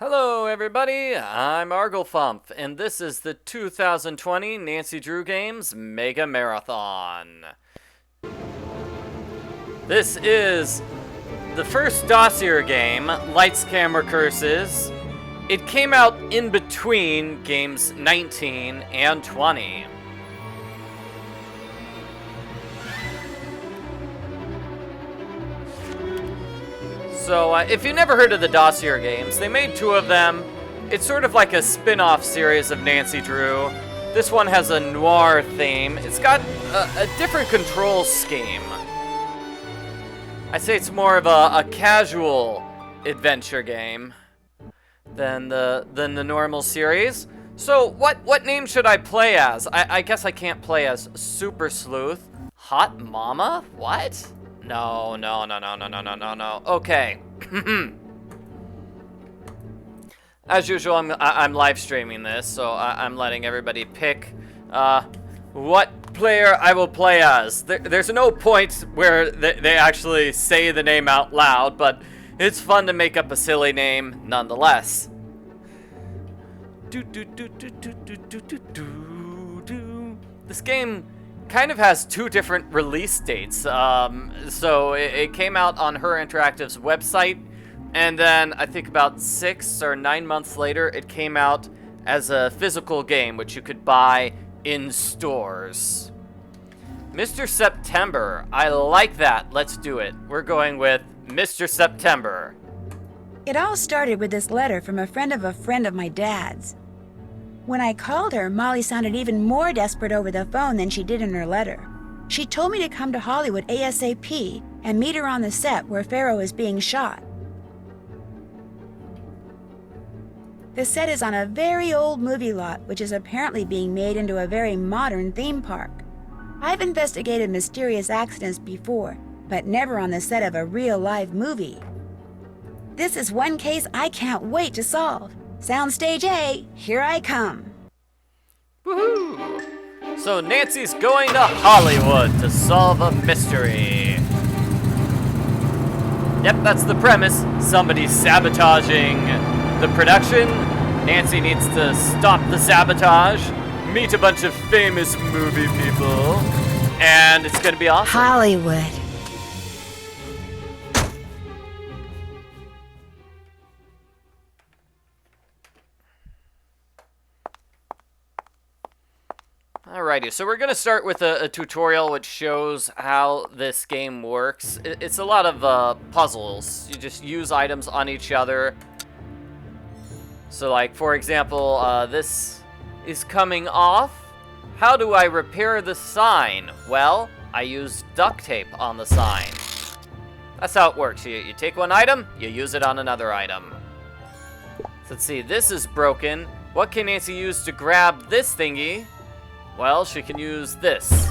Hello everybody, I'm Arglefump, and this is the 2020 Nancy Drew Games Mega Marathon. This is the first Dossier game, Lights, Camera, Curses. It came out in between games 19 and 20. So, if you've never heard of the Dossier games, they made two of them. It's sort of like a spin-off series of Nancy Drew. This one has a noir theme. It's got a different control scheme. I'd say it's more of a casual adventure game than the normal series. So, what name should I play as? I guess I can't play as Super Sleuth. Hot Mama? What? No. Okay. As usual, I'm live streaming this, so I'm letting everybody pick what player I will play as. There's no point where they actually say the name out loud, but it's fun to make up a silly name nonetheless. This game kind of has two different release dates. So it came out on Her Interactive's website, and then I think about 6 or 9 months later, it came out as a physical game, which you could buy in stores. Mr. September, I like that. Let's do it. We're going with Mr. September. It all started with this letter from a friend of my dad's. When I called her, Molly sounded even more desperate over the phone than she did in her letter. She told me to come to Hollywood ASAP and meet her on the set where Pharaoh is being shot. The set is on a very old movie lot, which is apparently being made into a very modern theme park. I've investigated mysterious accidents before, but never on the set of a real live movie. This is one case I can't wait to solve. Soundstage A, here I come. Woohoo! So Nancy's going to Hollywood to solve a mystery. Yep, that's the premise. Somebody's sabotaging the production. Nancy needs to stop the sabotage, meet a bunch of famous movie people, and it's gonna be awesome. Hollywood. Alrighty, so we're going to start with a tutorial which shows how this game works. It's a lot of puzzles. You just use items on each other. So like, for example, this is coming off. How do I repair the sign? Well, I use duct tape on the sign. That's how it works. You take one item, you use it on another item. So let's see, this is broken. What can Nancy use to grab this thingy? Well, she can use this.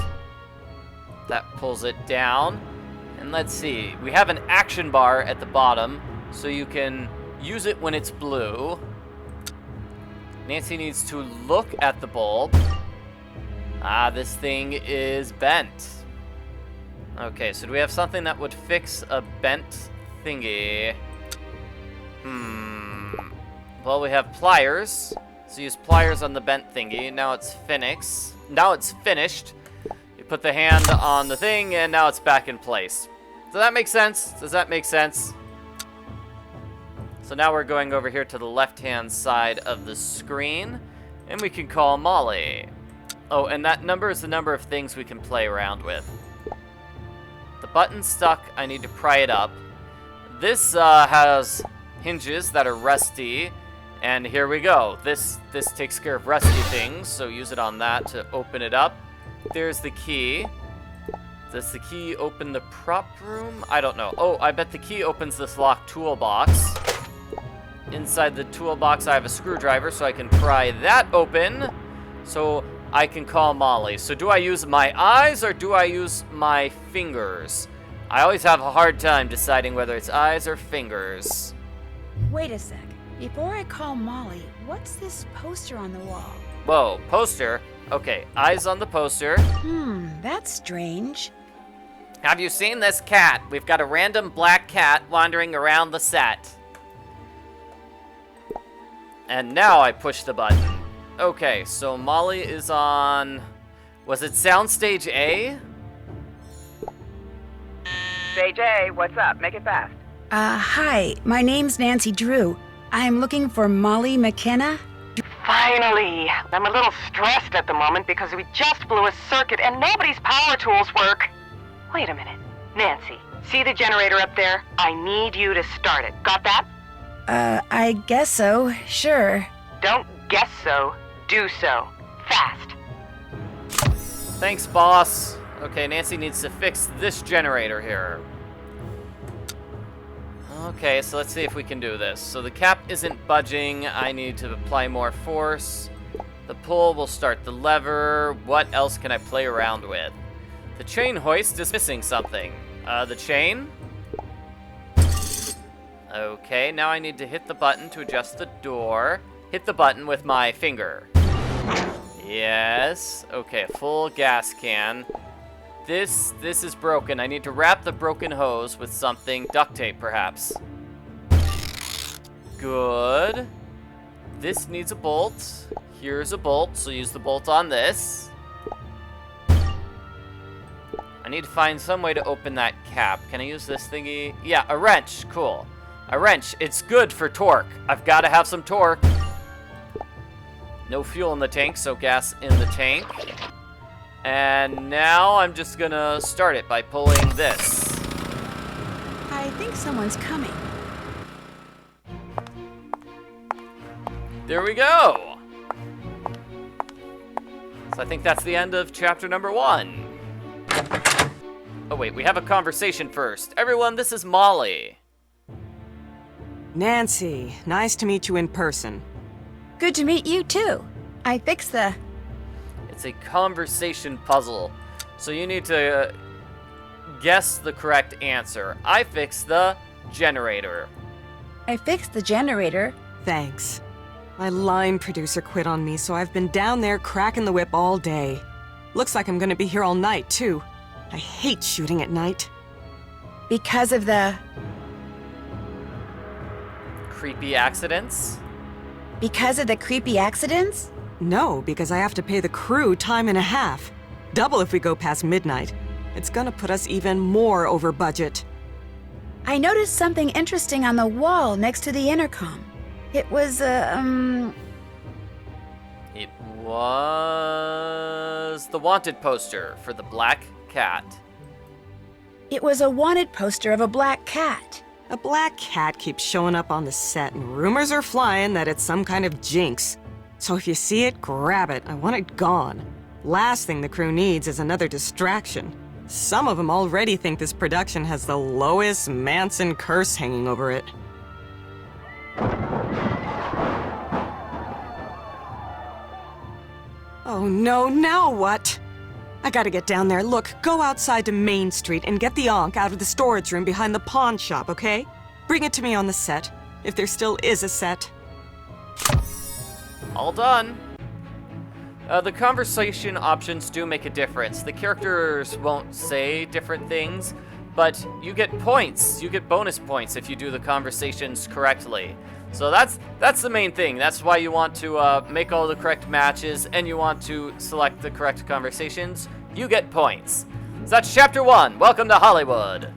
That pulls it down. And let's see, we have an action bar at the bottom, so you can use it when it's blue. Nancy needs to look at the bulb. Ah, this thing is bent. Okay, so do we have something that would fix a bent thingy? Well, we have pliers. So use pliers on the bent thingy. Now it's finished. You put the hand on the thing, and now it's back in place. Does that make sense? Does that make sense? So now we're going over here to the left-hand side of the screen, and we can call Molly. Oh, and that number is the number of things we can play around with. The button's stuck. I need to pry it up. This has hinges that are rusty. And here we go. This takes care of rusty things, so use it on that to open it up. There's the key. Does the key open the prop room? I don't know. Oh, I bet the key opens this locked toolbox. Inside the toolbox, I have a screwdriver, so I can pry that open, so I can call Molly. So do I use my eyes, or do I use my fingers? I always have a hard time deciding whether it's eyes or fingers. Wait a sec. Before I call Molly, what's this poster on the wall? Whoa, poster? Okay, eyes on the poster. That's strange. Have you seen this cat? We've got a random black cat wandering around the set. And now I push the button. Okay, so Molly is on... Was it Soundstage A? Stage A, what's up? Make it fast. Hi, my name's Nancy Drew. I'm looking for Molly McKenna. Finally! I'm a little stressed at the moment because we just blew a circuit and nobody's power tools work. Wait a minute. Nancy, see the generator up there? I need you to start it. Got that? I guess so. Sure. Don't guess so. Do so. Fast. Thanks, boss. Okay, Nancy needs to fix this generator here. Okay, so let's see if we can do this. So the cap isn't budging. I need to apply more force. The pull will start the lever. What else can I play around with? The chain hoist is missing something. The chain? Okay, now I need to hit the button to adjust the door. Hit the button with my finger. Yes. Okay, full gas can. This is broken. I need to wrap the broken hose with something. Duct tape, perhaps. Good. This needs a bolt. Here's a bolt, so use the bolt on this. I need to find some way to open that cap. Can I use this thingy? Yeah, a wrench. Cool. A wrench. It's good for torque. I've got to have some torque. No fuel in the tank, so gas in the tank. And now I'm just gonna start it by pulling this. I think someone's coming. There we go. So I think that's the end of chapter number 1. Oh wait, we have a conversation first. Everyone, this is Molly. Nancy, nice to meet you in person. Good to meet you, too. I fixed the... It's a conversation puzzle. So you need to guess the correct answer. I fixed the generator. I fixed the generator. Thanks. My line producer quit on me, so I've been down there cracking the whip all day. Looks like I'm gonna be here all night, too. I hate shooting at night. Because of the... Creepy accidents? Because of the creepy accidents? No, because I have to pay the crew time and a half. Double if we go past midnight. It's gonna put us even more over budget. I noticed something interesting on the wall next to the intercom. It was, It was the wanted poster for the black cat. It was a wanted poster of a black cat. A black cat keeps showing up on the set, and rumors are flying that it's some kind of jinx. So if you see it, grab it. I want it gone. Last thing the crew needs is another distraction. Some of them already think this production has the Lois Manson curse hanging over it. Oh no, now what? I gotta get down there. Look, go outside to Main Street and get the Ankh out of the storage room behind the pawn shop, okay? Bring it to me on the set, if there still is a set. All done. The conversation options do make a difference. The characters won't say different things, but you get points. You get bonus points if you do the conversations correctly. So that's the main thing. That's why you want to make all the correct matches and you want to select the correct conversations. You get points. So that's chapter 1. Welcome to Hollywood.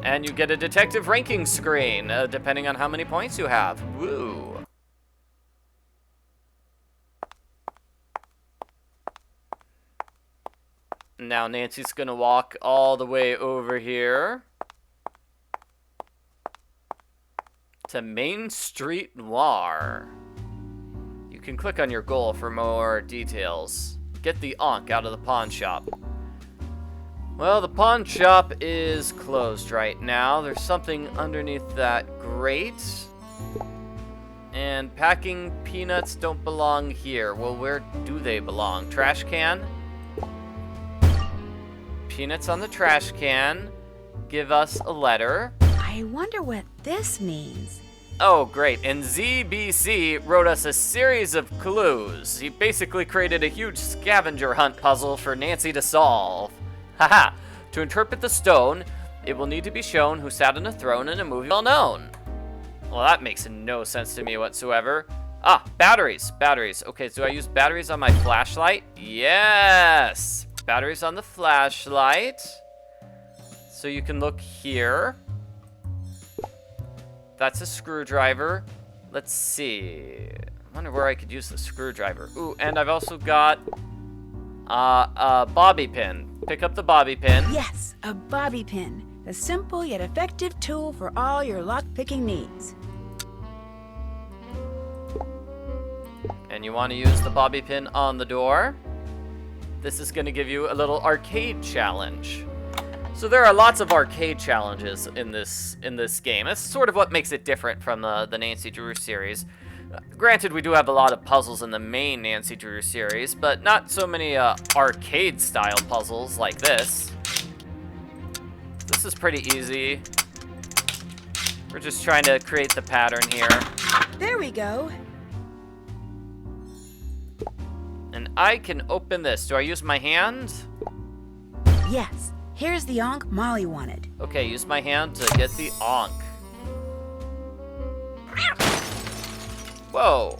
And you get a detective ranking screen, depending on how many points you have. Woo. Now Nancy's gonna walk all the way over here to Main Street Noir. You can click on your goal for more details. Get the Ankh out of the pawn shop. Well, the pawn shop is closed right now. There's something underneath that grate. And packing peanuts don't belong here. Well, where do they belong? Trash can? Peanuts on the trash can. Give us a letter. I wonder what this means. Oh, great. And ZBC wrote us a series of clues. He basically created a huge scavenger hunt puzzle for Nancy to solve. Haha. To interpret the stone, it will need to be shown who sat on a throne in a movie well known. Well, that makes no sense to me whatsoever. Ah, batteries. Batteries. Okay, do I use batteries on my flashlight? Yes! Batteries on the flashlight. So you can look here. That's a screwdriver. Let's see. I wonder where I could use the screwdriver. Ooh, and I've also got a bobby pin. Pick up the bobby pin. Yes, a bobby pin. A simple yet effective tool for all your lock-picking needs. And you want to use the bobby pin on the door. This is going to give you a little arcade challenge. So there are lots of arcade challenges in this game. That's sort of what makes it different from the Nancy Drew series. Granted, we do have a lot of puzzles in the main Nancy Drew series, but not so many arcade-style puzzles like this. This is pretty easy. We're just trying to create the pattern here. There we go. And I can open this. Do I use my hand? Yes, here's the Ankh Molly wanted. Okay, use my hand to get the Ankh. Whoa.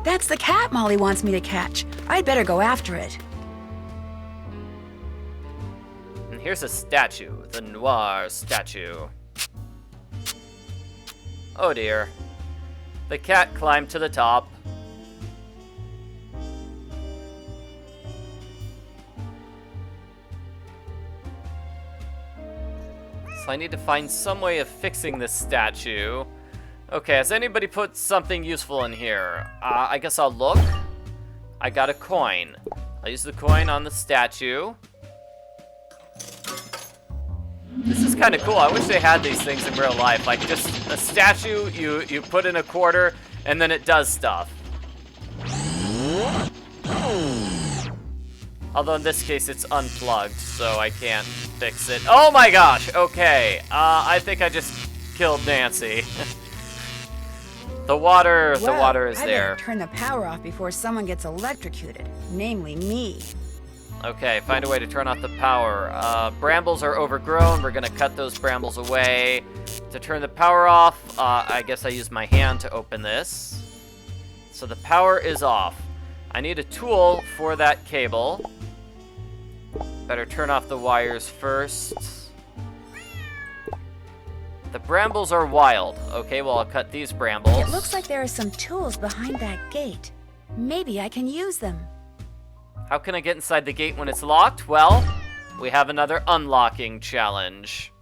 That's the cat Molly wants me to catch. I'd better go after it. And here's a statue, the Noir statue. Oh dear. The cat climbed to the top. So I need to find some way of fixing this statue. Okay, has anybody put something useful in here? I guess I'll look. I got a coin. I'll use the coin on the statue. This is kind of cool. I wish they had these things in real life. Like just a statue, you put in a quarter, and then it does stuff. Although in this case it's unplugged, so I can't fix it. Oh my gosh, okay. I think I just killed Nancy. The water is I there. better turn the power off before someone gets electrocuted, namely me. Okay, find a way to turn off the power. Brambles are overgrown. We're gonna cut those brambles away. To turn the power off, I guess I use my hand to open this. So the power is off. I need a tool for that cable. Better turn off the wires first. The brambles are wild. Okay, well, I'll cut these brambles. It looks like there are some tools behind that gate. Maybe I can use them. How can I get inside the gate when it's locked? Well, we have another unlocking challenge.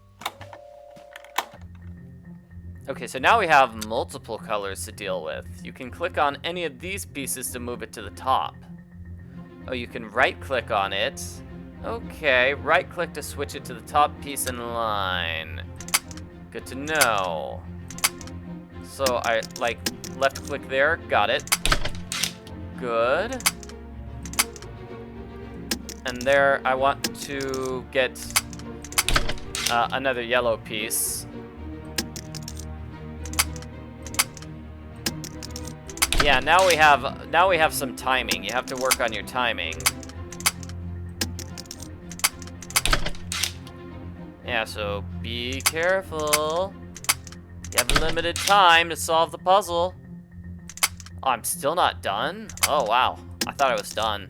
Okay, so now we have multiple colors to deal with. You can click on any of these pieces to move it to the top. Oh, you can right-click on it. Okay, right-click to switch it to the top piece in line. Good to know. So I, like, left-click there. Got it. Good. And there, I want to get another yellow piece. Yeah, now we have some timing. You have to work on your timing. Yeah, so be careful. You have a limited time to solve the puzzle. Oh, I'm still not done? Oh, wow. I thought I was done.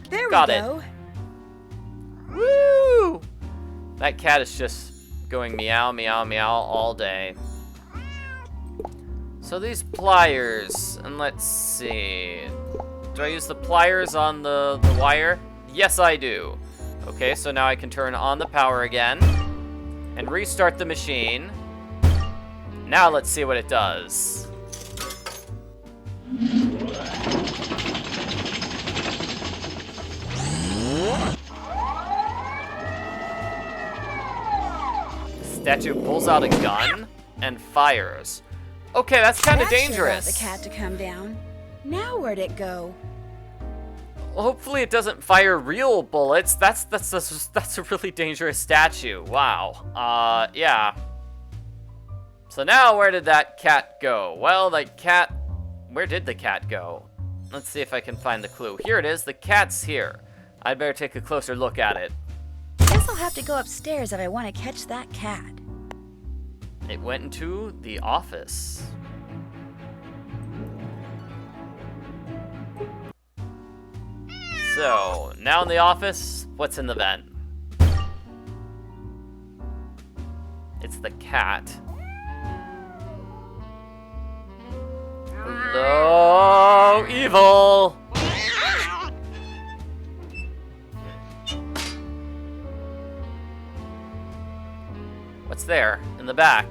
There Got we it. go. Woo! That cat is just going meow, meow, meow all day. So these pliers, and let's see. Do I use the pliers on the wire? Yes, I do. Okay, so now I can turn on the power again and restart the machine. Now let's see what it does. Statue pulls out a gun and fires. Okay, that's kind of That sure got dangerous. the cat to come down. Now where'd it go? Well, hopefully it doesn't fire real bullets. That's a really dangerous statue. Wow. Yeah. So now where did that cat go? Well, where did the cat go? Let's see if I can find the clue. Here it is. The cat's here. I'd better take a closer look at it. This guess I'll have to go upstairs if I want to catch that cat. It went into the office. So, now in the office, what's in the vent? It's the cat. Hello, evil! What's there in the back?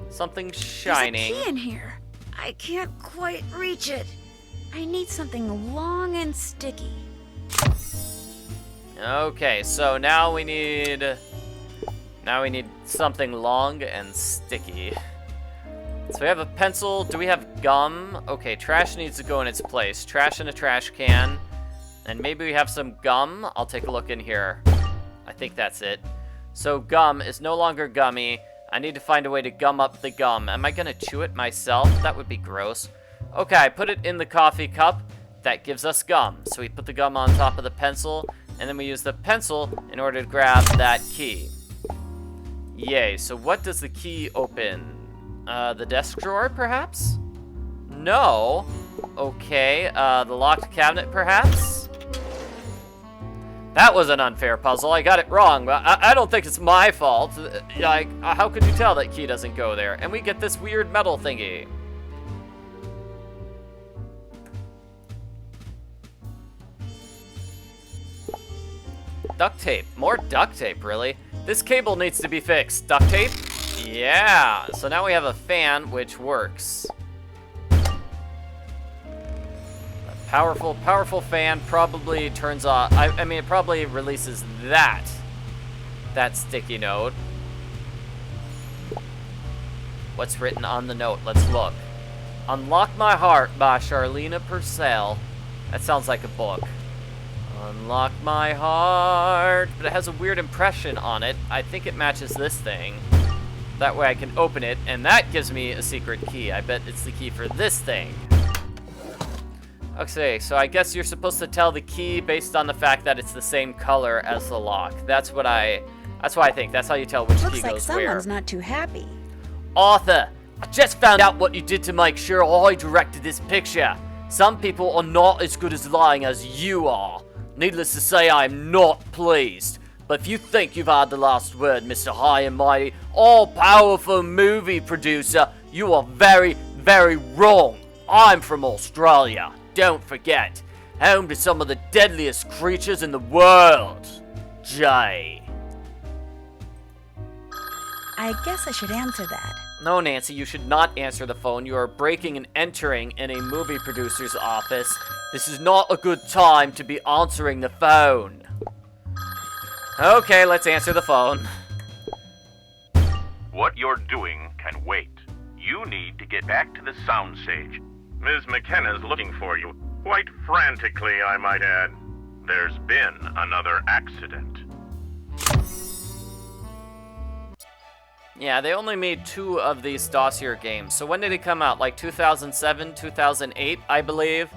Something shining. There's a key in here. I can't quite reach it. I need something long and sticky. Okay, so now we need something long and sticky. So we have a pencil. Do we have gum? Okay, trash needs to go in its place. Trash in a trash can. And maybe we have some gum. I'll take a look in here. I think that's it. So gum is no longer gummy. I need to find a way to gum up the gum. Am I gonna chew it myself? That would be gross. Okay, I put it in the coffee cup. That gives us gum. So we put the gum on top of the pencil, and then we use the pencil in order to grab that key. Yay, so what does the key open? The desk drawer, perhaps? No. Okay, the locked cabinet, perhaps? That was an unfair puzzle. I got it wrong, but I don't think it's my fault. Like, how could you tell that key doesn't go there? And we get this weird metal thingy. Duct tape. More duct tape, really? This cable needs to be fixed. Duct tape? Yeah. So now we have a fan, which works. A powerful, powerful fan probably turns off. I mean, it probably releases that sticky note. What's written on the note? Let's look. Unlock My Heart by Charlena Purcell. That sounds like a book. Unlock my heart. But it has a weird impression on it. I think it matches this thing. That way I can open it, and that gives me a secret key. I bet it's the key for this thing. Okay, so I guess you're supposed to tell the key based on the fact that it's the same color as the lock. That's what I think. That's how you tell which key Looks like goes where. someone's not too happy. Arthur, I just found out what you did to make sure I directed this picture. Some people are not as good as lying as you are. Needless to say, I am not pleased. But if you think you've had the last word, Mr. High and Mighty, all-powerful movie producer, you are very, very wrong. I'm from Australia, don't forget. Home to some of the deadliest creatures in the world. Jay. I guess I should answer that. No, Nancy, you should not answer the phone. You are breaking and entering in a movie producer's office. This is not a good time to be answering the phone. Okay, let's answer the phone. What you're doing can wait. You need to get back to the soundstage. Ms. McKenna's looking for you. Quite frantically, I might add. There's been another accident. Yeah, they only made 2 of these Dossier games. So when did it come out? Like 2007, 2008, I believe?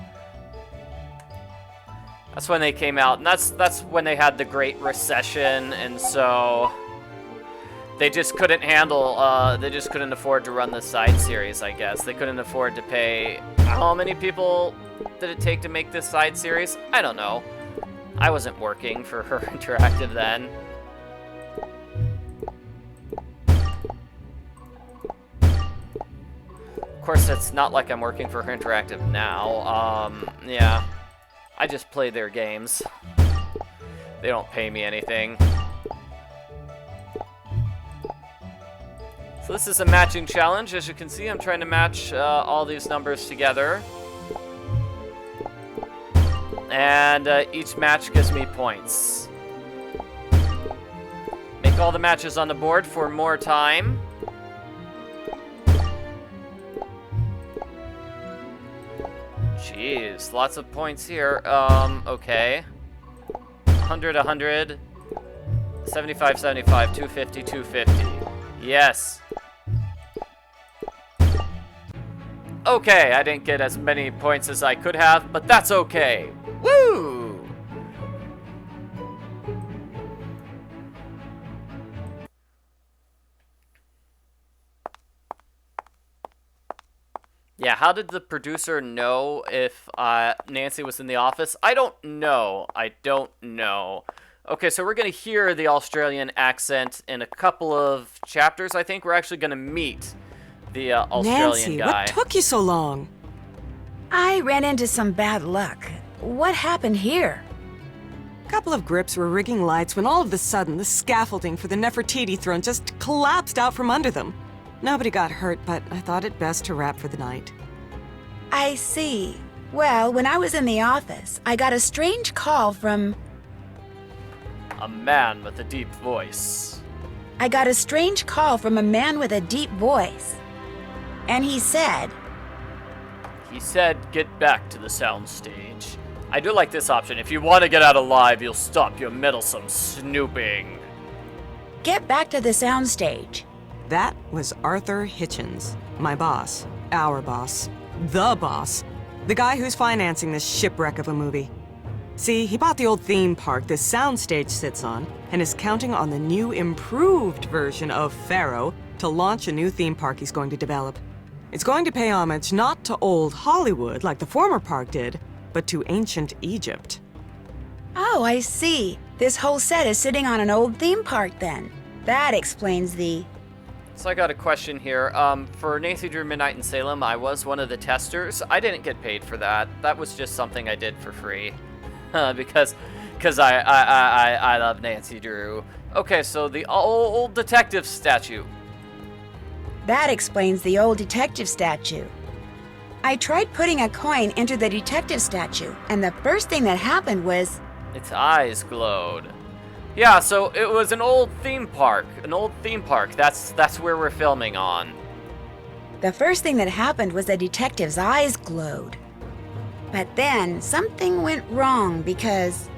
That's when they came out, and that's when they had the Great Recession, and so they just couldn't handle, they just couldn't afford to run the side series, I guess. They couldn't afford to pay. How many people did it take to make this side series? I don't know. I wasn't working for Her Interactive then. Of course, it's not like I'm working for Her Interactive now. Yeah. I just play their games. They don't pay me anything. So this is a matching challenge. As you can see, I'm trying to match all these numbers together. And each match gives me points. Make all the matches on the board for more time. Jeez, lots of points here. Okay. 100, 100. 75, 75, 250, 250. Yes. Okay, I didn't get as many points as I could have, but that's okay. Woo! Yeah, how did the producer know if Nancy was in the office? I don't know. I don't know. Okay, so we're going to hear the Australian accent in a couple of chapters, I think. We're actually going to meet the Australian Nancy, guy. what took you so long? I ran into some bad luck. What happened here? A couple of grips were rigging lights when all of a sudden the scaffolding for the Nefertiti throne just collapsed out from under them. Nobody got hurt, but I thought it best to wrap for the night. I see. Well, when I was in the office, I got a strange call from... A man with a deep voice. I got a strange call from a man with a deep voice. And he said... He said, get back to the soundstage. I do like this option. If you want to get out alive, you'll stop your meddlesome snooping. Get back to the soundstage. That was Arthur Hitchens, my boss, our boss, the boss, the guy who's financing this shipwreck of a movie. See, he bought the old theme park this soundstage sits on and is counting on the new improved version of Pharaoh to launch a new theme park he's going to develop. It's going to pay homage not to old Hollywood like the former park did, but to ancient Egypt. Oh, I see. This whole set is sitting on an old theme park then. That explains the... So I got a question here. For Nancy Drew Midnight in Salem, I was one of the testers. I didn't get paid for that. That was just something I did for free. because I love Nancy Drew. Okay, so the old detective statue. That explains the old detective statue. I tried putting a coin into the detective statue, and the first thing that happened was... Its eyes glowed. Yeah, so it was an old theme park. An old theme park. That's where we're filming on. The first thing that happened was the detective's eyes glowed. But then something went wrong because...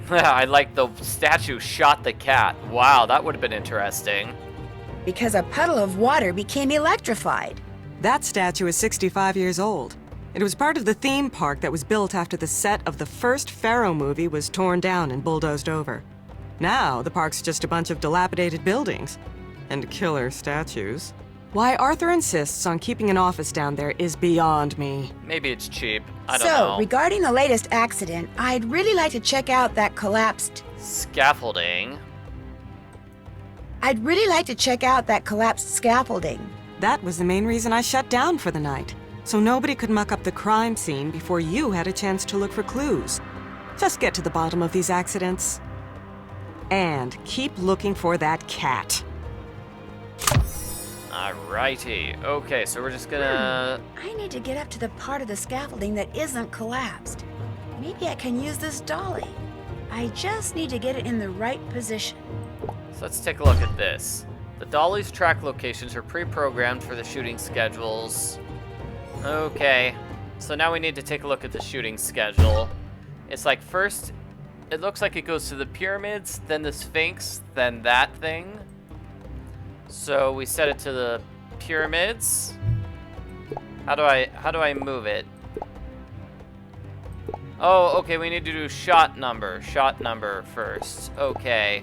I like the statue shot the cat. Wow, that would have been interesting. Because a puddle of water became electrified. That statue is 65 years old. It was part of the theme park that was built after the set of the first Pharaoh movie was torn down and bulldozed over. Now, the park's just a bunch of dilapidated buildings. And killer statues. Why Arthur insists on keeping an office down there is beyond me. Maybe it's cheap. I don't So, know. regarding the latest accident, I'd really like to check out that collapsed... Scaffolding. I'd really like to check out that collapsed scaffolding. That was the main reason I shut down for the night. So nobody could muck up the crime scene before you had a chance to look for clues. Just get to the bottom of these accidents. And keep looking for that cat. Alrighty. Okay, so we're just gonna... I need to get up to the part of the scaffolding that isn't collapsed. Maybe I can use this dolly. I just need to get it in the right position. So let's take a look at this. The dolly's track locations are pre-programmed for the shooting schedules. Okay, so now we need to take a look at the shooting schedule. It's like first, it looks like it goes to the pyramids, then the Sphinx, then that thing. So we set it to the pyramids. How do I move it? Oh, okay, we need to do shot number first. Okay.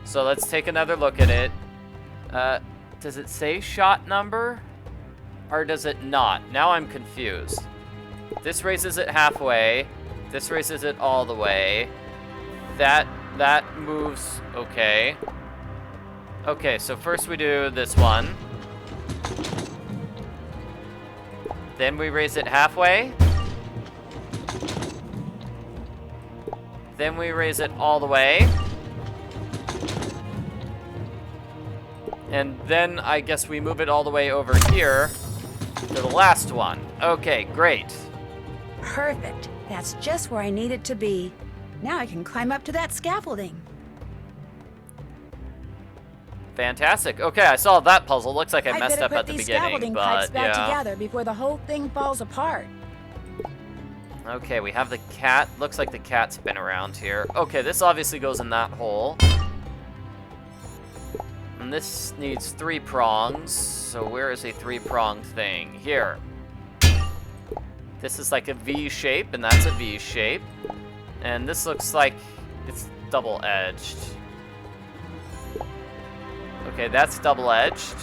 So let's take another look at it. Does it say shot number? Or does it not? Now I'm confused. This raises it halfway. This raises it all the way. That moves, okay. Okay, so first we do this one. Then we raise it halfway. Then we raise it all the way. And then I guess we move it all the way over here to the last one. Okay, great. Perfect. That's just where I need it to be. Now I can climb up to that scaffolding. Fantastic. Okay, I solved that puzzle. Looks like I messed better up put at the these beginning, scaffolding pipes but back yeah. together before the whole thing falls apart. Okay, we have the cat. Looks like the cat's been around here. Okay, this obviously goes in that hole. And this needs 3 prongs. So where is a 3-pronged thing? Here. This is like a V shape, and that's a V shape. And this looks like it's double-edged. Okay, that's double-edged.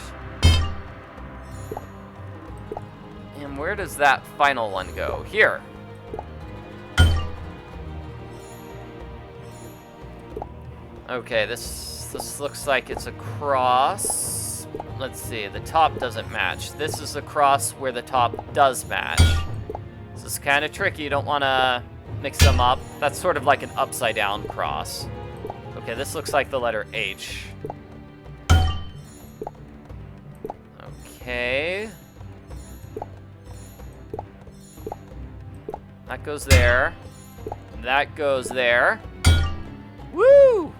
And where does that final one go? Here. Okay, this looks like it's a cross. Let's see, the top doesn't match. This is a cross where the top does match. This is kind of tricky. You don't want to mix them up. That's sort of like an upside-down cross. Okay, this looks like the letter H. Okay. That goes there. That goes there. Woo!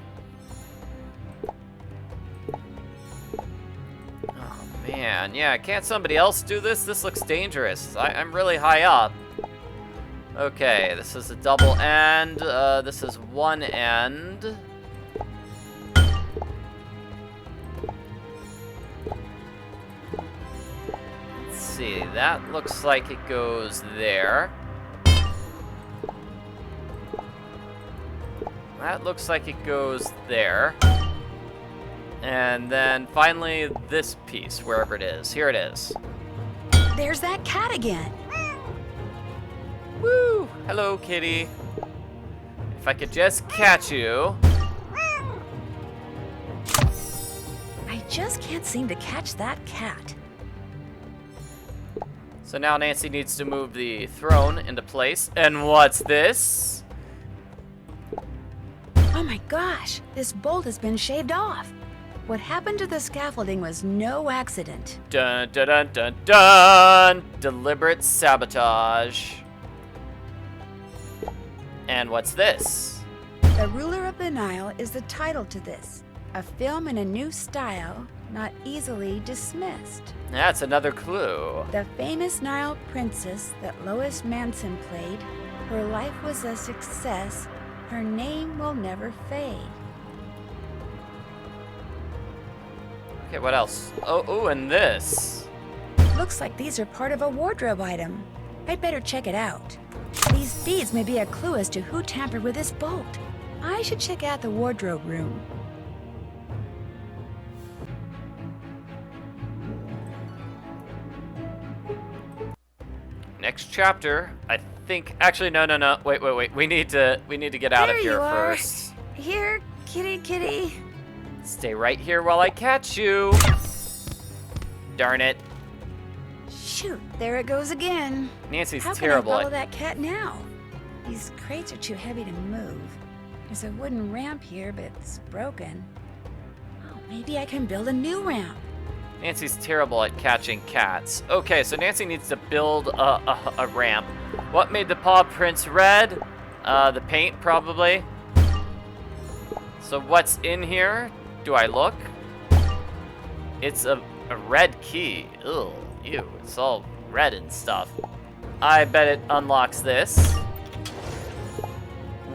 Oh, man. Yeah, can't somebody else do this? This looks dangerous. I'm really high up. Okay, this is a double end. This is one end. Let's see. That looks like it goes there. That looks like it goes there. And then finally this piece, wherever it is. Here it is. There's that cat again. Woo! Hello, kitty. If I could just catch you. I just can't seem to catch that cat. So now Nancy needs to move the throne into place. And what's this? Oh my gosh, this bolt has been shaved off. What happened to the scaffolding was no accident. Dun dun dun dun dun! Deliberate sabotage. And what's this? The Ruler of the Nile is the title to this. A film in a new style, not easily dismissed. That's another clue. The famous Nile princess that Lois Manson played, her life was a success. Her name will never fade. Okay, what else? Oh, and this. Looks like these are part of a wardrobe item. I'd better check it out. These beads may be a clue as to who tampered with this bolt. I should check out the wardrobe room. Next chapter, I think. Actually, no. Wait. We need to get out of There here you are. first. Here, kitty. Stay right here while I catch you. Darn it. Shoot, there it goes again. Nancy's How terrible can I follow at. that cat now? These crates are too heavy to move. There's a wooden ramp here, but it's broken. Oh, maybe I can build a new ramp. Nancy's terrible at catching cats. Okay, so Nancy needs to build a ramp. What made the paw prints red? The paint, probably. So what's in here? Do I look? It's a red key. Ew, it's all red and stuff. I bet it unlocks this.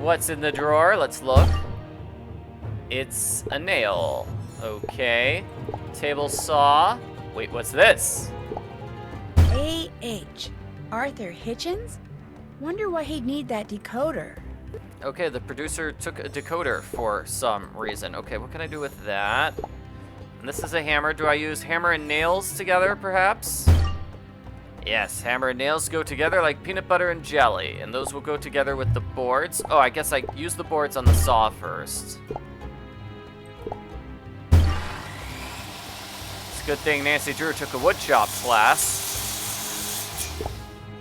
What's in the drawer? Let's look. It's a nail. Okay. Table saw. Wait, what's this? A.H. Arthur Hitchens? Wonder why he'd need that decoder. Okay, the producer took a decoder for some reason. Okay, what can I do with that? And this is a hammer. Do I use hammer and nails together, perhaps? Yes, hammer and nails go together like peanut butter and jelly, and those will go together with the boards. Oh, I guess I use the boards on the saw first. It's a good thing Nancy Drew took a woodshop class.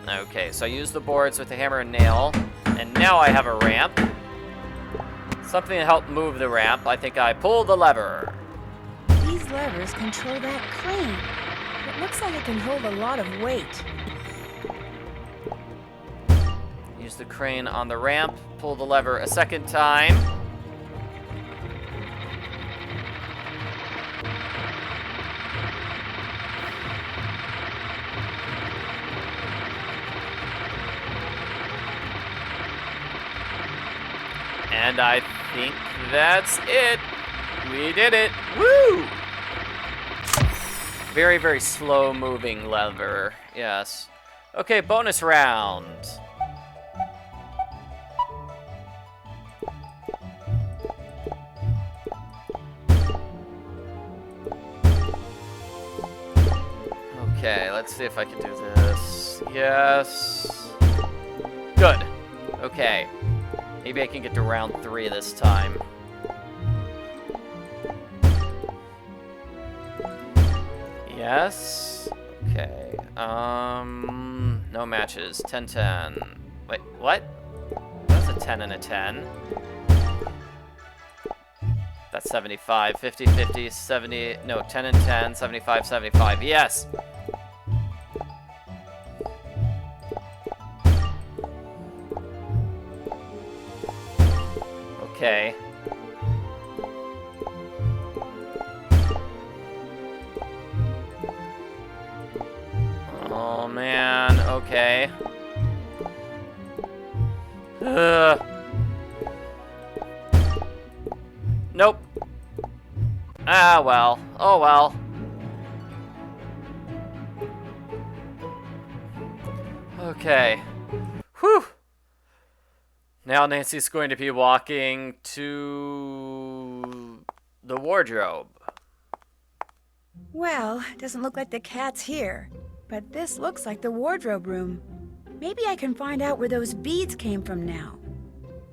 Okay, so I use the boards with the hammer and nail, and now I have a ramp. Something to help move the ramp. I think I pull the lever. These levers control that crane. It looks like it can hold a lot of weight. Use the crane on the ramp, pull the lever a second time. And I think that's it. We did it. Woo! Very, very slow moving lever. Yes. Okay, bonus round. Okay, let's see if I can do this. Yes. Good. Okay. Maybe I can get to round 3 this time. Yes. Okay. No matches. 10-10. Wait, what? That's a 10 and a 10. That's 75, 50, 50, 70, no, 10 and 10, 75, 75. Yes! Okay. Oh, man. Okay. Nope. Ah, well. Oh, well. Okay. Whew. Now Nancy's going to be walking to the wardrobe. Well, doesn't look like the cat's here. But this looks like the wardrobe room. Maybe I can find out where those beads came from now.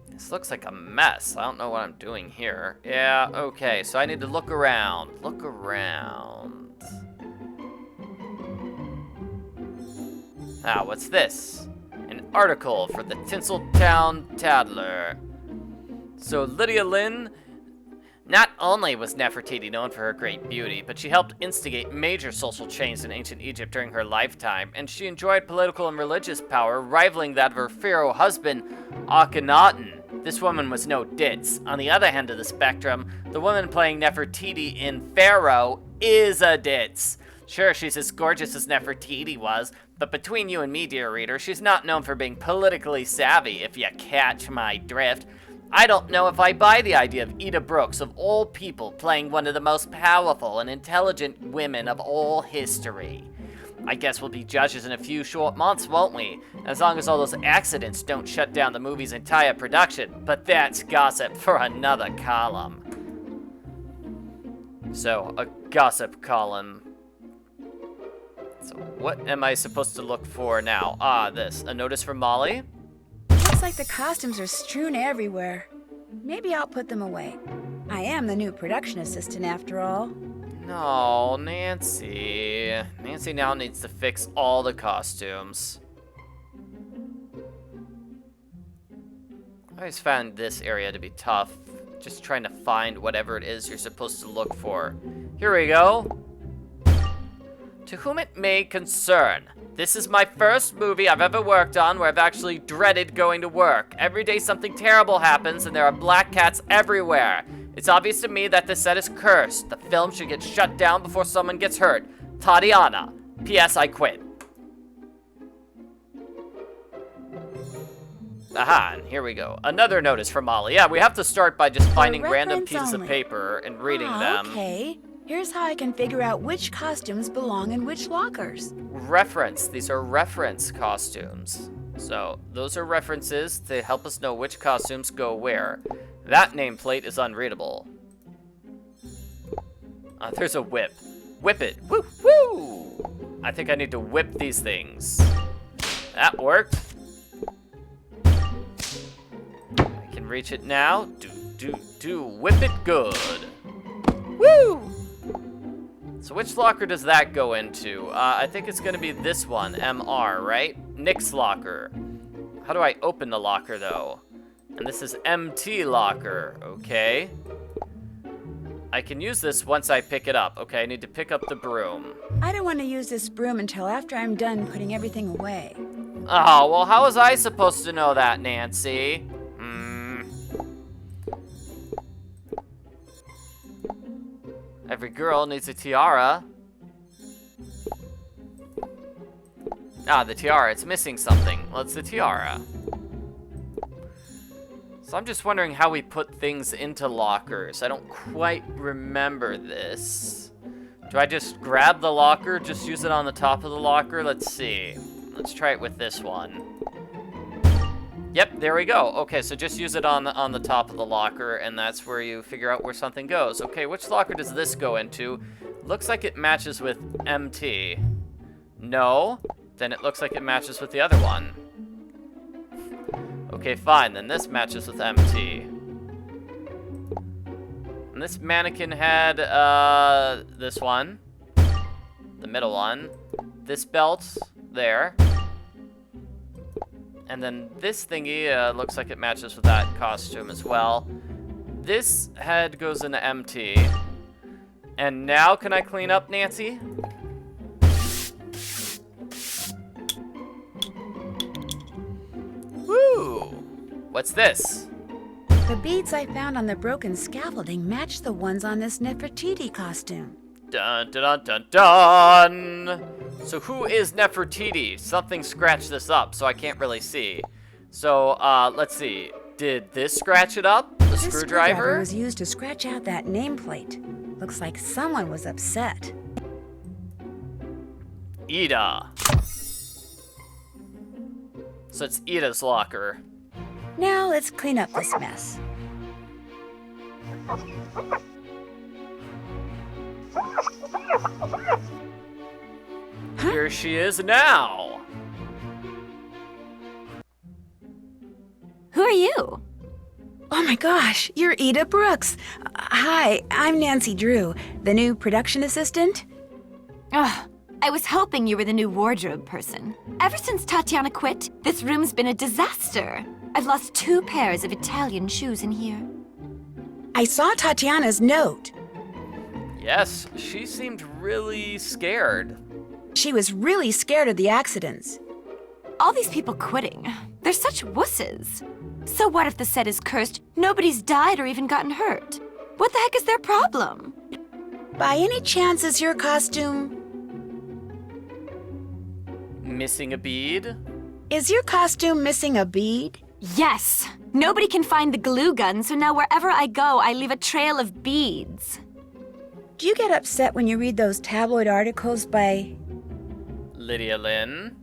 This looks like a mess. I don't know what I'm doing here. Yeah, okay, so I need to look around. Look around. Ah, what's this? An article for the Tinseltown Tattler. So Lydia Lynn, not only was Nefertiti known for her great beauty, but she helped instigate major social change in ancient Egypt during her lifetime, and she enjoyed political and religious power rivaling that of her pharaoh husband, Akhenaten. This woman was no ditz. On the other end of the spectrum, the woman playing Nefertiti in Pharaoh is a ditz. Sure, she's as gorgeous as Nefertiti was, but between you and me, dear reader, she's not known for being politically savvy, if you catch my drift. I don't know if I buy the idea of Eda Brooks, of all people, playing one of the most powerful and intelligent women of all history. I guess we'll be judges in a few short months, won't we? As long as all those accidents don't shut down the movie's entire production. But that's gossip for another column. So, a gossip column. So, what am I supposed to look for now? Ah, this. A notice from Molly? Looks like the costumes are strewn everywhere. Maybe I'll put them away. I am the new production assistant after all. No, Nancy. Nancy now needs to fix all the costumes. I always found this area to be tough. Just trying to find whatever it is you're supposed to look for. Here we go. To whom it may concern. This is my first movie I've ever worked on where I've actually dreaded going to work. Every day something terrible happens and there are black cats everywhere. It's obvious to me that this set is cursed. The film should get shut down before someone gets hurt. Tatiana. P.S. I quit. Aha, and here we go. Another notice from Molly. Yeah, we have to start by just finding random pieces of paper and reading them. Okay. Here's how I can figure out which costumes belong in which lockers. Reference. These are reference costumes. So, those are references to help us know which costumes go where. That nameplate is unreadable. There's a whip. Whip it. Woo! Woo! I think I need to whip these things. That worked. I can reach it now. Do. Whip it good. Woo! So which locker does that go into? I think it's gonna be this one, MR, right? Nick's locker. How do I open the locker, though? And this is MT locker, okay. I can use this once I pick it up. Okay, I need to pick up the broom. I don't want to use this broom until after I'm done putting everything away. Oh, well, how was I supposed to know that, Nancy? Every girl needs a tiara. Ah, the tiara, it's missing something. Well, it's the tiara. So I'm just wondering how we put things into lockers. I don't quite remember this. Do I just grab the locker, just use it on the top of the locker? Let's see. Let's try it with this one. Yep, there we go. Okay, so just use it on the top of the locker, and that's where you figure out where something goes. Okay, which locker does this go into? Looks like it matches with MT. No. Then it looks like it matches with the other one. Okay, fine. Then this matches with empty. And this mannequin had, this one. The middle one. This belt there. And then this thingy looks like it matches with that costume as well. This head goes into empty. And now can I clean up, Nancy? Woo! What's this? The beads I found on the broken scaffolding match the ones on this Nefertiti costume. Dun dun dun dun dun! So who is Nefertiti? Something scratched this up, so I can't really see. So, let's see. Did this scratch it up? The This screwdriver? was used to scratch out that nameplate. Looks like someone was upset. Ida. So it's Ida's locker. Now let's clean up this mess. Here she is now. Who are you? Oh my gosh, you're Ida Brooks. Hi, I'm Nancy Drew, the new production assistant. Ugh, I was hoping you were the new wardrobe person. Ever since Tatiana quit, this room's been a disaster. I've lost 2 pairs of Italian shoes in here. I saw Tatiana's note. Yes, she seemed really scared. She was really scared of the accidents. All these people quitting, they're such wusses. So what if the set is cursed, nobody's died or even gotten hurt? What the heck is their problem? By any chance is your costume... Missing a bead? Is your costume missing a bead? Yes! Nobody can find the glue gun, so now wherever I go, I leave a trail of beads. Do you get upset when you read those tabloid articles by Lydia Lynn?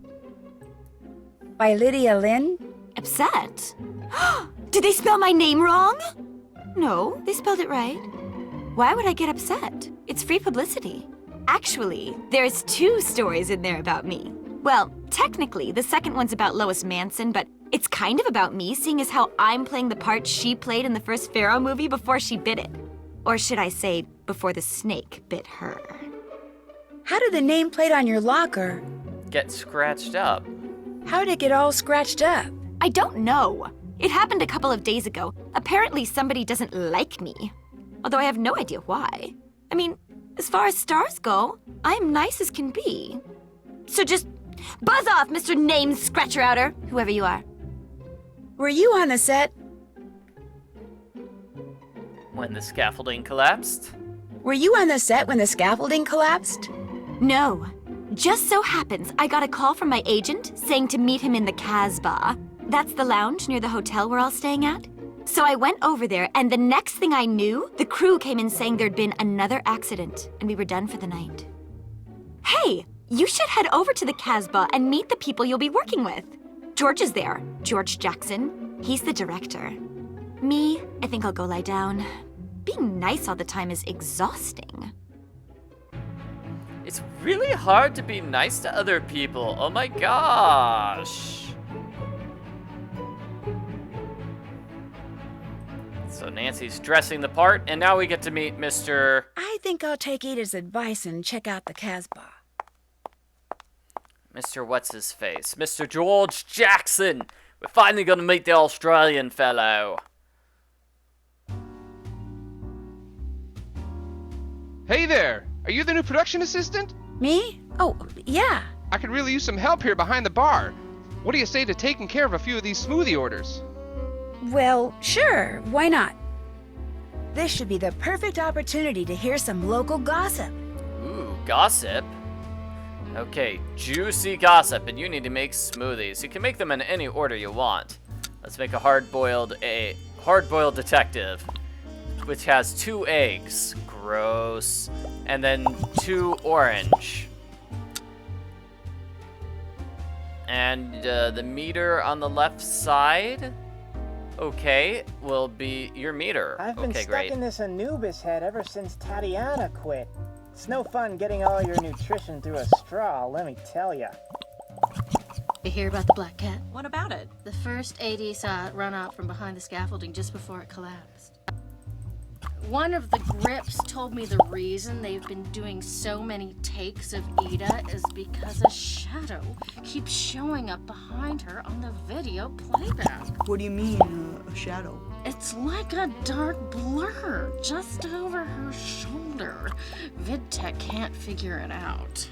Lydia Lynn? Upset? Did they spell my name wrong? No, they spelled it right. Why would I get upset? It's free publicity. Actually, there's 2 stories in there about me. Well, technically, the second one's about Lois Manson, but it's kind of about me, seeing as how I'm playing the part she played in the first Pharaoh movie before she bit it. Or should I say, before the snake bit her. How did the nameplate on your locker... Get scratched up. How did it get all scratched up? I don't know. It happened a couple of days ago. Apparently somebody doesn't like me. Although I have no idea why. I mean, as far as stars go, I'm nice as can be. So just buzz off, Mr. Name Scratcher Outer, whoever you are. Were you on the set? When the scaffolding collapsed? Were you on the set when the scaffolding collapsed? No. Just so happens I got a call from my agent saying to meet him in the Casbah. That's the lounge near the hotel we're all staying at. So I went over there, and the next thing I knew, the crew came in saying there'd been another accident, and we were done for the night. Hey, you should head over to the Casbah and meet the people you'll be working with. George is there, George Jackson. He's the director. Me, I think I'll go lie down. Being nice all the time is exhausting. It's really hard to be nice to other people. Oh my gosh. So Nancy's dressing the part, and now we get to meet Mr. I think I'll take Ida's advice and check out the Casbah. Mr. What's-His-Face? Mr. George Jackson! We're finally gonna meet the Australian fellow. Hey there! Are you the new production assistant? Me? Oh, yeah. I could really use some help here behind the bar. What do you say to taking care of a few of these smoothie orders? Well, sure. Why not? This should be the perfect opportunity to hear some local gossip. Ooh, gossip? Okay, juicy gossip, and you need to make smoothies. You can make them in any order you want. Let's make a hard-boiled detective, which has 2 eggs. Gross. And then 2 orange. And the meter on the left side, okay, will be your meter. I've been okay, stuck great. in this Anubis head ever since Tatiana quit. It's no fun getting all your nutrition through a straw, let me tell ya. You hear about the black cat? What about it? The first AD saw it run out from behind the scaffolding just before it collapsed. One of the grips told me the reason they've been doing so many takes of Ida is because a shadow keeps showing up behind her on the video playback. What do you mean, a shadow? It's like a dark blur just over her shoulder. VidTech can't figure it out.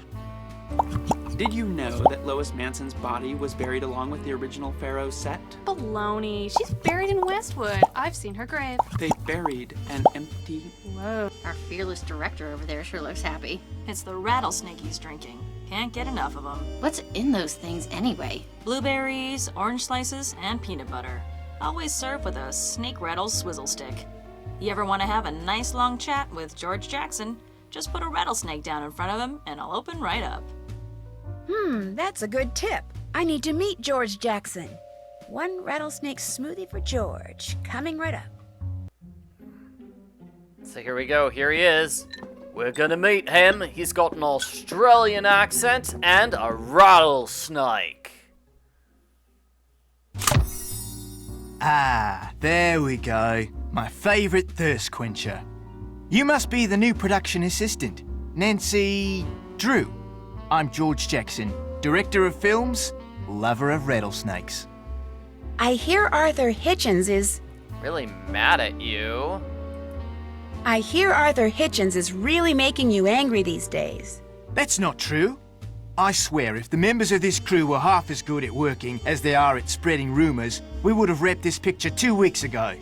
Did you know that Lois Manson's body was buried along with the original Pharaoh set? Baloney. She's buried in Westwood. I've seen her grave. They buried an empty... Whoa. Our fearless director over there sure looks happy. It's the rattlesnake he's drinking. Can't get enough of them. What's in those things anyway? Blueberries, orange slices, and peanut butter. Always served with a snake rattle swizzle stick. You ever want to have a nice long chat with George Jackson? Just put a rattlesnake down in front of him and it'll open right up. That's a good tip. I need to meet George Jackson. One rattlesnake smoothie for George. Coming right up. So here we go. Here he is. We're gonna meet him. He's got an Australian accent and a rattlesnake. Ah, there we go. My favourite thirst quencher. You must be the new production assistant, Nancy Drew. I'm George Jackson, director of films, lover of rattlesnakes. I hear Arthur Hitchens is... Really mad at you. I hear Arthur Hitchens is really making you angry these days. That's not true. I swear if the members of this crew were half as good at working as they are at spreading rumours, we would have wrapped this picture 2 weeks ago.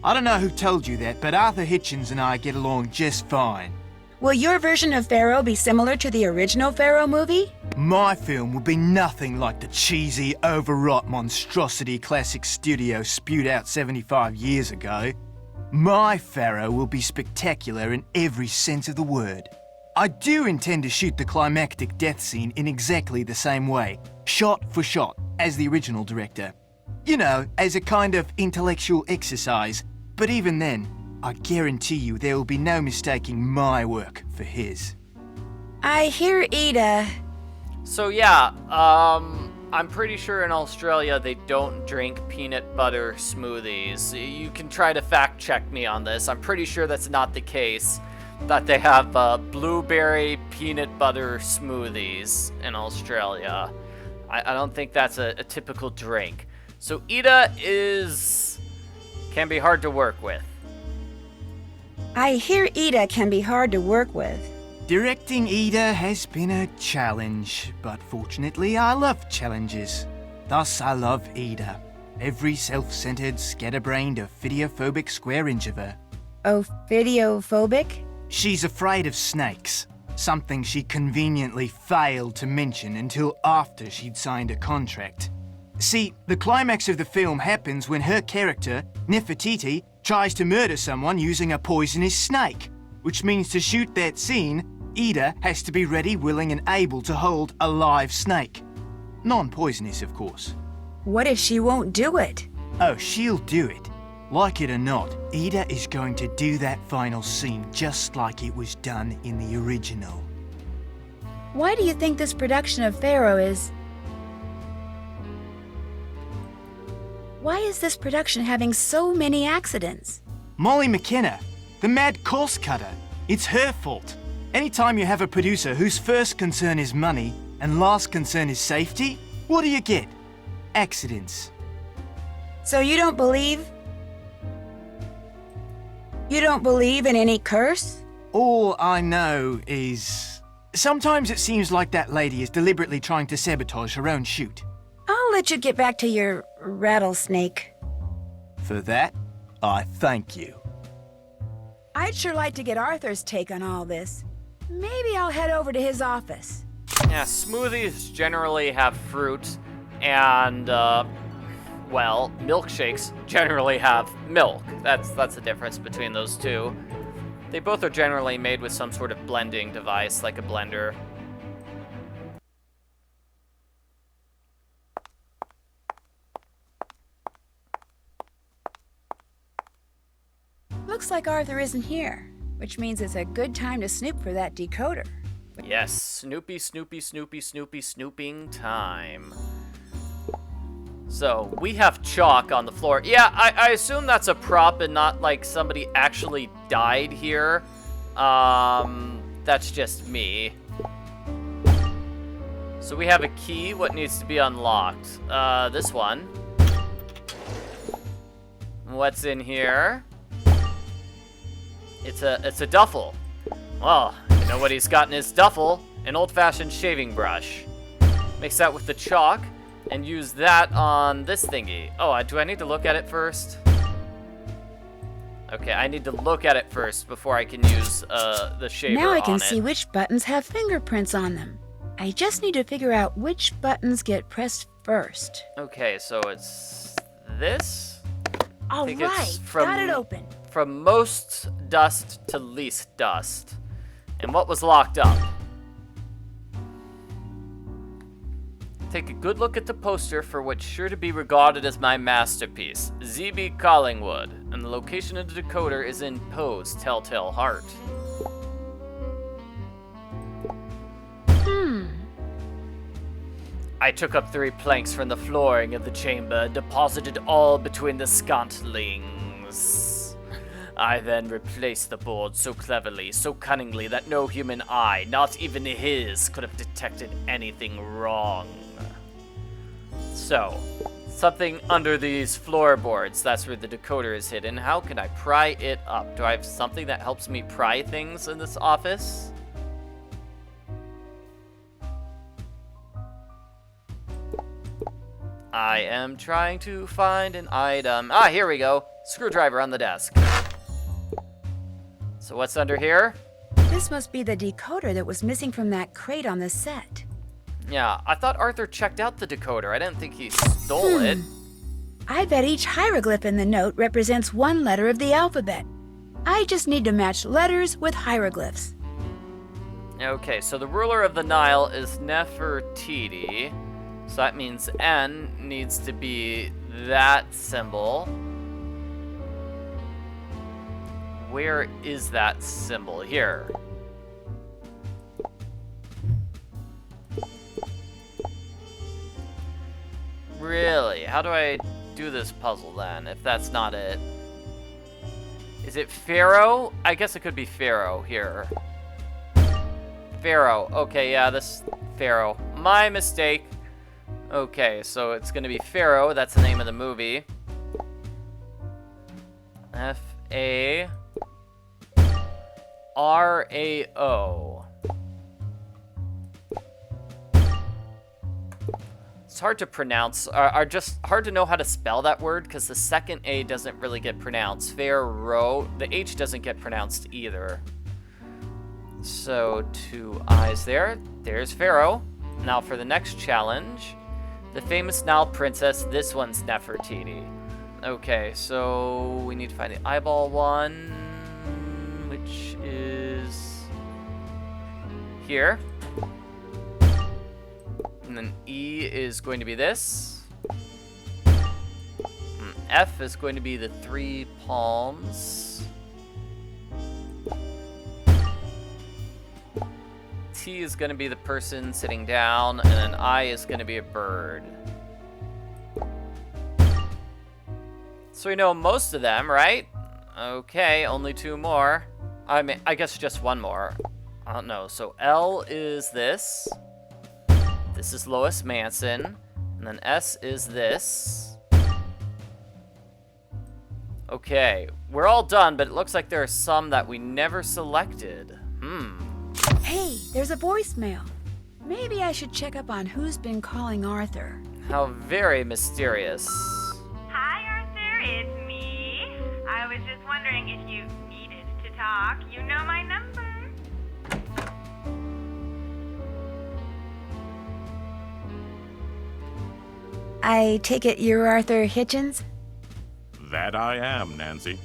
I don't know who told you that, but Arthur Hitchens and I get along just fine. Will your version of Pharaoh be similar to the original Pharaoh movie? My film will be nothing like the cheesy, overwrought monstrosity classic studio spewed out 75 years ago. My Pharaoh will be spectacular in every sense of the word. I do intend to shoot the climactic death scene in exactly the same way, shot for shot, as the original director. You know, as a kind of intellectual exercise, but even then, I guarantee you there will be no mistaking my work for his. I hear Ida. So yeah, I'm pretty sure in Australia they don't drink peanut butter smoothies. You can try to fact check me on this. I'm pretty sure that's not the case. That they have blueberry peanut butter smoothies in Australia. I don't think that's a typical drink. So Ida can be hard to work with. I hear Ida can be hard to work with. Directing Ida has been a challenge, but fortunately I love challenges. Thus I love Ida. Every self-centered, scatterbrained, ophidiophobic square inch of her. Ophidiophobic? She's afraid of snakes. Something she conveniently failed to mention until after she'd signed a contract. See, the climax of the film happens when her character, Nefertiti, tries to murder someone using a poisonous snake, which means to shoot that scene, Ida has to be ready, willing, and able to hold a live snake. Non-poisonous, of course. What if she won't do it? Oh, she'll do it. Like it or not, Ida is going to do that final scene just like it was done in the original. Why do you think this production of Pharaoh is... Why is this production having so many accidents? Molly McKenna, the mad course cutter. It's her fault. Anytime you have a producer whose first concern is money and last concern is safety, what do you get? Accidents. So you don't believe... You don't believe in any curse? All I know is... Sometimes it seems like that lady is deliberately trying to sabotage her own shoot. I'll let you get back to your rattlesnake. For that, I thank you. I'd sure like to get Arthur's take on all this. Maybe I'll head over to his office. Yeah, smoothies generally have fruit, and, well, milkshakes generally have milk. That's the difference between those two. They both are generally made with some sort of blending device, like a blender. Looks like Arthur isn't here. which means it's a good time to snoop for that decoder. Yes, Snoopy, Snoopy, Snoopy, Snoopy, snooping time. So, we have chalk on the floor. Yeah, I assume that's a prop and not like somebody actually died here. That's just me. So we have a key. What needs to be unlocked? This one. What's in here? It's a duffel. Well, you know what he's got in his duffel? An old-fashioned shaving brush. Mix that with the chalk and use that on this thingy. Oh, do I need to look at it first? Okay, I need to look at it first before I can use the shaver on it. Now I can see which buttons have fingerprints on them. I just need to figure out which buttons get pressed first. Okay, so it's this. All right, got it open. From most dust to least dust. And what was locked up? Take a good look at the poster for what's sure to be regarded as my masterpiece, ZB Collingwood, and the location of the decoder is in Poe's Telltale Heart. I took up 3 planks from the flooring of the chamber and deposited all between the scantlings. I then replaced the board so cleverly, so cunningly, that no human eye, not even his, could have detected anything wrong. So, something under these floorboards, that's where the decoder is hidden. How can I pry it up? Do I have something that helps me pry things in this office? I am trying to find an item. Ah, here we go. Screwdriver on the desk. So what's under here? This must be the decoder that was missing from that crate on the set. Yeah, I thought Arthur checked out the decoder. I didn't think he stole it. I bet each hieroglyph in the note represents one letter of the alphabet. I just need to match letters with hieroglyphs. Okay, so the ruler of the Nile is Nefertiti. So that means N needs to be that symbol. Where is that symbol? Here. Really? How do I do this puzzle then, if that's not it? Is it Pharaoh? I guess it could be Pharaoh here. Pharaoh. Okay, yeah, this Pharaoh. My mistake. Okay, so it's gonna be Pharaoh. That's the name of the movie. F-A-R-A-O. It's hard to pronounce, or just hard to know how to spell that word, because the second A doesn't really get pronounced. Pharaoh, the H doesn't get pronounced either. So 2 eyes there. There's Pharaoh. Now for the next challenge. The famous Nile princess, this one's Nefertiti. Okay, so we need to find the eyeball one, which is here. And then E is going to be this. And F is going to be the 3 palms. T is going to be the person sitting down, and then I is going to be a bird. So we know most of them, right? Okay, only 2 more. I mean, I guess just 1 more. I don't know. So L is this. This is Lois Manson. And then S is this. Okay, we're all done, but it looks like there are some that we never selected. Hey, there's a voicemail. Maybe I should check up on who's been calling Arthur. How very mysterious. Hi, Arthur, it's me. I was just wondering if you needed to talk. You know my number. I take it you're Arthur Hitchens? That I am, Nancy.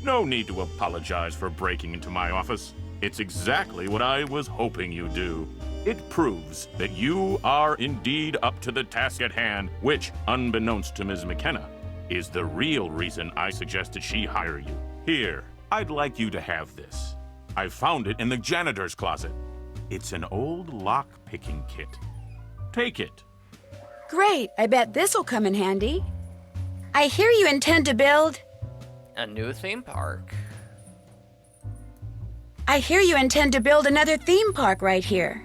No need to apologize for breaking into my office. It's exactly what I was hoping you'd do. It proves that you are indeed up to the task at hand, which, unbeknownst to Ms. McKenna, is the real reason I suggested she hire you. Here, I'd like you to have this. I found it in the janitor's closet. It's an old lock-picking kit. Take it. Great, I bet this'll come in handy. I hear you intend to build... A new theme park. I hear you intend to build another theme park right here.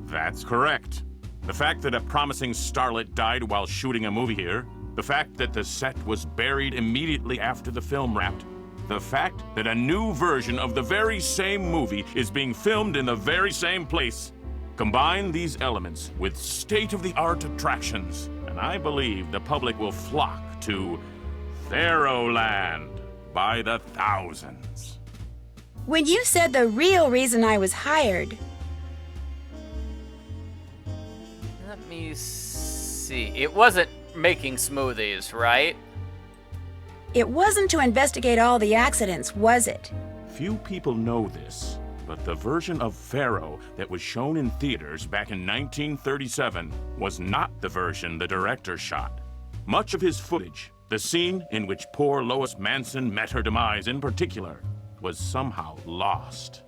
That's correct. The fact that a promising starlet died while shooting a movie here, the fact that the set was buried immediately after the film wrapped, the fact that a new version of the very same movie is being filmed in the very same place. Combine these elements with state-of-the-art attractions, and I believe the public will flock to Pharaohland by the thousands. When you said the real reason I was hired... Let me see. It wasn't making smoothies, right? It wasn't to investigate all the accidents, was it? Few people know this, but the version of Pharaoh that was shown in theaters back in 1937 was not the version the director shot. Much of his footage, the scene in which poor Lois Manson met her demise in particular, was somehow lost.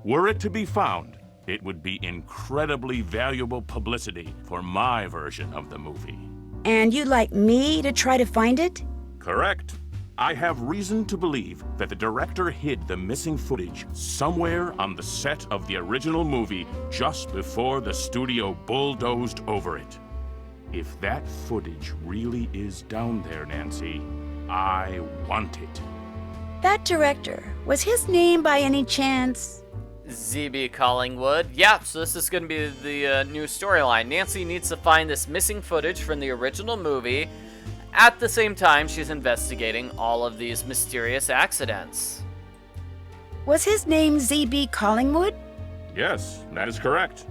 Were it to be found, it would be incredibly valuable publicity for my version of the movie. And you'd like me to try to find it? Correct. I have reason to believe that the director hid the missing footage somewhere on the set of the original movie just before the studio bulldozed over it. If that footage really is down there, Nancy, I want it. That director, was his name by any chance? ZB Collingwood. Yeah, so this is going to be the new storyline. Nancy needs to find this missing footage from the original movie. At the same time, she's investigating all of these mysterious accidents. Was his name ZB Collingwood? Yes, that is correct.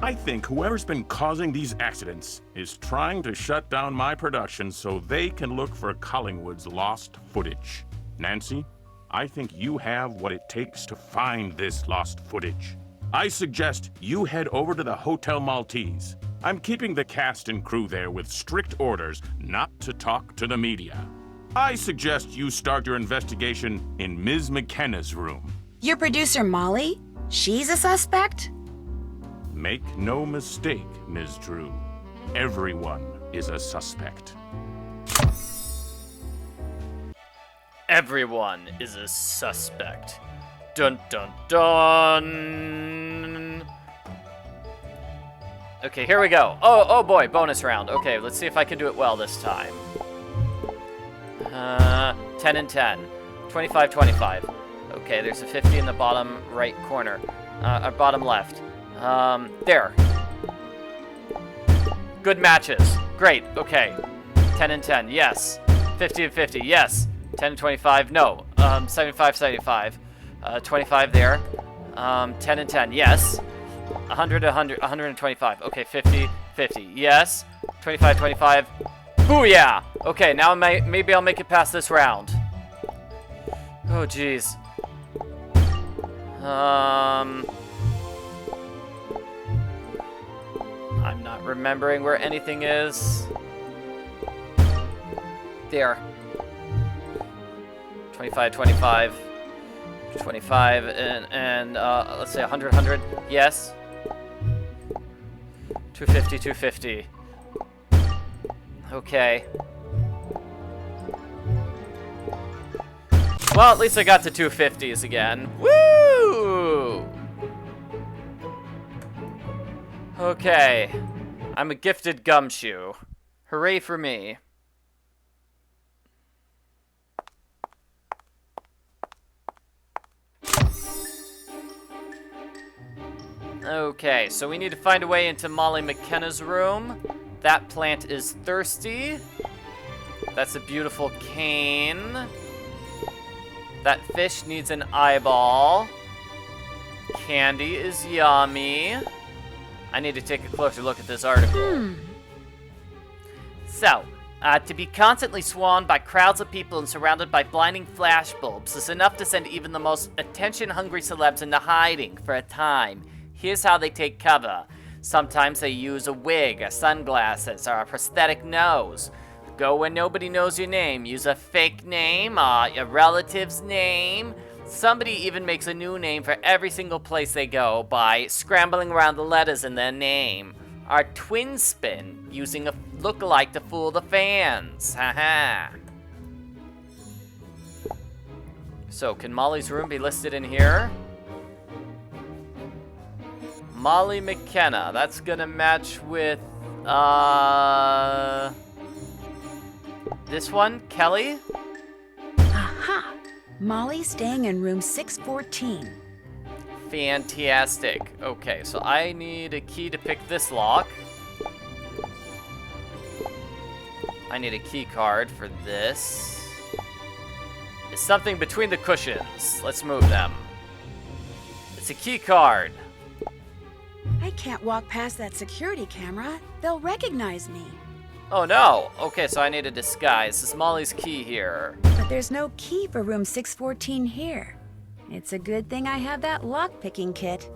I think whoever's been causing these accidents is trying to shut down my production so they can look for Collingwood's lost footage. Nancy, I think you have what it takes to find this lost footage. I suggest you head over to the Hotel Maltese. I'm keeping the cast and crew there with strict orders not to talk to the media. I suggest you start your investigation in Ms. McKenna's room. Your producer, Molly? She's a suspect? Make no mistake, Ms. Drew. Everyone is a suspect. Everyone is a suspect. Dun dun dun! Okay, here we go. Oh boy, bonus round. Okay, let's see if I can do it well this time. 10 and 10. 25, 25. Okay, there's a 50 in the bottom right corner. Bottom left. There. Good matches. Great, okay. 10 and 10, yes. 50 and 50, yes. 10 and 25, no. 75, 75. 25 there. 10 and 10, yes. 100, 125. Okay, 50, 50. Yes. 25, 25. Booyah! Okay, now maybe I'll make it past this round. Oh, jeez. I'm not remembering where anything is. There. 25, 25. 25 and let's say 100, 100. Yes. 250, 250. Okay. Well, at least I got to 250s again. Woo! Okay. I'm a gifted gumshoe. Hooray for me. Okay, so we need to find a way into Molly McKenna's room. That plant is thirsty. That's a beautiful cane. That fish needs an eyeball. Candy is yummy. I need to take a closer look at this article. So, to be constantly swarmed by crowds of people and surrounded by blinding flashbulbs is enough to send even the most attention-hungry celebs into hiding for a time. Here's how they take cover. Sometimes they use a wig, sunglasses, or a prosthetic nose. Go when nobody knows your name. Use a fake name, your relative's name. Somebody even makes a new name for every single place they go by scrambling around the letters in their name. Our twin spin, using a lookalike to fool the fans. Haha. So, can Molly's room be listed in here? Molly McKenna. That's gonna match with, this one? Kelly? Aha! Molly staying in room 614. Fantastic. Okay, so I need a key to pick this lock. I need a key card for this. It's something between the cushions. Let's move them. It's a key card. I can't walk past that security camera. They'll recognize me. Oh no! Okay, so I need a disguise. This is Molly's key here. But there's no key for room 614 here. It's a good thing I have that lock-picking kit.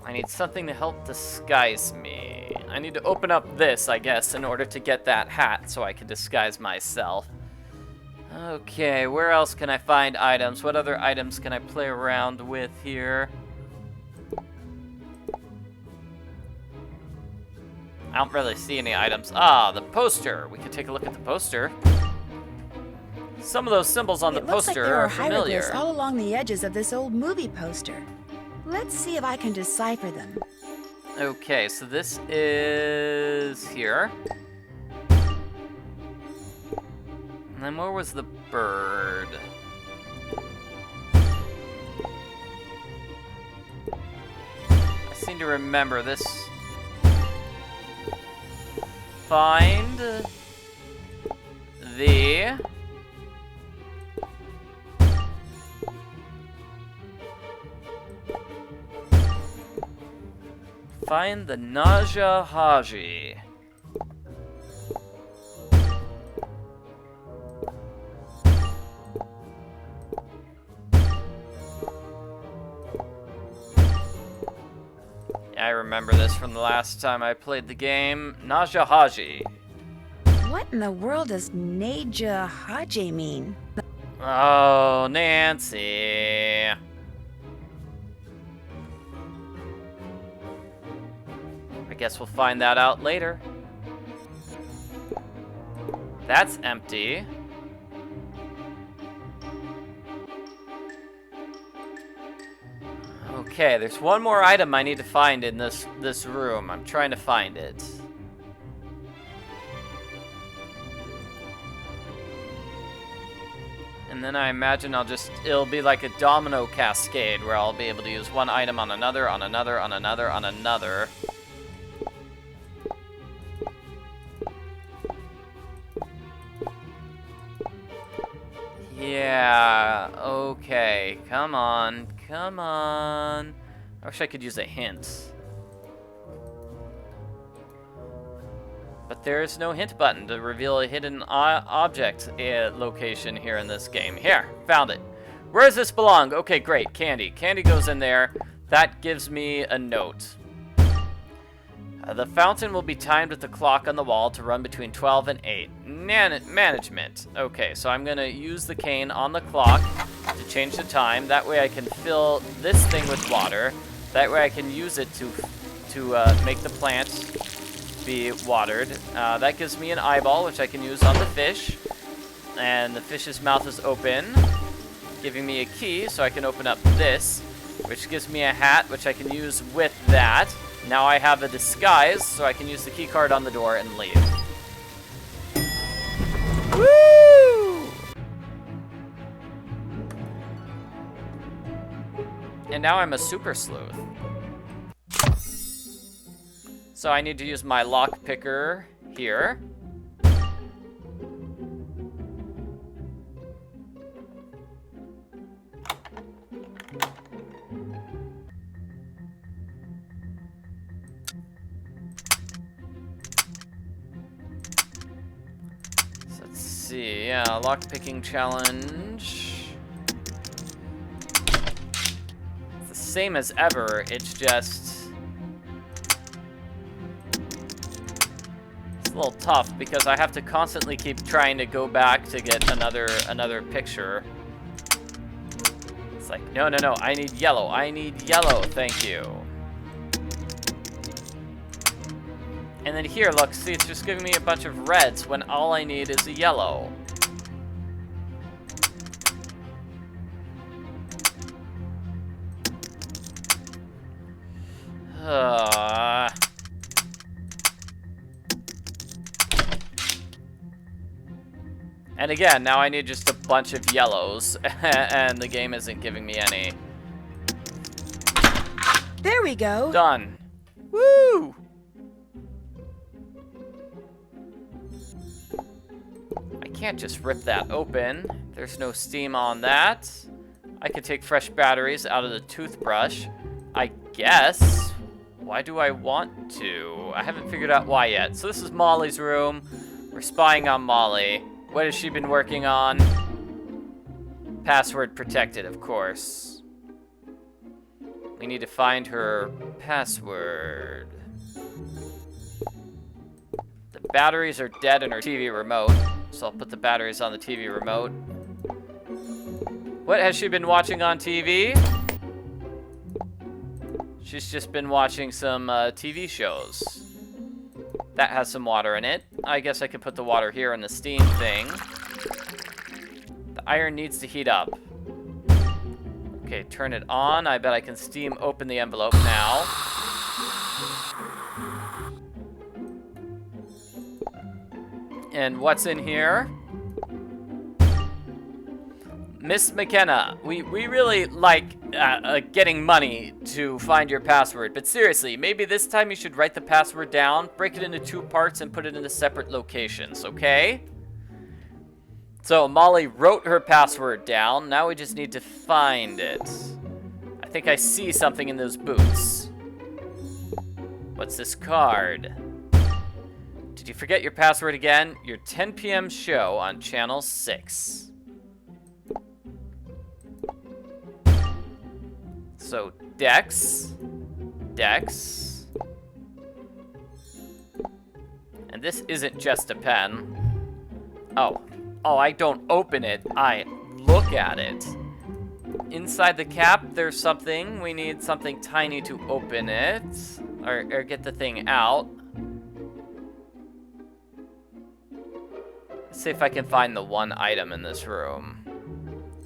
I need something to help disguise me. I need to open up this, I guess, in order to get that hat so I can disguise myself. Okay, where else can I find items? What other items can I play around with here? I don't really see any items. Ah, the poster. We could take a look at the poster. Some of those symbols on the poster are familiar. It looks like there are hieroglyphs all along the edges of this old movie poster. Let's see if I can decipher them. Okay, so this is here. And then where was the bird? I seem to remember this. Find the Naja Haji. Yeah, I remember this from the last time I played the game. Naja Haji. What in the world does Naja Haji mean? Oh, Nancy. I guess we'll find that out later. That's empty. Okay, there's one more item I need to find in this room. I'm trying to find it. And then I imagine it'll be like a domino cascade where I'll be able to use one item on another, on another, on another, on another. Yeah, okay. Come on, come on. I wish I could use a hint. But there is no hint button to reveal a hidden object location here in this game. Here, found it. Where does this belong? Okay, great, candy. Candy goes in there. That gives me a note. The fountain will be timed with the clock on the wall to run between 12 and 8. Management. Okay, so I'm going to use the cane on the clock to change the time. That way I can fill this thing with water. That way I can use it to make the plant be watered. That gives me an eyeball, which I can use on the fish. And the fish's mouth is open, giving me a key so I can open up this, which gives me a hat, which I can use with that. Now I have a disguise, so I can use the key card on the door and leave. Woo! And now I'm a super sleuth. So I need to use my lock picker here. Let's see, yeah, lockpicking challenge. It's the same as ever, it's just... a little tough because I have to constantly keep trying to go back to get another picture. It's like, no, no, no, I need yellow. I need yellow, thank you. And then here, look, see, it's just giving me a bunch of reds when all I need is a yellow. And again, now I need just a bunch of yellows, and the game isn't giving me any. There we go. Done. Woo! I can't just rip that open. There's no steam on that. I could take fresh batteries out of the toothbrush. I guess. Why do I want to? I haven't figured out why yet. So this is Molly's room. We're spying on Molly. What has she been working on? Password protected, of course. We need to find her password. The batteries are dead in her TV remote, so I'll put the batteries on the TV remote. What has she been watching on TV? She's just been watching some TV shows. That has some water in it. I guess I can put the water here in the steam thing. The iron needs to heat up. Okay, turn it on. I bet I can steam open the envelope now. And what's in here? Miss McKenna, we really like getting money to find your password, but seriously, maybe this time you should write the password down, break it into 2 parts, and put it into separate locations, okay? So Molly wrote her password down. Now we just need to find it. I think I see something in those boots. What's this card? Did you forget your password again? Your 10 p.m. show on Channel 6. So, Dex. And this isn't just a pen. Oh, I don't open it. I look at it. Inside the cap, there's something. We need something tiny to open it. Or get the thing out. Let's see if I can find the one item in this room.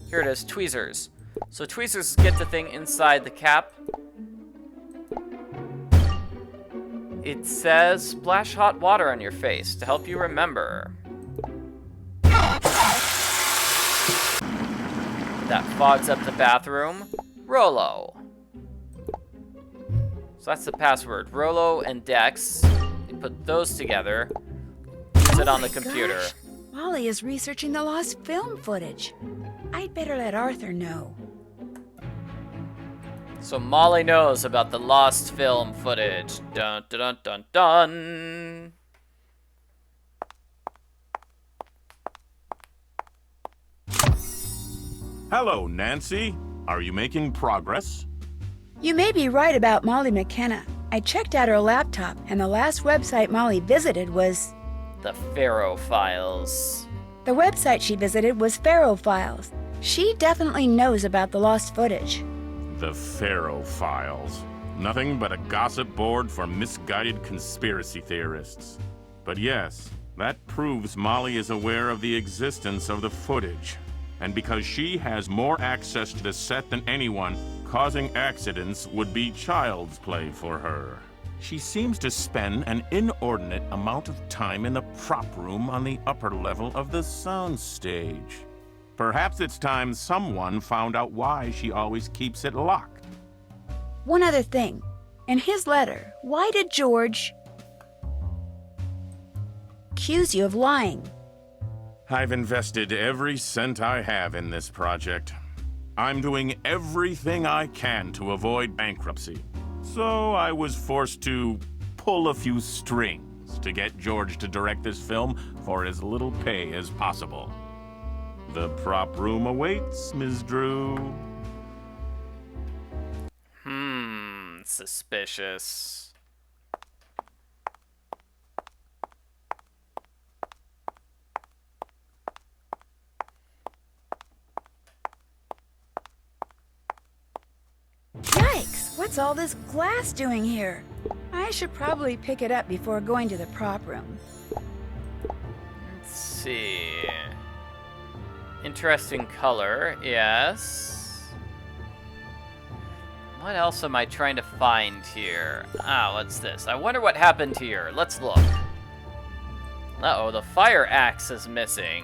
Here it is, tweezers. So tweezers get the thing inside the cap. It says, splash hot water on your face to help you remember. That fogs up the bathroom. Rollo. So that's the password. Rollo and Dex. You put those together. Use it on the computer. Gosh. Molly is researching the lost film footage. I'd better let Arthur know. So Molly knows about the lost film footage. Dun dun dun dun dun. Hello, Nancy. Are you making progress? You may be right about Molly McKenna. I checked out her laptop, and the last website Molly visited was... The Pharaoh Files. The website she visited was Pharaoh Files. She definitely knows about the lost footage. The Pharaoh Files. Nothing but a gossip board for misguided conspiracy theorists. But yes, that proves Molly is aware of the existence of the footage. And because she has more access to the set than anyone, causing accidents would be child's play for her. She seems to spend an inordinate amount of time in the prop room on the upper level of the soundstage. Perhaps it's time someone found out why she always keeps it locked. One other thing. In his letter, why did George accuse you of lying? I've invested every cent I have in this project. I'm doing everything I can to avoid bankruptcy. So I was forced to pull a few strings to get George to direct this film for as little pay as possible. The prop room awaits, Ms. Drew. Suspicious. What's all this glass doing here? I should probably pick it up before going to the prop room. Let's see. Interesting color, yes. What else am I trying to find here? Ah, what's this? I wonder what happened here. Let's look. Uh-oh, the fire axe is missing.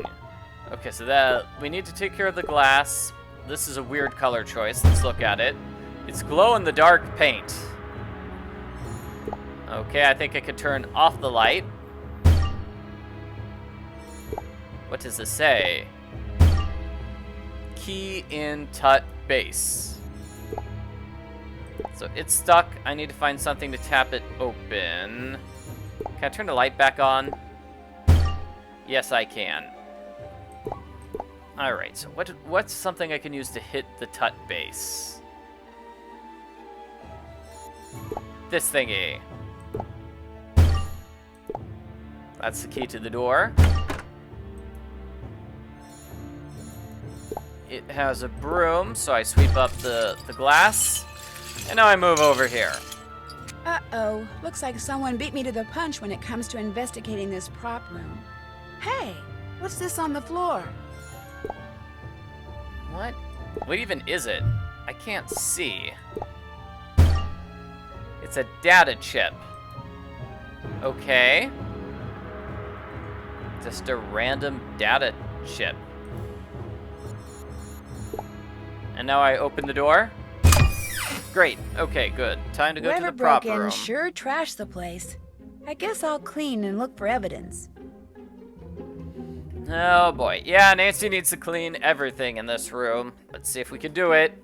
Okay, so that we need to take care of the glass. This is a weird color choice. Let's look at it. It's glow-in-the-dark paint. Okay, I think I could turn off the light. What does this say? Key in tut base. So it's stuck. I need to find something to tap it open. Can I turn the light back on? Yes, I can. Alright, so what's something I can use to hit the tut base? This thingy. That's the key to the door. It has a broom, so I sweep up the glass. And now I move over here. Uh-oh. Looks like someone beat me to the punch when it comes to investigating this prop room. Hey, what's this on the floor? What? What even is it? I can't see. It's a data chip. Okay. Just a random data chip. And now I open the door. Great. Okay, good. Time to go to the prop room. Whoever broke in sure trashed the place. I guess I'll clean and look for evidence. Oh boy. Yeah, Nancy needs to clean everything in this room. Let's see if we can do it.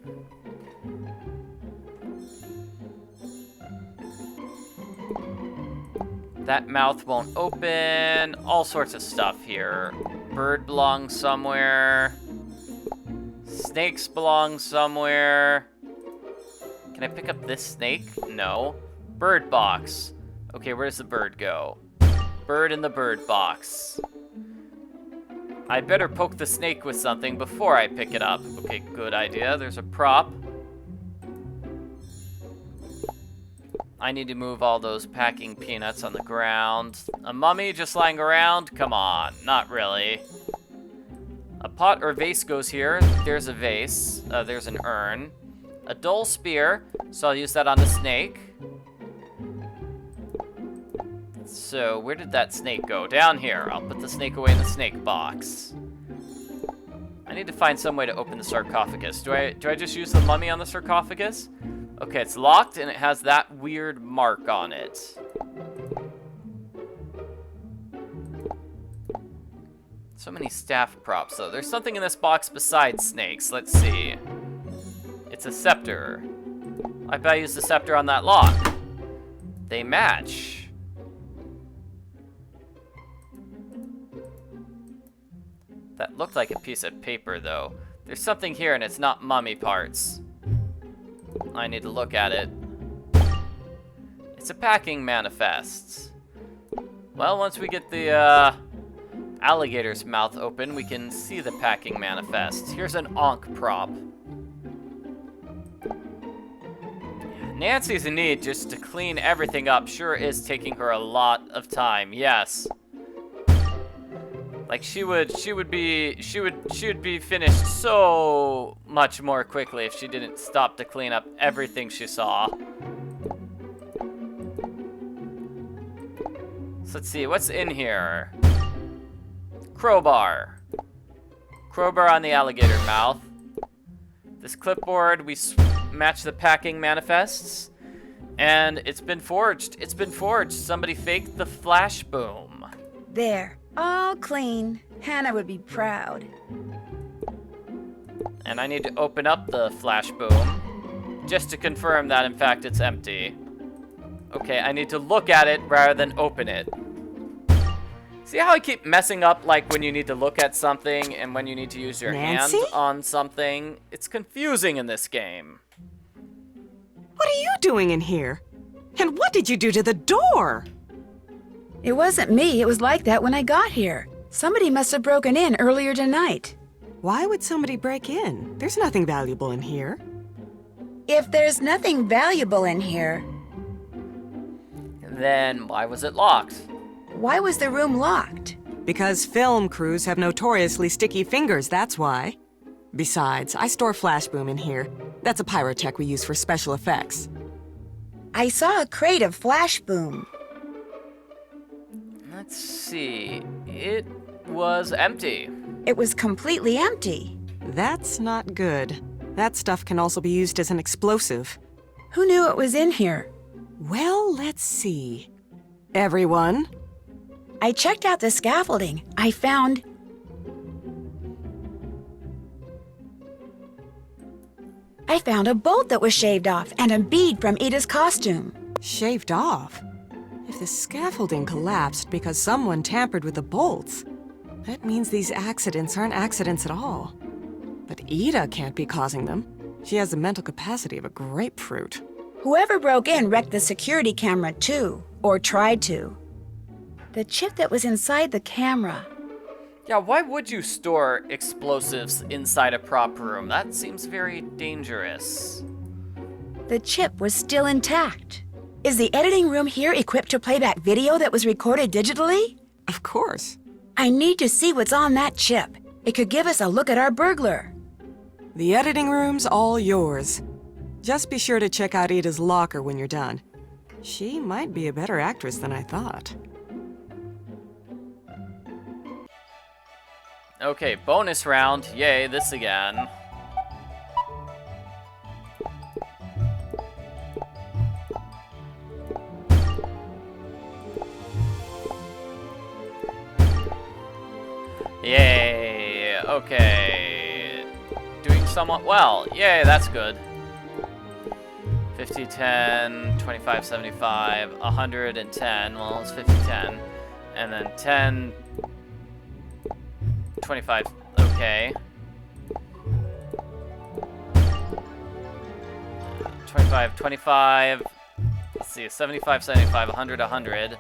That mouth won't open. All sorts of stuff here. Bird belongs somewhere. Snakes belong somewhere. Can I pick up this snake? No. Bird box. Okay, where does the bird go? Bird in the bird box. I better poke the snake with something before I pick it up. Okay, good idea. There's a prop. I need to move all those packing peanuts on the ground. A mummy just lying around? Come on, not really. A pot or vase goes here. There's a vase. There's an urn. A dull spear, so I'll use that on the snake. So, where did that snake go? Down here. I'll put the snake away in the snake box. I need to find some way to open the sarcophagus. Do I just use the mummy on the sarcophagus? Okay, it's locked and it has that weird mark on it. So many staff props, though. There's something in this box besides snakes. Let's see. It's a scepter. I bet I used the scepter on that lock. They match. That looked like a piece of paper, though. There's something here, and it's not mummy parts. I need to look at it. It's a packing manifest. Well, once we get the alligator's mouth open, we can see the packing manifest. Here's an Ankh prop. Nancy's in need just to clean everything up. Sure is taking her a lot of time. Yes. Like she would be finished so much more quickly if she didn't stop to clean up everything she saw. So let's see, what's in here? Crowbar. Crowbar on the alligator mouth. This clipboard, we match the packing manifests. And it's been forged. It's been forged. Somebody faked the flash boom. There. All clean. Hannah would be proud. And I need to open up the flash boom just to confirm that in fact it's empty. Okay, I need to look at it rather than open it. See how I keep messing up, like when you need to look at something and when you need to use your hand on something? It's confusing in this game. What are you doing in here? And what did you do to the door? It wasn't me. It was like that when I got here. Somebody must have broken in earlier tonight. Why would somebody break in? There's nothing valuable in here. If there's nothing valuable in here, Then why was it locked? why was the room locked? Because film crews have notoriously sticky fingers, that's why. Besides, I store flashboom in here. That's a pyrotech we use for special effects. I saw a crate of flash boom. Let's see. It was empty. It was completely empty. That's not good. That stuff can also be used as an explosive. Who knew it was in here? Well, let's see. Everyone? I checked out the scaffolding. I found a bolt that was shaved off and a bead from Ida's costume. Shaved off? If the scaffolding collapsed because someone tampered with the bolts, that means these accidents aren't accidents at all. But Ida can't be causing them. She has the mental capacity of a grapefruit. Whoever broke in wrecked the security camera too, or tried to. The chip that was inside the camera. Yeah, why would you store explosives inside a prop room? That seems very dangerous. The chip was still intact. Is the editing room here equipped to play back video that was recorded digitally? Of course. I need to see what's on that chip. It could give us a look at our burglar. The editing room's all yours. Just be sure to check out Ida's locker when you're done. She might be a better actress than I thought. Okay, bonus round. Yay, this again. Yay, okay. Doing somewhat well. Yay, that's good. 50, 10, 25, 75, 110. Well, it's 50, 10. And then 10, 25, okay. 25, 25. Let's see, 75, 75, 100, 100.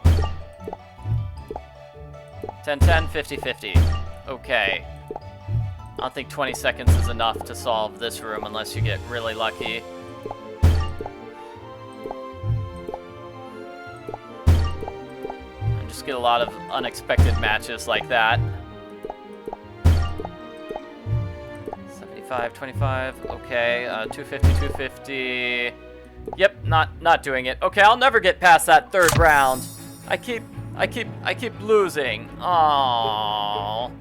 10, 10, 50, 50. Okay. I don't think 20 seconds is enough to solve this room unless you get really lucky. And just get a lot of unexpected matches like that. 75, 25, okay, 250, 250. Yep, not doing it. Okay, I'll never get past that third round. I keep losing. Aww.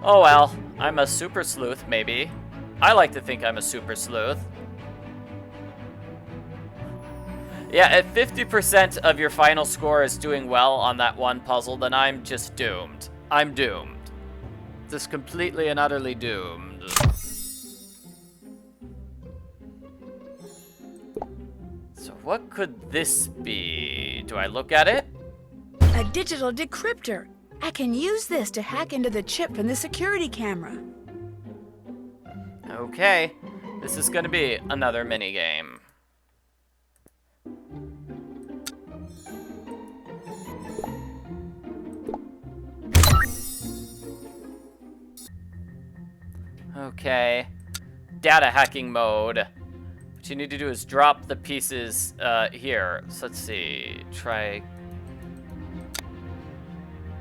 Oh well, I'm a super sleuth, maybe. I like to think I'm a super sleuth. Yeah, if 50% of your final score is doing well on that one puzzle, then I'm just doomed. I'm doomed. Just completely and utterly doomed. So what could this be? Do I look at it? A digital decryptor. I can use this to hack into the chip from the security camera. Okay, this is gonna be another minigame. Okay, data hacking mode. What you need to do is drop the pieces here. So let's see, try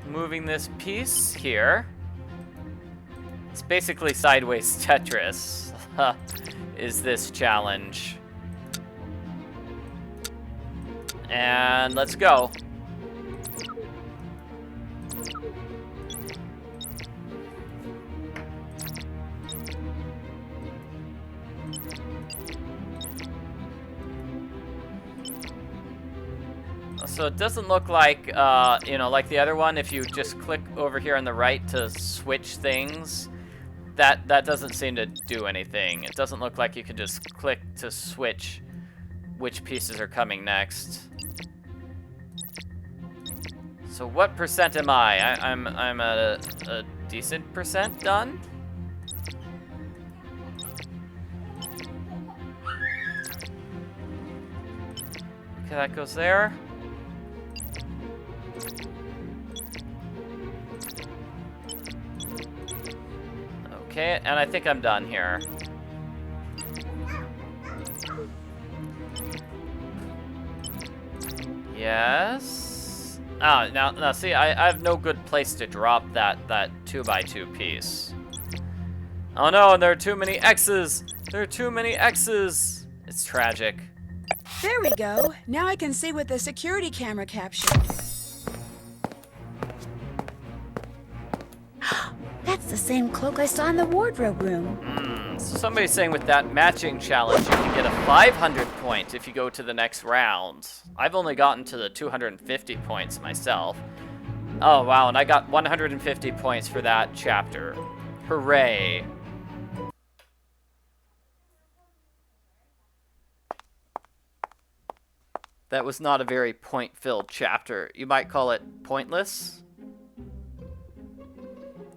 moving this piece here. It's basically sideways Tetris, is this challenge. And let's go. So it doesn't look like, you know, like the other one, if you just click over here on the right to switch things, that doesn't seem to do anything. It doesn't look like you can just click to switch which pieces are coming next. So what percent am I? I'm at a decent percent done? Okay, that goes there. Okay, and I think I'm done here. Yes. Ah, now see, I have no good place to drop that 2x2 piece. Oh no, and there are too many X's. There are too many X's. It's tragic. There we go. Now I can see what the security camera captured. That's the same cloak I saw in the wardrobe room. So somebody's saying with that matching challenge, you can get a 500 point if you go to the next round. I've only gotten to the 250 points myself. Oh wow, and I got 150 points for that chapter. Hooray. That was not a very point-filled chapter. You might call it pointless.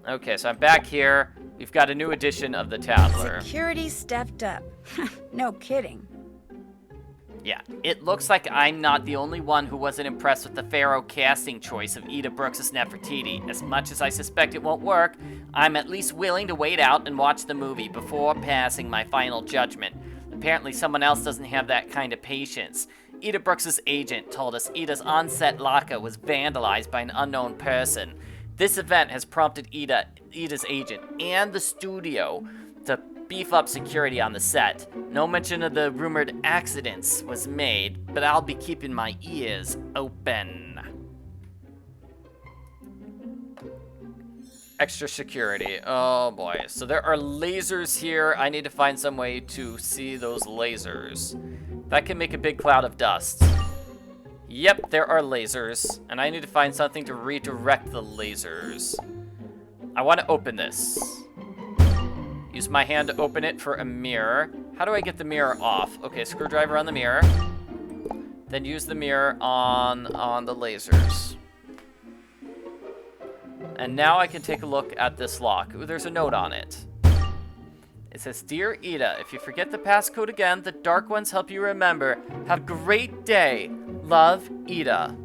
Okay, so I'm back here. We've got a new edition of the Tattler. Security stepped up. No kidding. Yeah, it looks like I'm not the only one who wasn't impressed with the Pharaoh casting choice of Ida Brooks' Nefertiti. As much as I suspect it won't work, I'm at least willing to wait out and watch the movie before passing my final judgment. Apparently someone else doesn't have that kind of patience. Ida Brooks' agent told us Ida's on-set locker was vandalized by an unknown person. This event has prompted Ida's agent, and the studio to beef up security on the set. No mention of the rumored accidents was made, but I'll be keeping my ears open. Extra security. Oh boy. So there are lasers here. I need to find some way to see those lasers. That can make a big cloud of dust. Yep, there are lasers, and I need to find something to redirect the lasers. I want to open this. Use my hand to open it for a mirror. How do I get the mirror off? Okay, screwdriver on the mirror. Then use the mirror on the lasers. And now I can take a look at this lock. Ooh, there's a note on it. It says, Dear Ida, if you forget the passcode again, the Dark Ones help you remember. Have a great day. Love, Ida.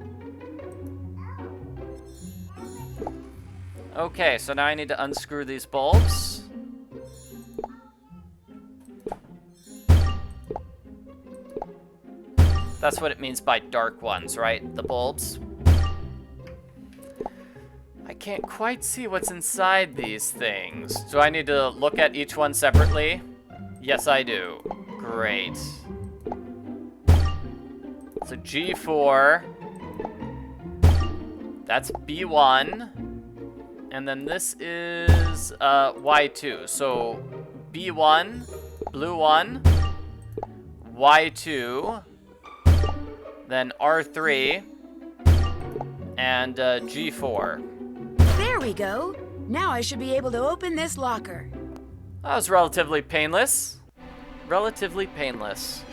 Okay, so now I need to unscrew these bulbs. That's what it means by Dark Ones, right? The bulbs. I can't quite see what's inside these things. Do I need to look at each one separately? Yes, I do. Great. So G4. That's B1. And then this is Y2. So B1, blue 1, Y2, then R3, and G4. There we go. Now I should be able to open this locker. That was relatively painless. Relatively painless.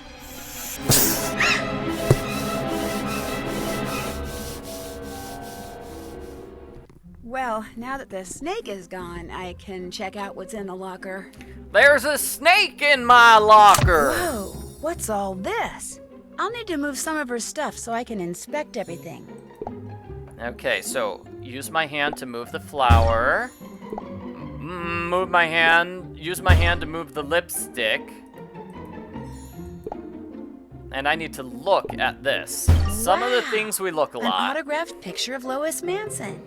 Well, now that the snake is gone, I can check out what's in the locker. There's a snake in my locker! Whoa, what's all this? I'll need to move some of her stuff so I can inspect everything. Okay, so use my hand to move the flower. Move my hand. Use my hand to move the lipstick. And I need to look at this. Some of the things we look a lot. An autographed picture of Lois Manson.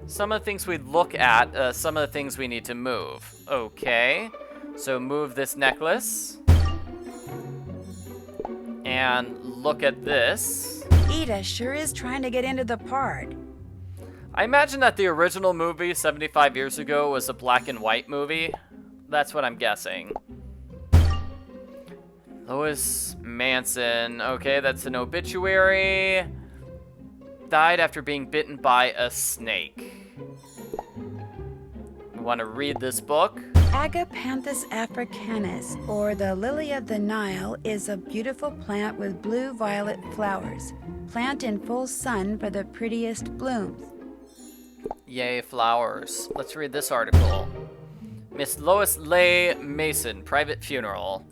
Some of the things we look at, some of the things we need to move. Okay, so move this necklace. And look at this. Ida sure is trying to get into the part. I imagine that the original movie 75 years ago was a black and white movie. That's what I'm guessing. Lois Manson. Okay, that's an obituary. Died after being bitten by a snake. We want to read this book. Agapanthus africanus, or the lily of the Nile, is a beautiful plant with blue-violet flowers. Plant in full sun for the prettiest blooms. Yay, flowers. Let's read this article. Miss Lois Leigh Mason, private funeral.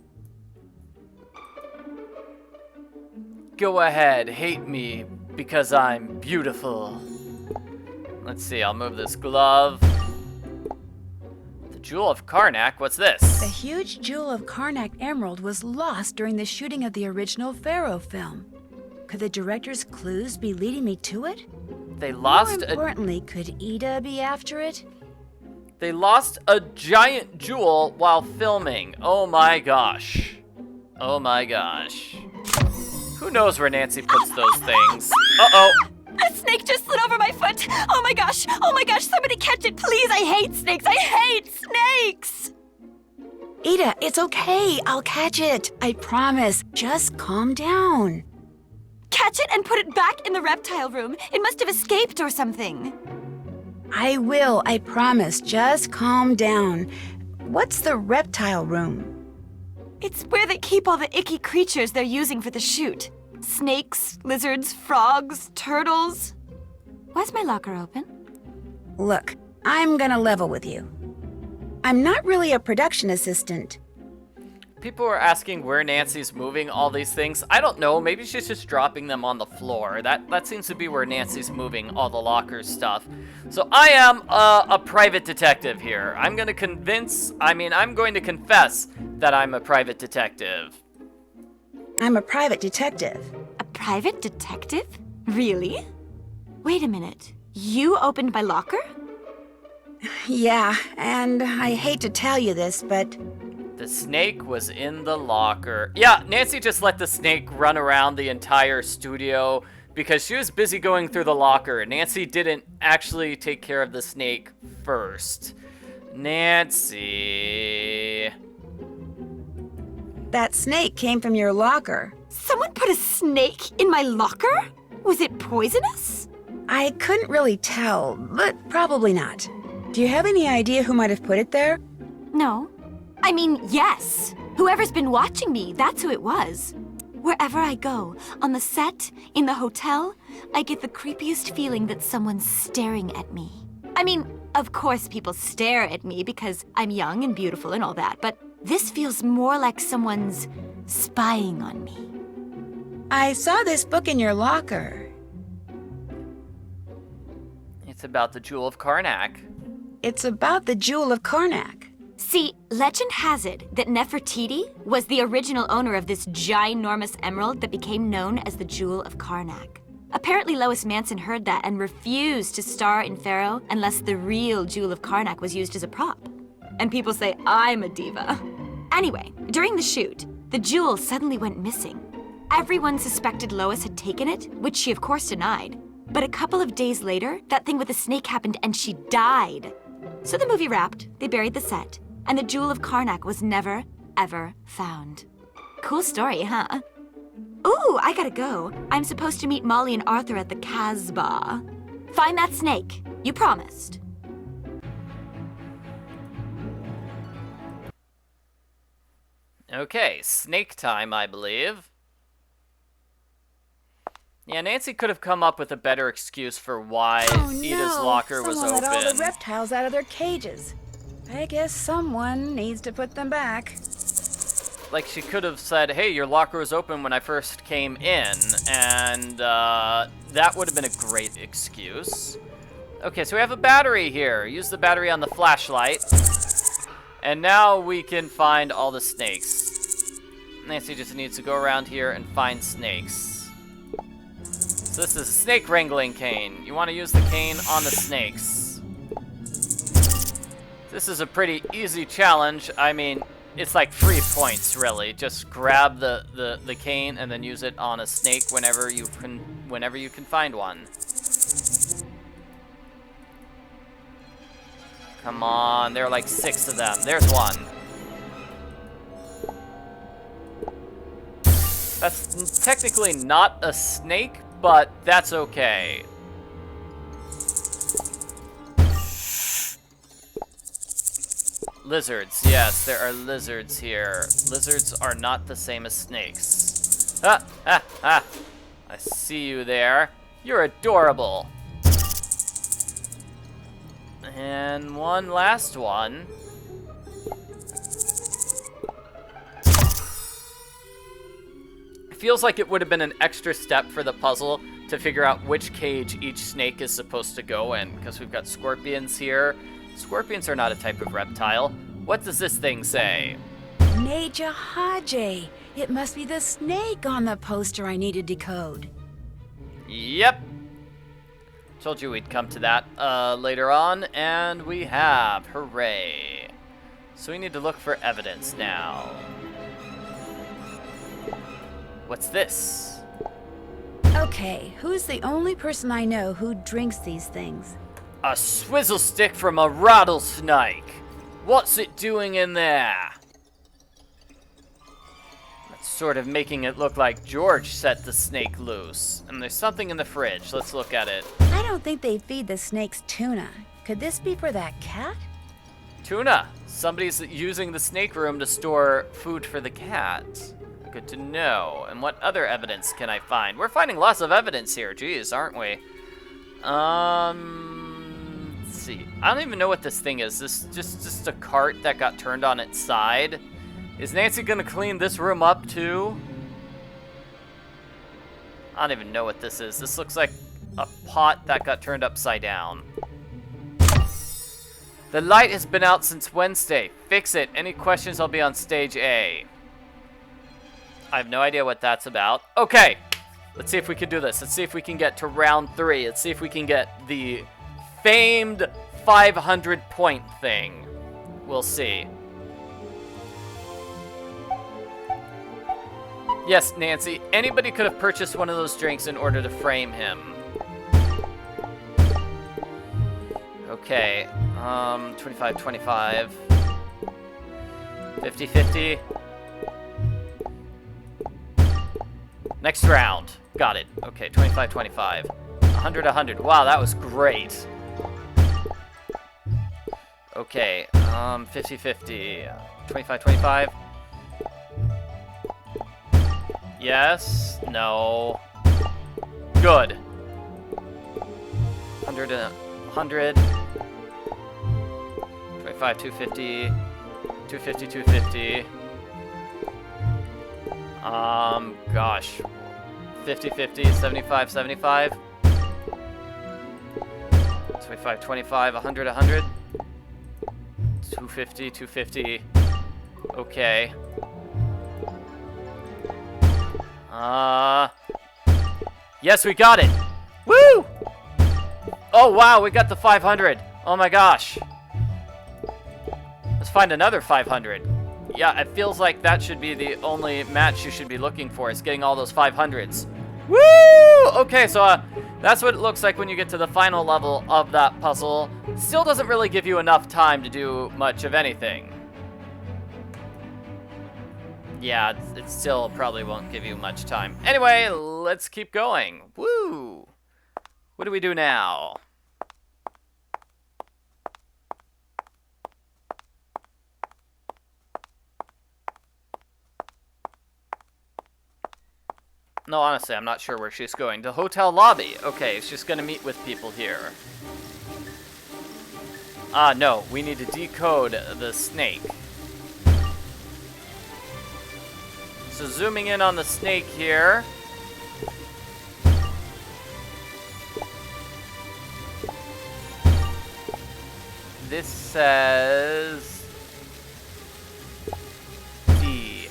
Go ahead, hate me, because I'm beautiful. Let's see, I'll move this glove. The Jewel of Karnak, what's this? The huge Jewel of Karnak emerald was lost during the shooting of the original Pharaoh film. Could the director's clues be leading me to it? They lost More importantly, could Ida be after it? They lost a giant jewel while filming. Oh my gosh. Oh my gosh. Who knows where Nancy puts those things? Uh-oh. A snake just slid over my foot. Oh my gosh, somebody catch it, please. I hate snakes, I hate snakes. Ida, it's okay. I'll catch it. I promise. Just calm down. Catch it and put it back in the reptile room. It must have escaped or something. I will, I promise. Just calm down. What's the reptile room? It's where they keep all the icky creatures they're using for the shoot. Snakes, lizards, frogs, turtles. Why's my locker open? Look, I'm gonna level with you. I'm not really a production assistant. People are asking where Nancy's moving all these things. I don't know. Maybe she's just dropping them on the floor. That seems to be where Nancy's moving all the locker stuff. So I am a private detective here. I'm going to confess that I'm a private detective. I'm a private detective. A private detective? Really? Wait a minute. You opened my locker? Yeah, and I hate to tell you this, but... The snake was in the locker. Yeah, Nancy just let the snake run around the entire studio because she was busy going through the locker. Nancy didn't actually take care of the snake first. Nancy... That snake came from your locker. Someone put a snake in my locker? Was it poisonous? I couldn't really tell, but probably not. Do you have any idea who might have put it there? No. I mean, yes. Whoever's been watching me, that's who it was. Wherever I go, on the set, in the hotel, I get the creepiest feeling that someone's staring at me. I mean, of course people stare at me because I'm young and beautiful and all that, but this feels more like someone's spying on me. I saw this book in your locker. It's about the Jewel of Karnak. It's about the Jewel of Karnak. See, legend has it that Nefertiti was the original owner of this ginormous emerald that became known as the Jewel of Karnak. Apparently Lois Manson heard that and refused to star in Pharaoh unless the real Jewel of Karnak was used as a prop. And people say I'm a diva. Anyway, during the shoot, the jewel suddenly went missing. Everyone suspected Lois had taken it, which she of course denied. But a couple of days later, that thing with the snake happened and she died. So the movie wrapped, they buried the set, and the Jewel of Karnak was never, ever found. Cool story, huh? Ooh, I gotta go. I'm supposed to meet Molly and Arthur at the Casbah. Find that snake. You promised. Okay, snake time, I believe. Yeah, Nancy could have come up with a better excuse for why Ida's locker was Someone open. let all the reptiles out of their cages. I guess someone needs to put them back. Like, she could have said, hey, your locker was open when I first came in, and that would have been a great excuse. Okay, so we have a battery here. Use the battery on the flashlight. And now we can find all the snakes. Nancy just needs to go around here and find snakes. So this is a snake wrangling cane. You want to use the cane on the snakes. This is a pretty easy challenge. I mean, it's like 3 points, really. Just grab the cane and then use it on a snake whenever you can find one. Come on, there are like 6 of them. There's one. That's technically not a snake, but that's okay. Lizards, yes, there are lizards here. Lizards are not the same as snakes. Ah, ah, ah. I see you there. You're adorable. And one last one. It feels like it would have been an extra step for the puzzle to figure out which cage each snake is supposed to go in, because we've got scorpions here. Scorpions are not a type of reptile. What does this thing say? Neja Haje. It must be the snake on the poster I need to decode. Yep. Told you we'd come to that later on, and we have. Hooray. So we need to look for evidence now. What's this? Okay, who's the only person I know who drinks these things? A swizzle stick from a rattlesnake. What's it doing in there? That's sort of making it look like George set the snake loose. And there's something in the fridge. Let's look at it. I don't think they feed the snakes tuna. Could this be for that cat? Tuna. Somebody's using the snake room to store food for the cat. Good to know. And what other evidence can I find? We're finding lots of evidence here. Geez, aren't we? Let's see. I don't even know what this thing is. This just a cart that got turned on its side. Is Nancy gonna clean this room up too? I don't even know what this is. This looks like a pot that got turned upside down. The light has been out since Wednesday. Fix it. Any questions, I'll be on stage A. I have no idea what that's about. Okay, let's see if we can do this. Let's see if we can get to round 3. Let's see if we can get the famed 500-point thing. We'll see. Yes, Nancy, anybody could have purchased one of those drinks in order to frame him. Okay, 25-25. 50-50. Next round. Got it. Okay, 25-25. 100-100. Wow, that was great. Okay, 50-50. 25-25. Yes. No. Good. 100-100. 25-250. 250-250. Gosh. 50-50, 75-75. 25-25, 100-100. 250-250. Okay. Yes, we got it. Woo! Oh, wow, we got the 500. Oh my gosh. Let's find another 500. Yeah, it feels like that should be the only match you should be looking for, is getting all those 500s. Woo! Okay, so that's what it looks like when you get to the final level of that puzzle. Still doesn't really give you enough time to do much of anything. Yeah, it still probably won't give you much time. Anyway, let's keep going. Woo! What do we do now? No, honestly, I'm not sure where she's going. The hotel lobby. Okay, she's gonna meet with people here. No, we need to decode the snake. So zooming in on the snake here. This says D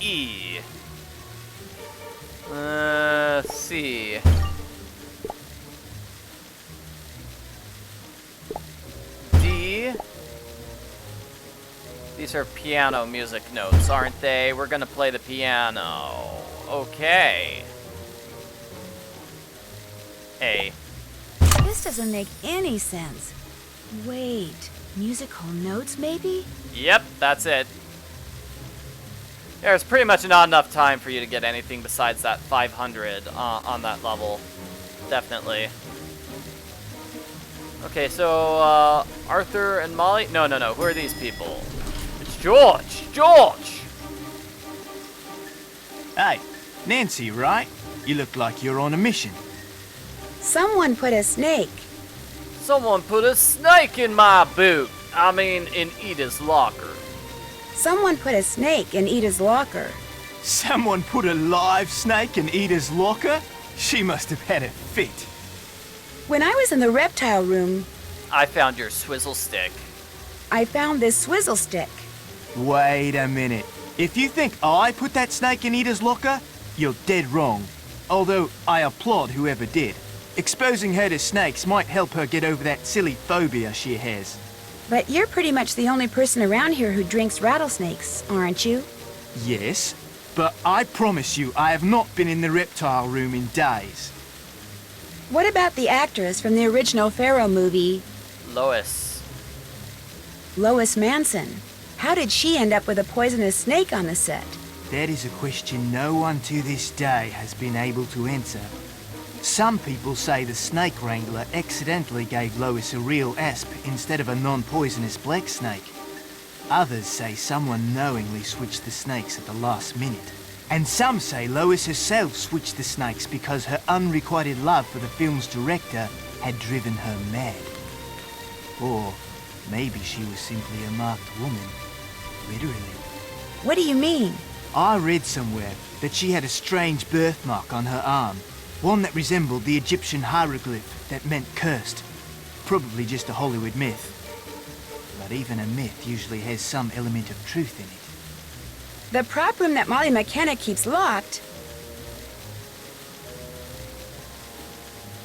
E C. D. These are piano music notes, aren't they? We're gonna play the piano. Okay. A. This doesn't make any sense. Wait, musical notes maybe? Yep, that's it. There's pretty much not enough time for you to get anything besides that 500 on that level. Definitely. Okay, so Arthur and Molly? No. Who are these people? It's George! George! Hey, Nancy, right? You look like you're on a mission. Someone put a snake. Someone put a snake in my boot. I mean, in Ida's locker. Someone put a snake in Ida's locker. Someone put a live snake in Ida's locker? She must have had a fit. When I was in the reptile room, I found your swizzle stick. I found this swizzle stick. Wait a minute. If you think I put that snake in Ida's locker, you're dead wrong. although I applaud whoever did. Exposing her to snakes might help her get over that silly phobia she has. But you're pretty much the only person around here who drinks rattlesnakes, aren't you? Yes, but I promise you I have not been in the reptile room in days. What about the actress from the original Pharaoh movie, Lois. Lois Manson? How did she end up with a poisonous snake on the set? That is a question no one to this day has been able to answer. Some people say the snake wrangler accidentally gave Lois a real asp instead of a non-poisonous black snake. Others say someone knowingly switched the snakes at the last minute. And some say Lois herself switched the snakes because her unrequited love for the film's director had driven her mad. Or maybe she was simply a marked woman. Literally. What do you mean? I read somewhere that she had a strange birthmark on her arm. One that resembled the Egyptian hieroglyph that meant cursed. Probably just a Hollywood myth. But even a myth usually has some element of truth in it. The prop room that Molly McKenna keeps locked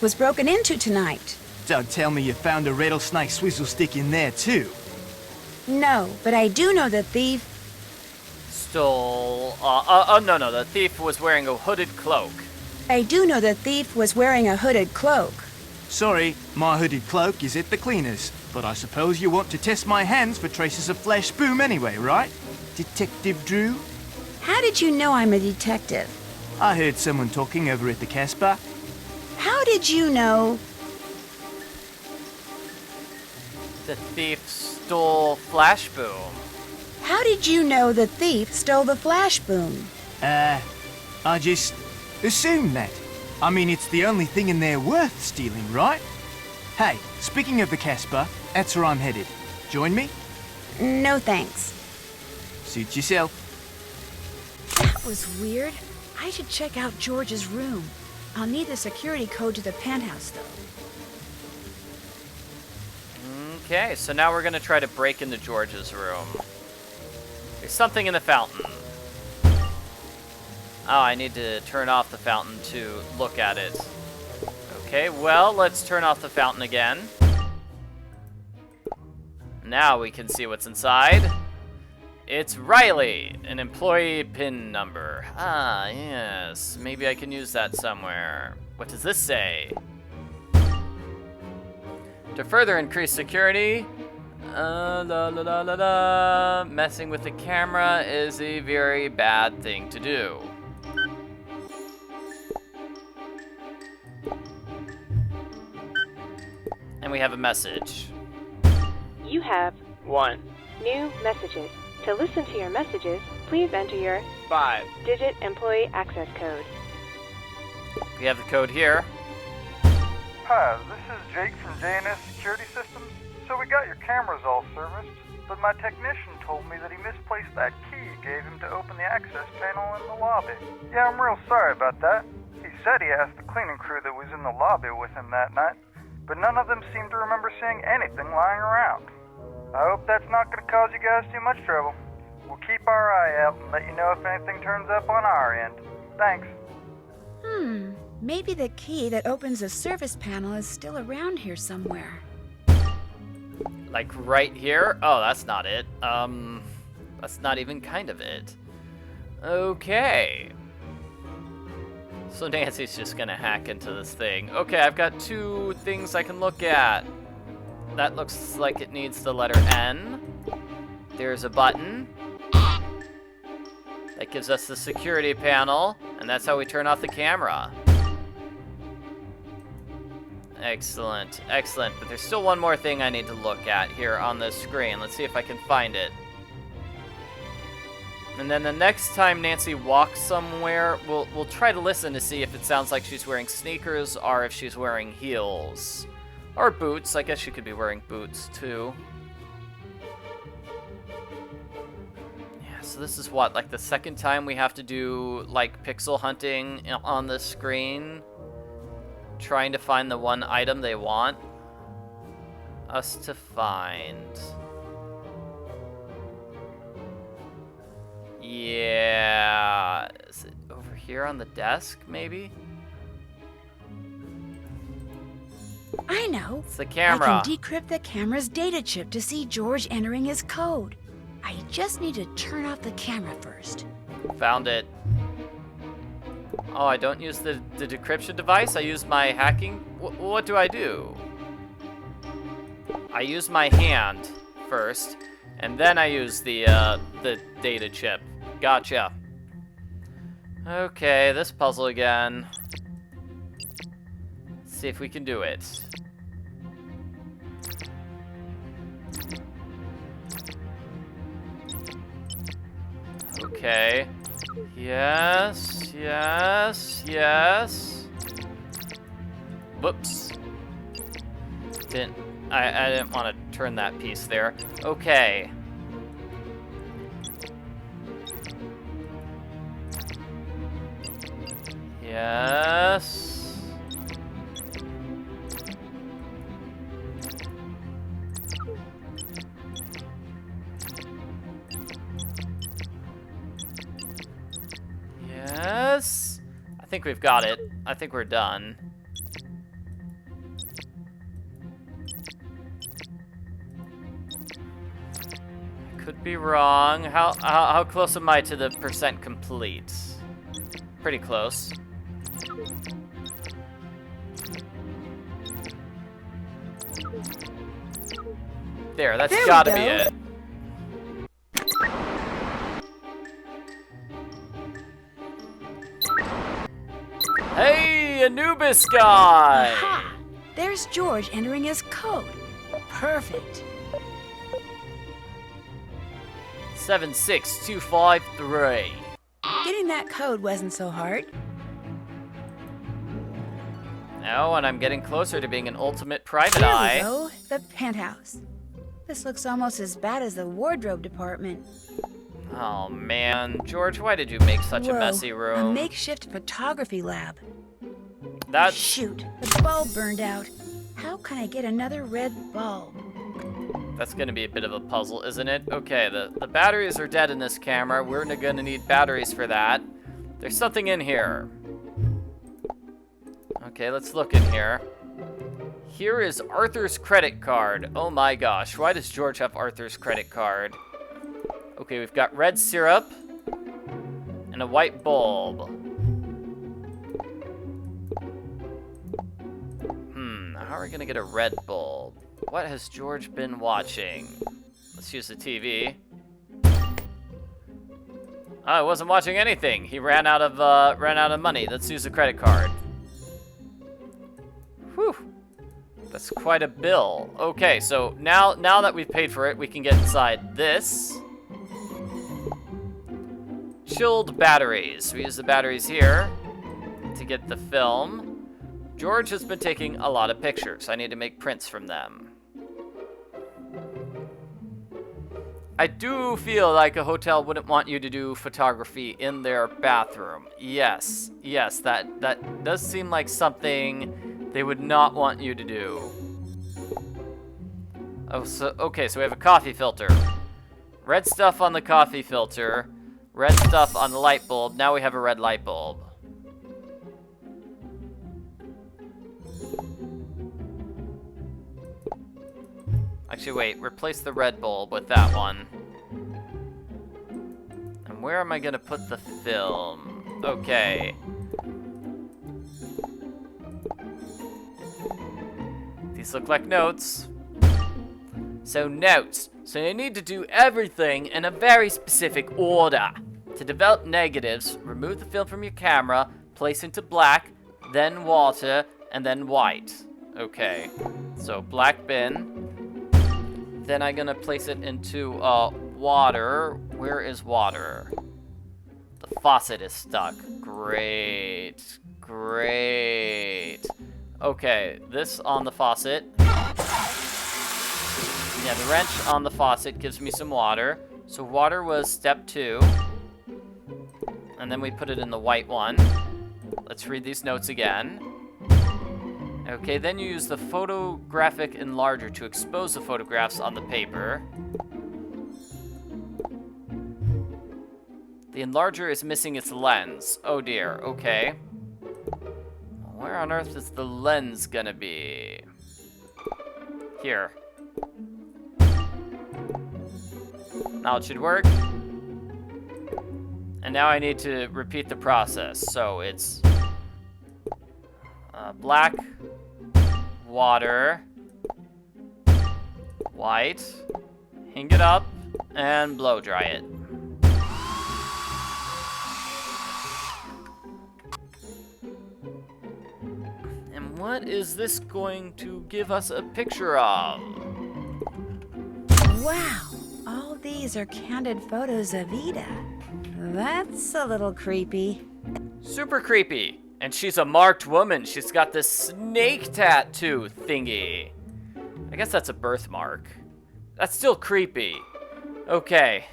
was broken into tonight. Don't tell me you found a rattlesnake swizzle stick in there too. No, but I do know the thief Stole... no, the thief was wearing a hooded cloak. I do know the thief was wearing a hooded cloak. Sorry, my hooded cloak is at the cleaners. But I suppose you want to test my hands for traces of flash boom anyway, right? Detective Drew? How did you know I'm a detective? I heard someone talking over at the Casbah. How did you know? The thief stole flash boom. How did you know the thief stole the flash boom? I just assumed that. I mean, it's the only thing in there worth stealing, right? Hey, speaking of the Casbah, that's where I'm headed. Join me? No thanks. Suit yourself. That was weird. I should check out George's room. I'll need the security code to the penthouse, though. Okay, so now we're gonna try to break into George's room. There's something in the fountain. Oh, I need to turn off the fountain to look at it. Okay, well, let's turn off the fountain again. Now we can see what's inside. It's Riley, an employee PIN number. Ah, yes. Maybe I can use that somewhere. What does this say? To further increase security, messing with the camera is a very bad thing to do. And we have a message. You have 1 new messages. To listen to your messages, please enter your 5-digit employee access code. We have the code here. Hi, this is Jake from J&S Security Systems. So we got your cameras all serviced, but my technician told me that he misplaced that key you gave him to open the access panel in the lobby. Yeah, I'm real sorry about that. He said he asked the cleaning crew that was in the lobby with him that night, but none of them seemed to remember seeing anything lying around. I hope that's not going to cause you guys too much trouble. We'll keep our eye out and let you know if anything turns up on our end. Thanks. Maybe the key that opens the service panel is still around here somewhere. Like right here? Oh, that's not it. That's not even kind of it. Okay. So Nancy's just gonna hack into this thing. Okay, I've got 2 things I can look at. That looks like it needs the letter N. There's a button. That gives us the security panel, and that's how we turn off the camera. Excellent, excellent. But there's still one more thing I need to look at here on the screen. Let's see if I can find it. And then the next time Nancy walks somewhere, we'll try to listen to see if it sounds like she's wearing sneakers or if she's wearing heels. Or boots. I guess she could be wearing boots too. Yeah, so this is what, like the second time we have to do like pixel hunting on the screen? Trying to find the one item they want us to find. Yeah, is it over here on the desk, maybe? I know. It's the camera. I can decrypt the camera's data chip to see George entering his code. I just need to turn off the camera first. Found it. Oh, I don't use the decryption device. I use my hacking. What do I do? I use my hand first, and then I use the data chip. Gotcha. Okay, this puzzle again. Let's see if we can do it. Okay. Yes, yes, yes. Whoops. I didn't want to turn that piece there. Okay. Yes. Yes. I think we've got it. I think we're done. Could be wrong. How close am I to the percent complete? Pretty close. There, that's gotta be it. Hey, Anubis guy! Aha! There's George entering his code. Perfect. 76253. Getting that code wasn't so hard. Oh, and I'm getting closer to being an ultimate private Here eye. we go, the penthouse. This looks almost as bad as the wardrobe department. Oh man, George, why did you make such a messy A room? makeshift photography lab. That's... Shoot, the bulb burned out. How can I get another red bulb? That's gonna be a bit of a puzzle, isn't it? Okay, the batteries are dead in this camera. We're gonna need batteries for that. There's something in here. Okay, let's look in here. Here is Arthur's credit card. Oh my gosh, why does George have Arthur's credit card? Okay, we've got red syrup and a white bulb. How are we gonna get a red bulb? What has George been watching? Let's use the TV. Oh, I wasn't watching anything. He ran out of money. Let's use the credit card. Whew. That's quite a bill. Okay, so now that we've paid for it, we can get inside this. Chilled batteries. We use the batteries here to get the film. George has been taking a lot of pictures. I need to make prints from them. I do feel like a hotel wouldn't want you to do photography in their bathroom. Yes, that does seem like something they would not want you to do. Oh, okay, so we have a coffee filter. Red stuff on the coffee filter. Red stuff on the light bulb. Now we have a red light bulb. Actually, wait, replace the red bulb with that one. And where am I gonna put the film? Okay. These look like notes. So notes. So you need to do everything in a very specific order. To develop negatives, remove the film from your camera, place into black, then water, and then white. Okay. So black bin. Then I'm gonna place it into water. Where is water? The faucet is stuck. Great. Okay, this on the faucet. Yeah, the wrench on the faucet gives me some water. So water was step 2. And then we put it in the white one. Let's read these notes again. Okay, then you use the photographic enlarger to expose the photographs on the paper. The enlarger is missing its lens. Oh dear, okay. Where on earth is the lens gonna be? Here. Now it should work. And now I need to repeat the process. So it's black, water, white, hang it up, and blow dry it. And what is this going to give us a picture of? Wow, all these are candid photos of Ida. That's a little creepy. Super creepy. And she's a marked woman. She's got this snake tattoo thingy. I guess that's a birthmark. That's still creepy. Okay.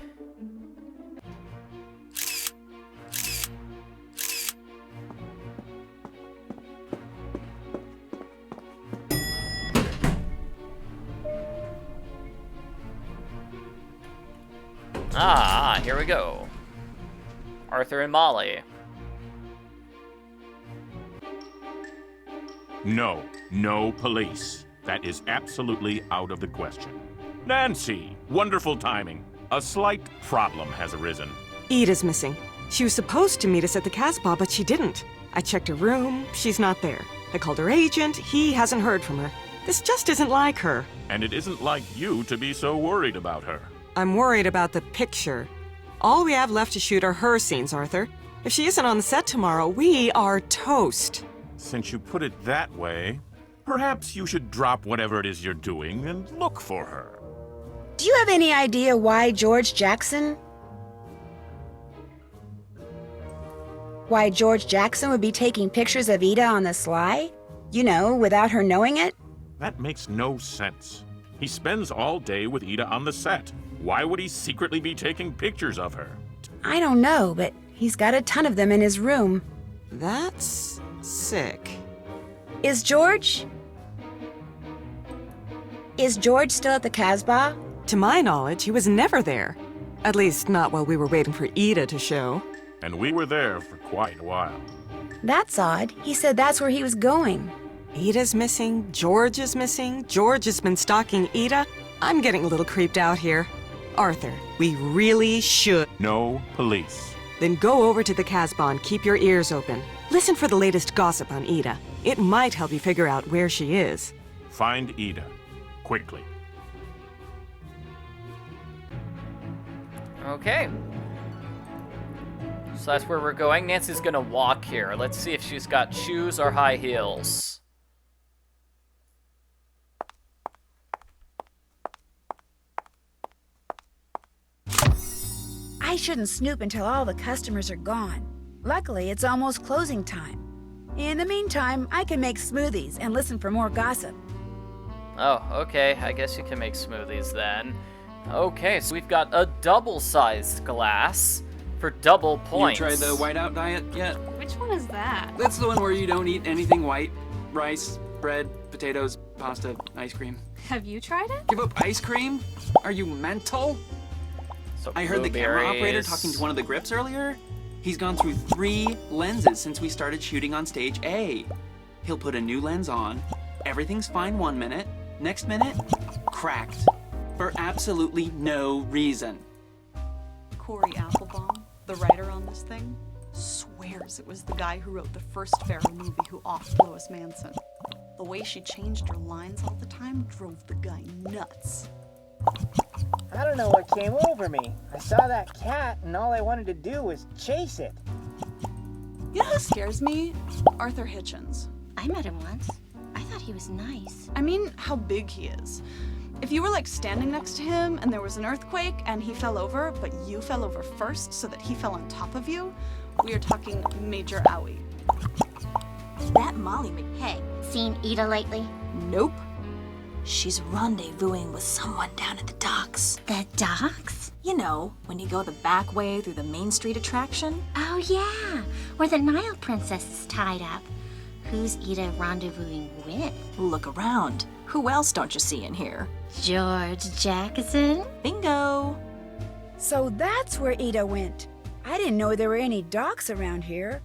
Ah, here we go. Arthur and Molly. No, no police. That is absolutely out of the question. Nancy, wonderful timing. A slight problem has arisen. Ida's missing. She was supposed to meet us at the Casbah, but she didn't. I checked her room. She's not there. I called her agent. He hasn't heard from her. This just isn't like her. And it isn't like you to be so worried about her. I'm worried about the picture. All we have left to shoot are her scenes, Arthur. If she isn't on the set tomorrow, we are toast. Since you put it that way, perhaps you should drop whatever it is you're doing and look for her. Do you have any idea why George Jackson would be taking pictures of Ida on the sly? You know, without her knowing it? That makes no sense. He spends all day with Ida on the set. Why would he secretly be taking pictures of her? I don't know, but he's got a ton of them in his room. That's sick. Is George still at the Casbah? To my knowledge, he was never there. At least not while we were waiting for Ida to show. And we were there for quite a while. That's odd. He said that's where he was going. Ida's missing, George is missing, George has been stalking Ida. I'm getting a little creeped out here. Arthur, we really should. No police. Then go over to the Casbah and keep your ears open. Listen for the latest gossip on Ida. It might help you figure out where she is. Find Ida. Quickly. Okay. So that's where we're going. Nancy's gonna walk here. Let's see if she's got shoes or high heels. I shouldn't snoop until all the customers are gone. Luckily, it's almost closing time. In the meantime, I can make smoothies and listen for more gossip. Oh, okay. I guess you can make smoothies then. Okay, so we've got a double-sized glass for double points. You tried the whiteout diet yet? Which one is that? That's the one where you don't eat anything white. Rice, bread, potatoes, pasta, ice cream. Have you tried it? Give up ice cream? Are you mental? So I heard the camera operator talking to one of the grips earlier. He's gone through 3 lenses since we started shooting on stage A. He'll put a new lens on. Everything's fine 1 minute. Next minute, cracked. For absolutely no reason. Corey Applebaum, the writer on this thing, swears it was the guy who wrote the first Pharaoh movie who offed Lois Manson. The way she changed her lines all the time drove the guy nuts. I don't know what came over me. I saw that cat and all I wanted to do was chase it. You know who scares me? Arthur Hitchens. I met him once. I thought he was nice. I mean, how big he is. If you were like standing next to him and there was an earthquake and he fell over, but you fell over first so that he fell on top of you, we are talking major owie. That Molly Hey, seen Ida lately? Nope. She's rendezvousing with someone down at the docks. The docks? You know, when you go the back way through the Main Street attraction. Oh yeah, where the Nile Princess is tied up. Who's Ida rendezvousing with? Look around. Who else don't you see in here? George Jackson? Bingo! So that's where Ida went. I didn't know there were any docks around here.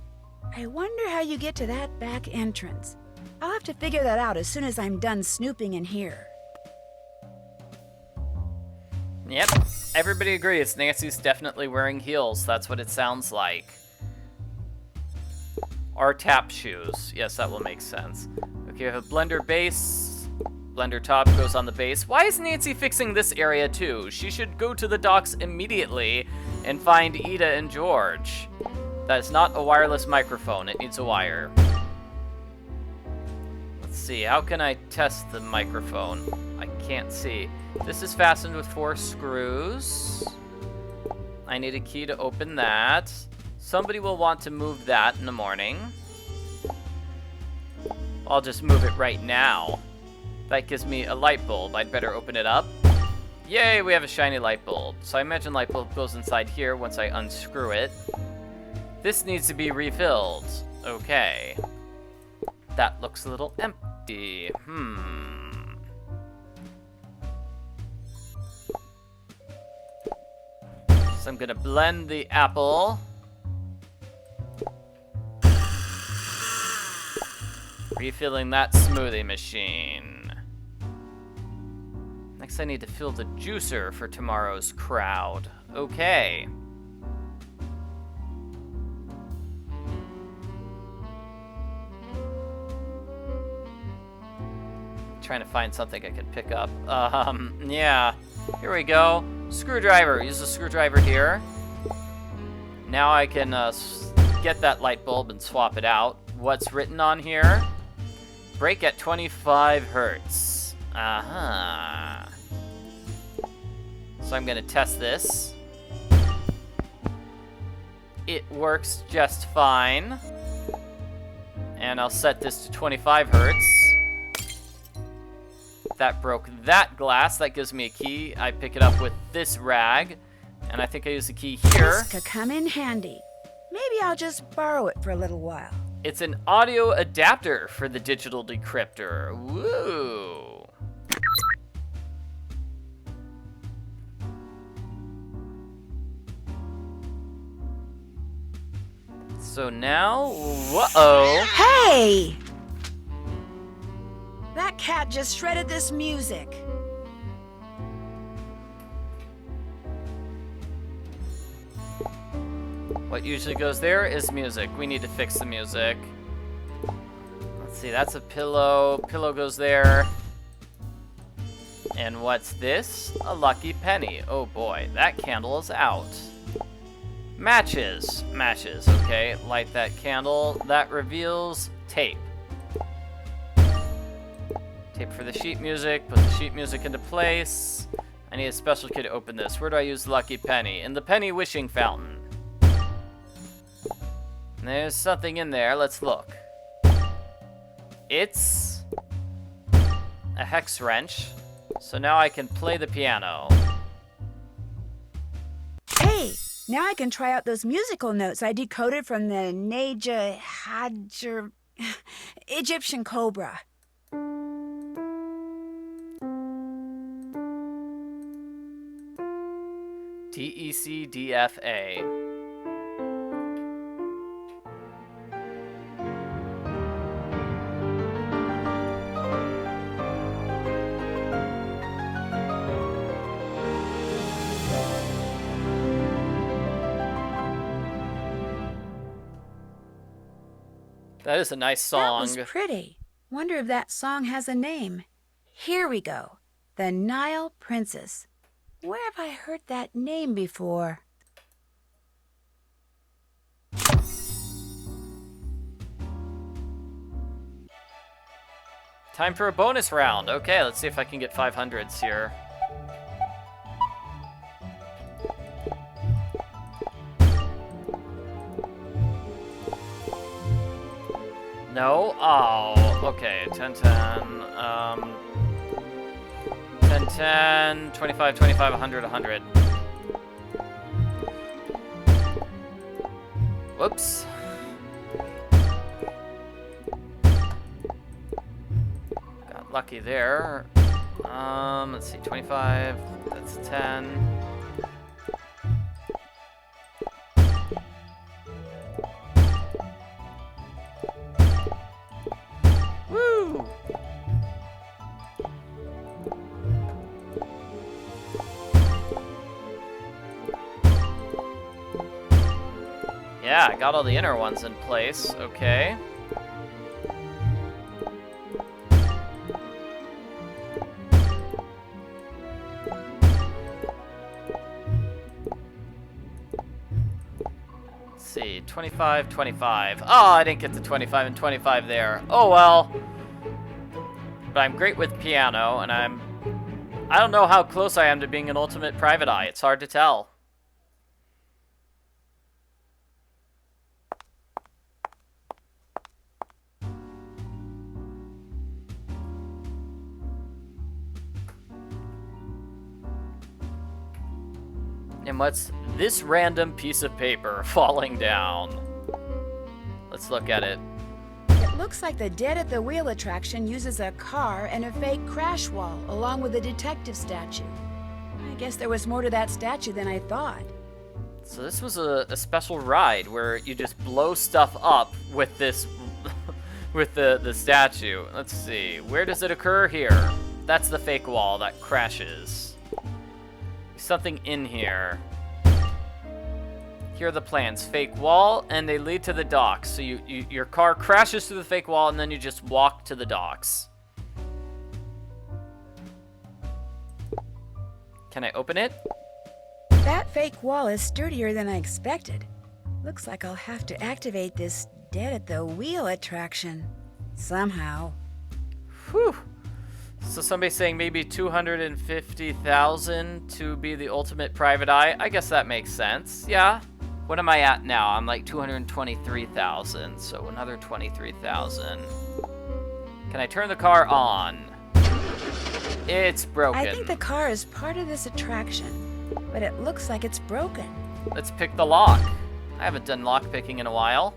I wonder how you get to that back entrance. I'll have to figure that out as soon as I'm done snooping in here. Yep, everybody agrees. Nancy's definitely wearing heels. That's what it sounds like. Or tap shoes. Yes, that will make sense. Okay, we have a blender base. Blender top goes on the base. Why is Nancy fixing this area too? She should go to the docks immediately and find Ida and George. That is not a wireless microphone. It needs a wire. Let's see. How can I test the microphone? I can't see. This is fastened with 4 screws. I need a key to open that. Somebody will want to move that in the morning. I'll just move it right now. That gives me a light bulb. I'd better open it up. Yay, we have a shiny light bulb. So I imagine light bulb goes inside here once I unscrew it. This needs to be refilled. Okay. That looks a little empty. So I'm gonna blend the apple. Refilling that smoothie machine. Next I need to fill the juicer for tomorrow's crowd. Okay. Trying to find something I can pick up. Yeah. Here we go. Screwdriver. Use the screwdriver here. Now I can get that light bulb and swap it out. What's written on here? Break at 25 hertz. Uh-huh. So I'm gonna test this. It works just fine. And I'll set this to 25 hertz. That broke that glass. That gives me a key. I pick it up with this rag. And I think I use the key here. This could come in handy. Maybe I'll just borrow it for a little while. It's an audio adapter for the digital decryptor. Woo! So now, whoa! Hey! That cat just shredded this music. What usually goes there is music. We need to fix the music. Let's see, that's a pillow. Pillow goes there. And what's this? A lucky penny. Oh boy, that candle is out. Matches. Matches, okay. Light that candle. That reveals tape. Tape for the sheet music. Put the sheet music into place. I need a special key to open this. Where do I use the lucky penny? In the penny wishing fountain. There's something in there. Let's look. It's a hex wrench. So now I can play the piano. Hey, now I can try out those musical notes I decoded from the Neja Hadjer Egyptian cobra. DECDFA. That is a nice song. That was pretty. Wonder if that song has a name. Here we go. The Nile Princess. Where have I heard that name before? Time for a bonus round. Okay, let's see if I can get 500s here. No? Oh, okay. 10, 10, 10, 10, 25, 25, 100, 100. Whoops. Got lucky there. Let's see, 25, that's 10. Woo! Yeah, I got all the inner ones in place. Okay. Let's see, 25, 25. Oh, I didn't get to 25 and 25 there. Oh well. But I'm great with piano, and I don't know how close I am to being an ultimate private eye. It's hard to tell. And what's this random piece of paper falling down? Let's look at it. It looks like the Dead at the Wheel attraction uses a car and a fake crash wall, along with a detective statue. I guess there was more to that statue than I thought. So this was a special ride where you just blow stuff up with this, with the statue. Let's see, where does it occur? Here. That's the fake wall that crashes. Something in here. Here are the plans. Fake wall, and they lead to the docks. So your car crashes through the fake wall, and then you just walk to the docks. Can I open it? That fake wall is sturdier than I expected. Looks like I'll have to activate this Dead at the Wheel attraction. Somehow. Whew. So somebody's saying maybe 250,000 to be the ultimate private eye. I guess that makes sense. Yeah. What am I at now? I'm like 223,000. So another 23,000. Can I turn the car on? It's broken. I think the car is part of this attraction, but it looks like it's broken. Let's pick the lock. I haven't done lock picking in a while.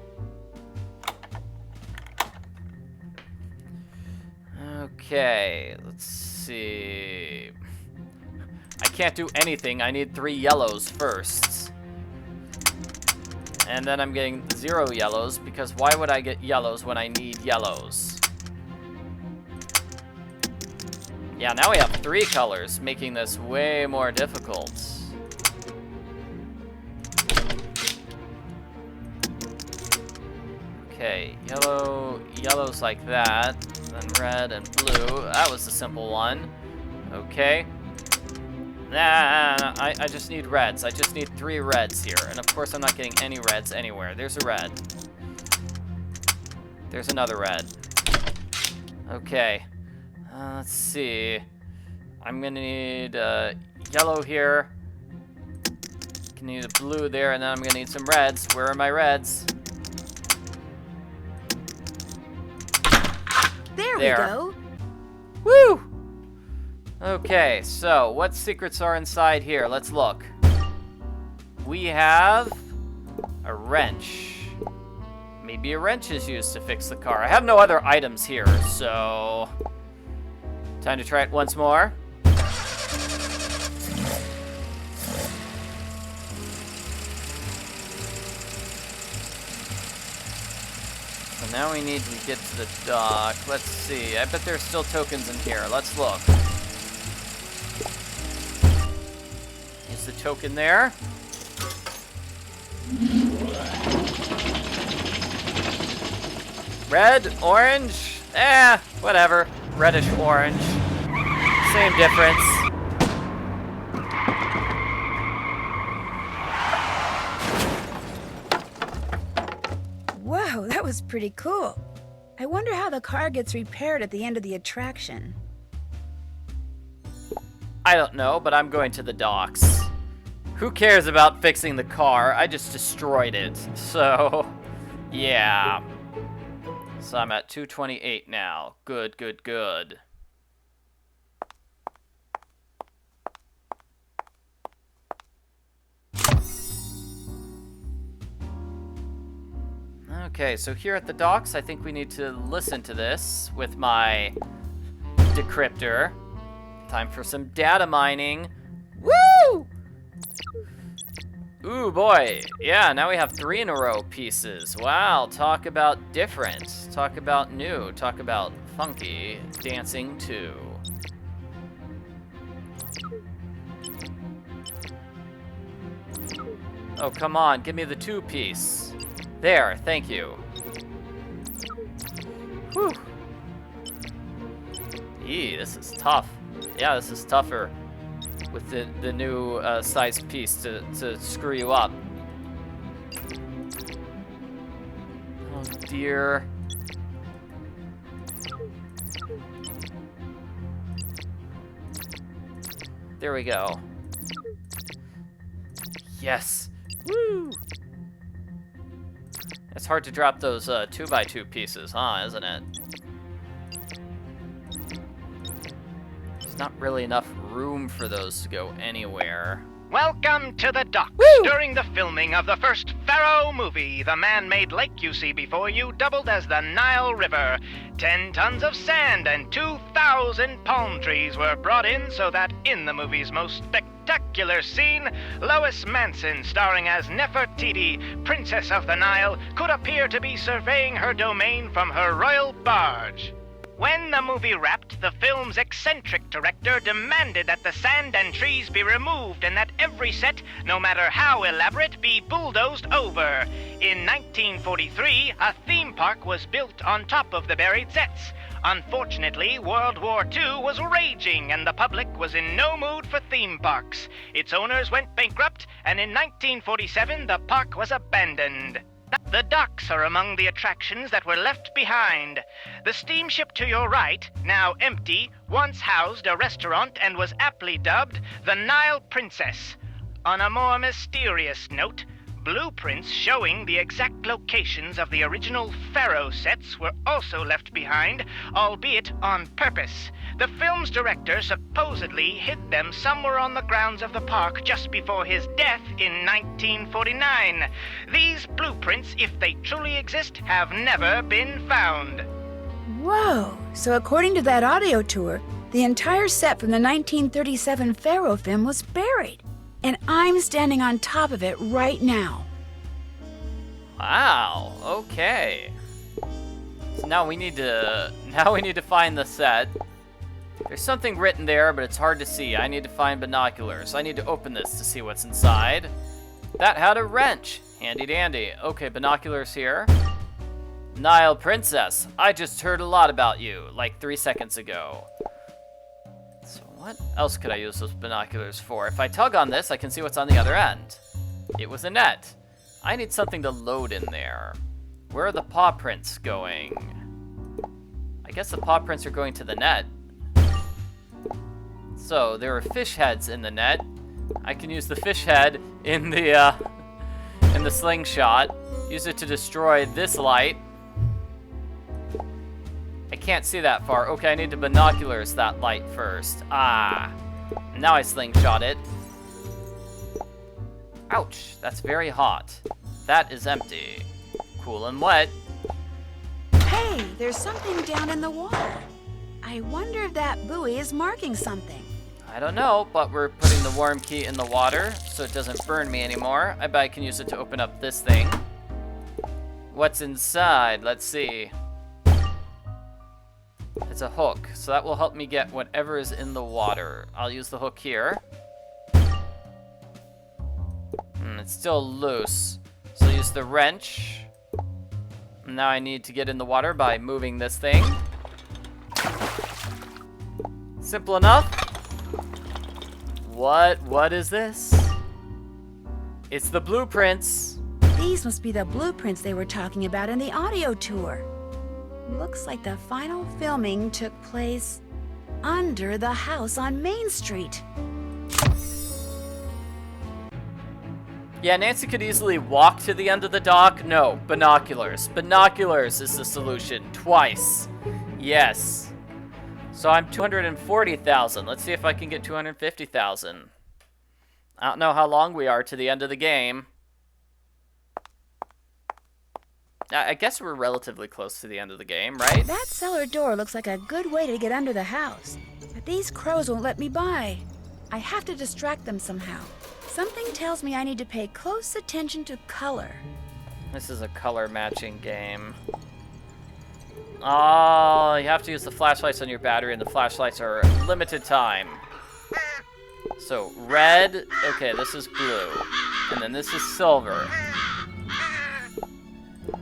Okay, let's see. I can't do anything. I need 3 yellows first. And then I'm getting 0 yellows, because why would I get yellows when I need yellows? Yeah, now we have 3 colors, making this way more difficult. Okay, yellows like that. Then red and blue. That was the simple one. Okay. Nah, I just need reds. I just need 3 reds here. And of course I'm not getting any reds anywhere. There's a red. There's another red. Okay. Let's see. I'm gonna need yellow here. Gonna need a blue there, and then I'm gonna need some reds. Where are my reds? There we go. Woo! Okay, so what secrets are inside here? Let's look. We have a wrench. Maybe a wrench is used to fix the car. I have no other items here, so time to try it once more. So now we need to get to the dock. Let's see. I bet there's still tokens in here. Let's look. Use the token there. Red, orange, whatever. Reddish orange. Same difference. Whoa, that was pretty cool. I wonder how the car gets repaired at the end of the attraction. I don't know, but I'm going to the docks. Who cares about fixing the car? I just destroyed it. So, yeah. So I'm at 228 now. Good, good, good. Okay, so here at the docks, I think we need to listen to this with my decryptor. Time for some data mining. Woo! Ooh, boy. Yeah, now we have 3 in a row pieces. Wow, talk about different. Talk about new. Talk about funky. Dancing too. Oh, come on. Give me the 2-piece. There, thank you. Whew. Eee, this is tough. Yeah, this is tougher with the new size piece to screw you up. Oh dear. There we go. Yes. Woo! It's hard to drop those 2x2 pieces, huh, isn't it? There's not really enough room for those to go anywhere. Welcome to the docks. During the filming of the first Pharaoh movie, the man-made lake you see before you doubled as the Nile River. 10 tons of sand and 2,000 palm trees were brought in so that in the movie's most spectacular scene, Lois Manson, starring as Nefertiti, Princess of the Nile, could appear to be surveying her domain from her royal barge. When the movie wrapped, the film's eccentric director demanded that the sand and trees be removed and that every set, no matter how elaborate, be bulldozed over. In 1943, a theme park was built on top of the buried sets. Unfortunately, World War II was raging and the public was in no mood for theme parks. Its owners went bankrupt, and in 1947, the park was abandoned. The docks are among the attractions that were left behind. The steamship to your right, now empty, once housed a restaurant and was aptly dubbed the Nile Princess. On a more mysterious note, blueprints showing the exact locations of the original Pharaoh sets were also left behind, albeit on purpose. The film's director supposedly hid them somewhere on the grounds of the park just before his death in 1949. These blueprints, if they truly exist, have never been found. Whoa! So according to that audio tour, the entire set from the 1937 Pharaoh film was buried. And I'm standing on top of it right now. Wow, okay. So now we need to find the set. There's something written there, but it's hard to see. I need to find binoculars. I need to open this to see what's inside. That had a wrench. Handy dandy. Okay, binoculars here. Nile Princess, I just heard a lot about you, like 3 seconds ago. So what else could I use those binoculars for? If I tug on this, I can see what's on the other end. It was a net. I need something to load in there. Where are the paw prints going? I guess the paw prints are going to the net. So there are fish heads in the net. I can use the fish head in the slingshot. Use it to destroy this light. I can't see that far. Okay, I need to binoculars that light first. Ah, now I slingshot it. Ouch, that's very hot. That is empty. Cool and wet. Hey, there's something down in the water. I wonder if that buoy is marking something. I don't know, but we're putting the worm key in the water so it doesn't burn me anymore. I bet I can use it to open up this thing. What's inside? Let's see. It's a hook, so that will help me get whatever is in the water. I'll use the hook here. It's still loose, so I'll use the wrench. Now I need to get in the water by moving this thing. Simple enough. What is this? It's the blueprints. These must be the blueprints they were talking about in the audio tour. Looks like the final filming took place under the house on Main Street. Yeah, Nancy could easily walk to the end of the dock. No, binoculars. Binoculars is the solution. Twice. Yes. So I'm 240,000. Let's see if I can get 250,000. I don't know how long we are to the end of the game. I guess we're relatively close to the end of the game, right? That cellar door looks like a good way to get under the house. But these crows won't let me by. I have to distract them somehow. Something tells me I need to pay close attention to color. This is a color matching game. Oh, you have to use the flashlights on your battery, and the flashlights are limited time. So red, okay, this is blue. And then this is silver.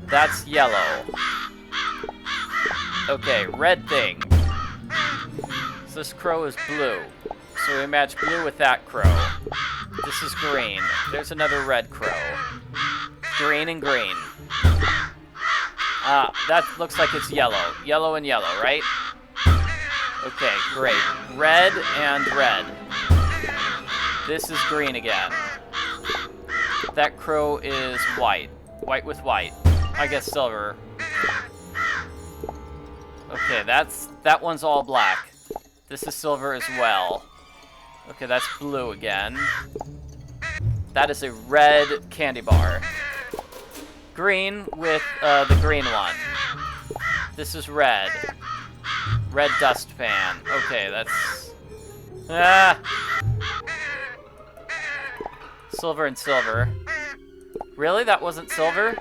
That's yellow. Okay, red thing. So this crow is blue. So we match blue with that crow. This is green. There's another red crow. Green and green. That looks like it's yellow. Yellow and yellow, right? Okay, great. Red and red. This is green again. That crow is white. White with white. I guess silver. Okay, that one's all black. This is silver as well. Okay, that's blue again. That is a red candy bar. Green with the green one. This is red. Red dustpan. Okay, that's... Silver and silver. Really? That wasn't silver?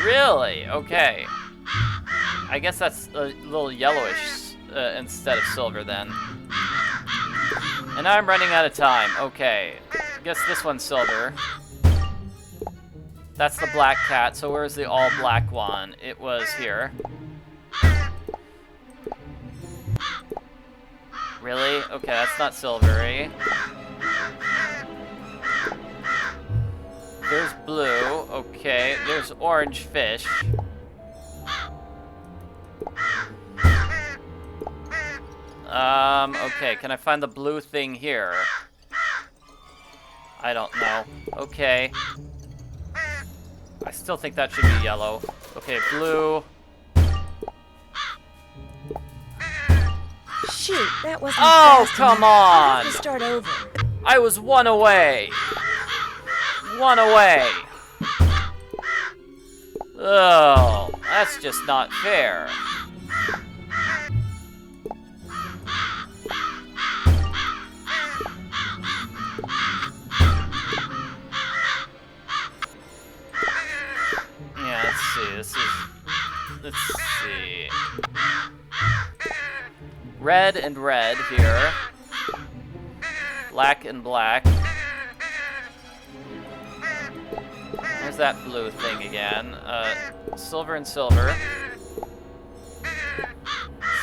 Really? Okay. I guess that's a little yellowish instead of silver then. And now I'm running out of time. Okay. I guess this one's silver. That's the black cat. So where's the all black one? It was here. Really? Okay, that's not silvery. There's blue. Okay, there's orange fish. Okay, can I find the blue thing here? I don't know. Okay. I still think that should be yellow. Okay, blue. Shoot, that wasn't Oh, fast come enough. I'll have on! to start over. I was one away. One away. Oh, that's just not fair. Yeah, let's see. Let's see. Red and red here. Black and black. There's that blue thing again. Silver and silver.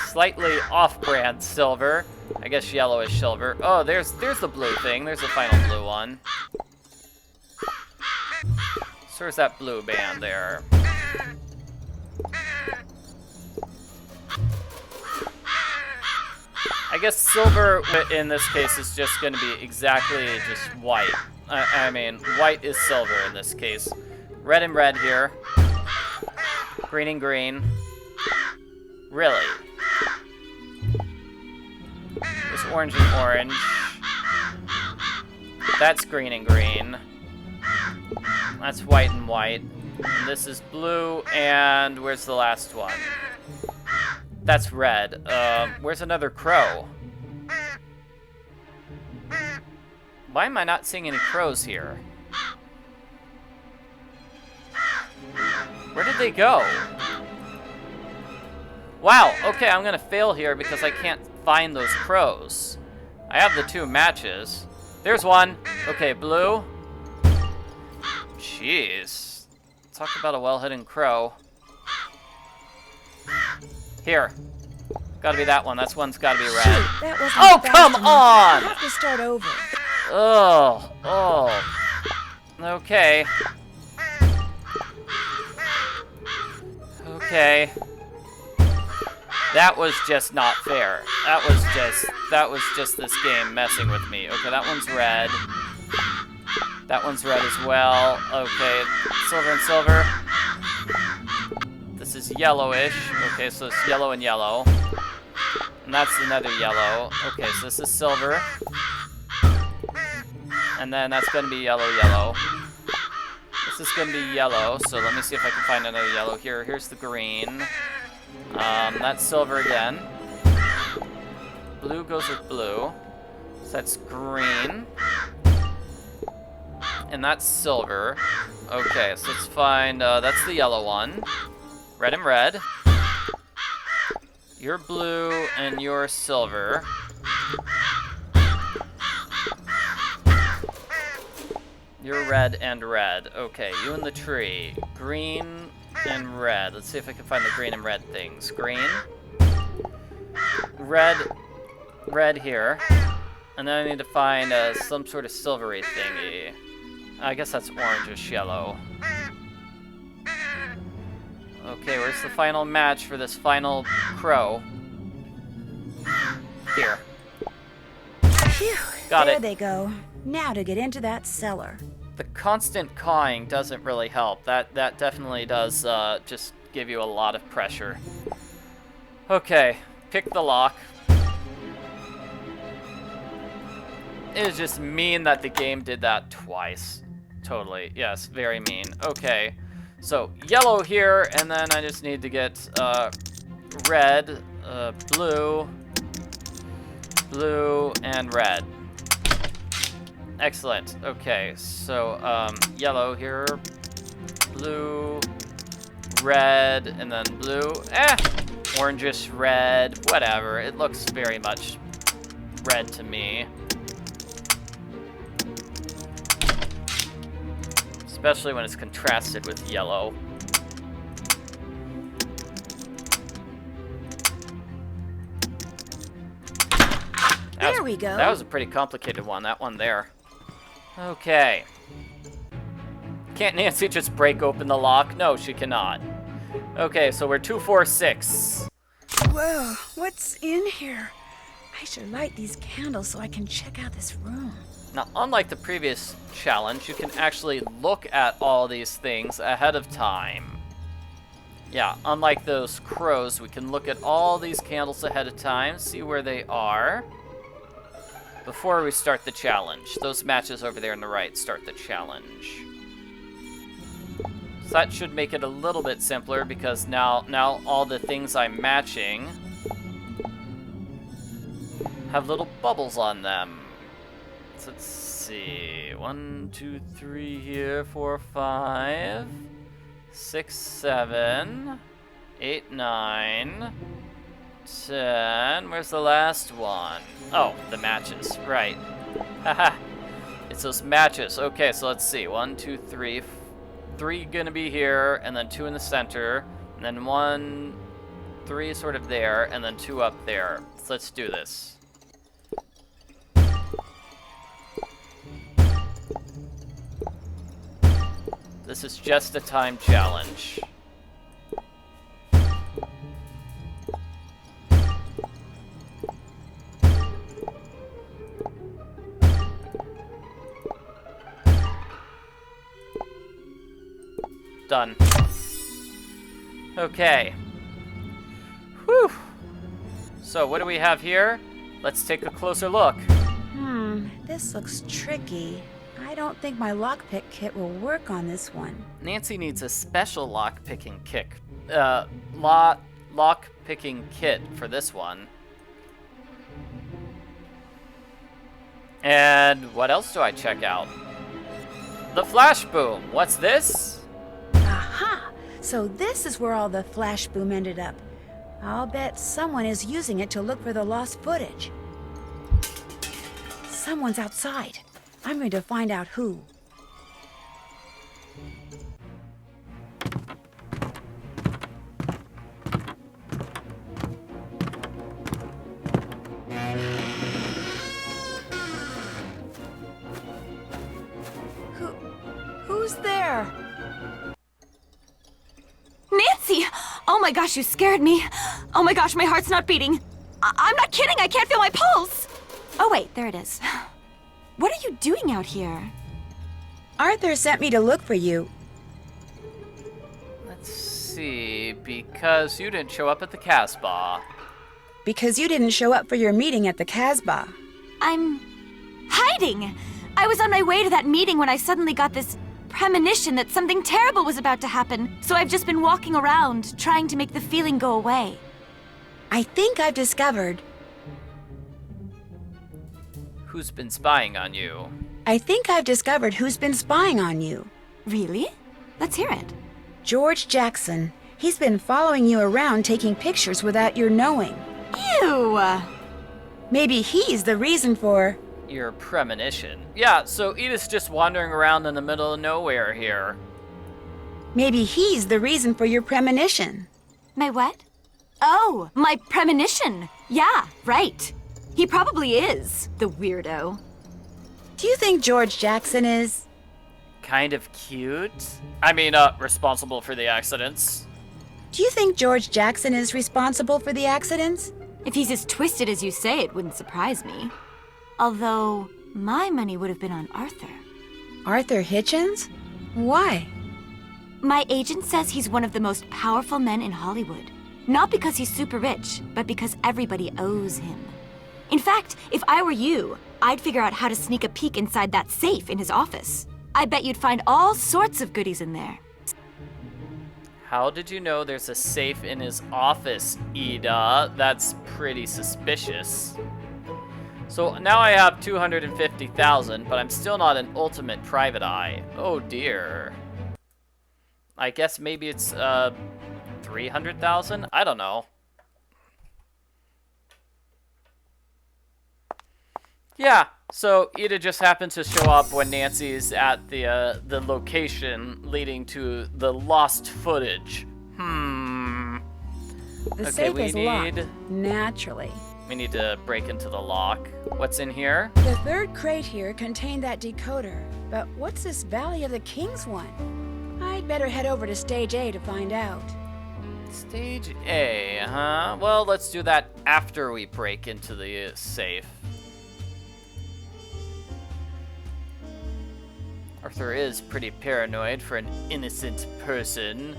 Slightly off-brand silver. I guess yellowish silver. Oh, there's the blue thing. There's the final blue one. So there's that blue band there. I guess silver in this case is just going to be exactly just white. I mean, white is silver in this case. Red and red here. Green and green. Really? There's orange and orange. That's green and green. That's white and white. And this is blue, and where's the last one? That's red. Where's another crow? Why am I not seeing any crows here? Where did they go? Wow, okay, I'm gonna fail here because I can't find those crows. I have the two matches. There's one. Okay, blue. Jeez. Talk about a well-hidden crow. Here. Gotta be that one. That one's gotta be red. Shoot, that wasn't Oh, fast come enough. on! I'll have to start over. Oh. Okay. Okay. That was just not fair. That was just this game messing with me. Okay, that one's red. That one's red as well. Okay, silver and silver. This is yellowish. Okay, so it's yellow and yellow. And that's another yellow. Okay, so this is silver. And then that's gonna be yellow, yellow. This is gonna be yellow, so let me see if I can find another yellow here. Here's the green. That's silver again. Blue goes with blue. So that's green. And that's silver. Okay, so let's find, that's the yellow one. Red and red. You're blue and you're silver. You're red and red. Okay, you in the tree. Green and red. Let's see if I can find the green and red things. Green. Red. Red here. And then I need to find some sort of silvery thingy. I guess that's orangish yellow. Okay, where's the final match for this final crow? Here. Phew, Got there it. they go. Now to get into that cellar. The constant cawing doesn't really help. That definitely does just give you a lot of pressure. Okay, pick the lock. It is just mean that the game did that twice. Totally, yes, very mean. Okay, so yellow here, and then I just need to get red, blue, blue, and red. Excellent. Okay, so yellow here, blue, red, and then blue. Orangish red, whatever. It looks very much red to me. Especially when it's contrasted with yellow. There we go. That was a pretty complicated one, that one there. Okay. Can't Nancy just break open the lock? No, she cannot. Okay, so we're 246. Whoa, what's in here? I should light these candles so I can check out this room. Now, unlike the previous challenge, you can actually look at all these things ahead of time. Yeah, unlike those crows, we can look at all these candles ahead of time, see where they are, before we start the challenge. Those matches over there on the right start the challenge. So that should make it a little bit simpler, because now all the things I'm matching have little bubbles on them. So let's see. 1, 2, 3 here, 4, 5, 6, 7, 8, 9, 10. Where's the last one? Oh, the matches. Right. Haha. It's those matches. Okay, so let's see. 1, 2, 3. 3 gonna be here, and then 2 in the center, and then 1, 3 sort of there, and then 2 up there. So let's do this. This is just a time challenge. Done. Okay. Whew. So what do we have here? Let's take a closer look. This looks tricky. I don't think my lockpick kit will work on this one. Nancy needs a special lock-picking lock-picking kit for this one. And what else do I check out? The flash boom. What's this? Aha! So this is where all the flash boom ended up. I'll bet someone is using it to look for the lost footage. Someone's outside. I'm going to find out who. Who's there? Nancy! Oh my gosh, you scared me. Oh my gosh, my heart's not beating. I'm not kidding, I can't feel my pulse. Oh wait, there it is. What are you doing out here? Arthur sent me to look for you. Let's see, because you didn't show up at the Casbah. Because you didn't show up for your meeting at the Casbah. I'm hiding. I was on my way to that meeting when I suddenly got this premonition that something terrible was about to happen. So I've just been walking around, trying to make the feeling go away. I think I've discovered. Who's been spying on you? I think I've discovered who's been spying on you. Really? Let's hear it. George Jackson. He's been following you around taking pictures without your knowing. Ew! Maybe he's the reason for... Your premonition. Yeah, so Edith's just wandering around in the middle of nowhere here. Maybe he's the reason for your premonition. My what? Oh, my premonition. Yeah, right. He probably is, the weirdo. Do you think George Jackson is? Kind of cute. I mean, responsible for the accidents. Do you think George Jackson is responsible for the accidents? If he's as twisted as you say, it wouldn't surprise me. Although, my money would have been on Arthur. Arthur Hitchens? Why? My agent says he's one of the most powerful men in Hollywood. Not because he's super rich, but because everybody owes him. In fact, if I were you, I'd figure out how to sneak a peek inside that safe in his office. I bet you'd find all sorts of goodies in there. How did you know there's a safe in his office, Ida? That's pretty suspicious. So now I have 250,000, but I'm still not an ultimate private eye. Oh dear. I guess maybe it's 300,000? I don't know. Yeah, so Ida just happened to show up when Nancy's at the location leading to the lost footage. The Okay, safe we is locked, naturally. We need to break into the lock. What's in here? The third crate here contained that decoder, but what's this Valley of the Kings one? I'd better head over to Stage A to find out. Stage A, huh? Well, let's do that after we break into the safe. Arthur is pretty paranoid for an innocent person.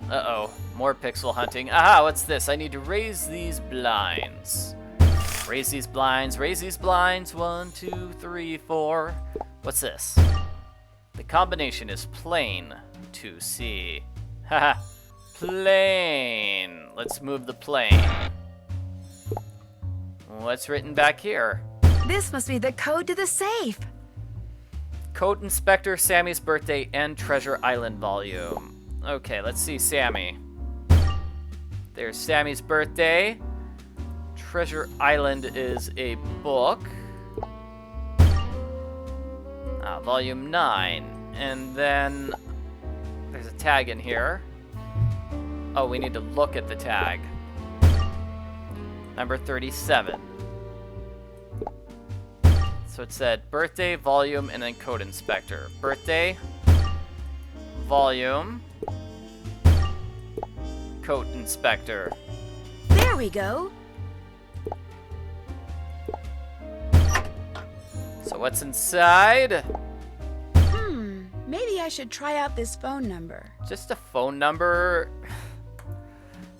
Uh-oh, more pixel hunting. Aha, what's this? I need to raise these blinds. Raise these blinds, raise these blinds. 1, 2, 3, 4. What's this? The combination is plain 2C. Haha, plane. Let's move the plane. What's written back here? This must be the code to the safe. Code Inspector, Sammy's Birthday, and Treasure Island Volume. Okay, let's see Sammy. There's Sammy's Birthday. Treasure Island is a book. Volume 9. And then there's a tag in here. Oh, we need to look at the tag. Number 37. So it said birthday, volume, and then code inspector. Birthday, volume, code inspector. There we go. So what's inside? Maybe I should try out this phone number. Just a phone number,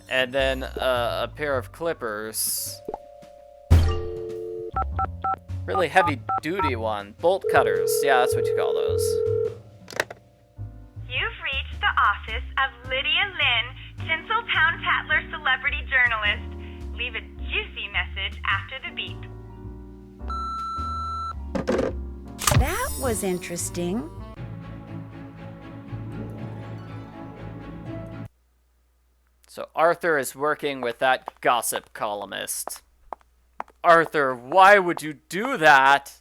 and then a pair of clippers. Really heavy-duty one. Bolt cutters. Yeah, that's what you call those. You've reached the office of Lydia Lynn, Tinseltown Tatler celebrity journalist. Leave a juicy message after the beep. That was interesting. So Arthur is working with that gossip columnist. Arthur, why would you do that?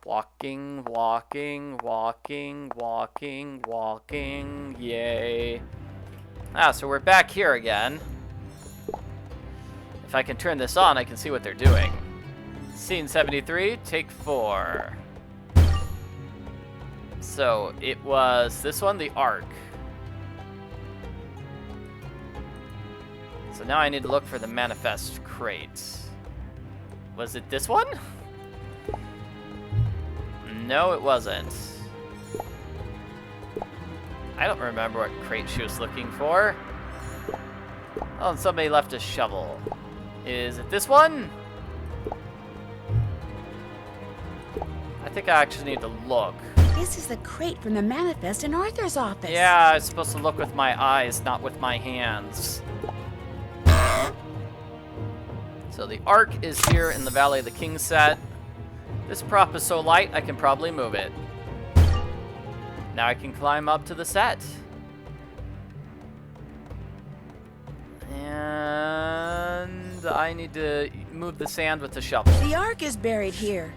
Walking, walking, walking, walking, walking, yay. So we're back here again. If I can turn this on, I can see what they're doing. Scene 73, take 4. So it was this one, the Ark. So now I need to look for the manifest crate. Was it this one? No, it wasn't. I don't remember what crate she was looking for. Oh, and somebody left a shovel. Is it this one? I think I actually need to look. This is the crate from the manifest in Arthur's office. Yeah, I was supposed to look with my eyes, not with my hands. So the Ark is here in the Valley of the Kings set. This prop is so light, I can probably move it. Now I can climb up to the set. And and I need to move the sand with the shovel. The Ark is buried here.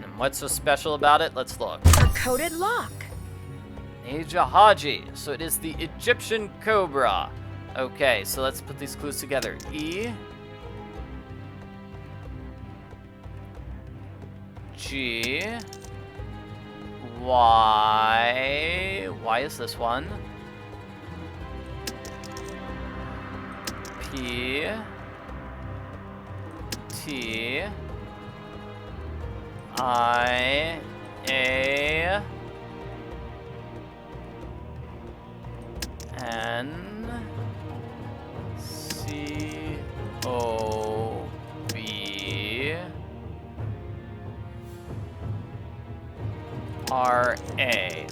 And what's so special about it? Let's look. A coated lock. Neja Haji. So it is the Egyptian cobra. Okay, so let's put these clues together. E. G. Y. Why is this one? P. T. I. A. N. C. O. B. R. A.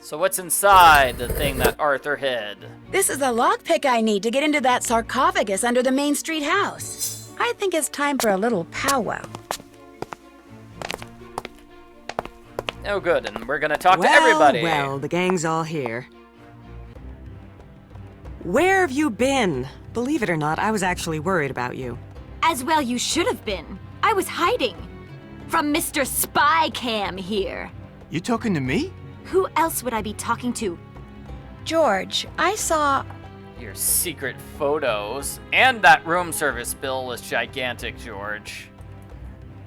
So what's inside the thing that Arthur hid? This is the lockpick I need to get into that sarcophagus under the Main Street house. I think it's time for a little powwow. Oh, good, and we're gonna talk to everybody. Well, the gang's all here. Where have you been? Believe it or not, I was actually worried about you. As well you should have been. I was hiding. From Mr. Spy Cam here. You talking to me? Who else would I be talking to? George, I saw... Your secret photos. And that room service bill was gigantic, George.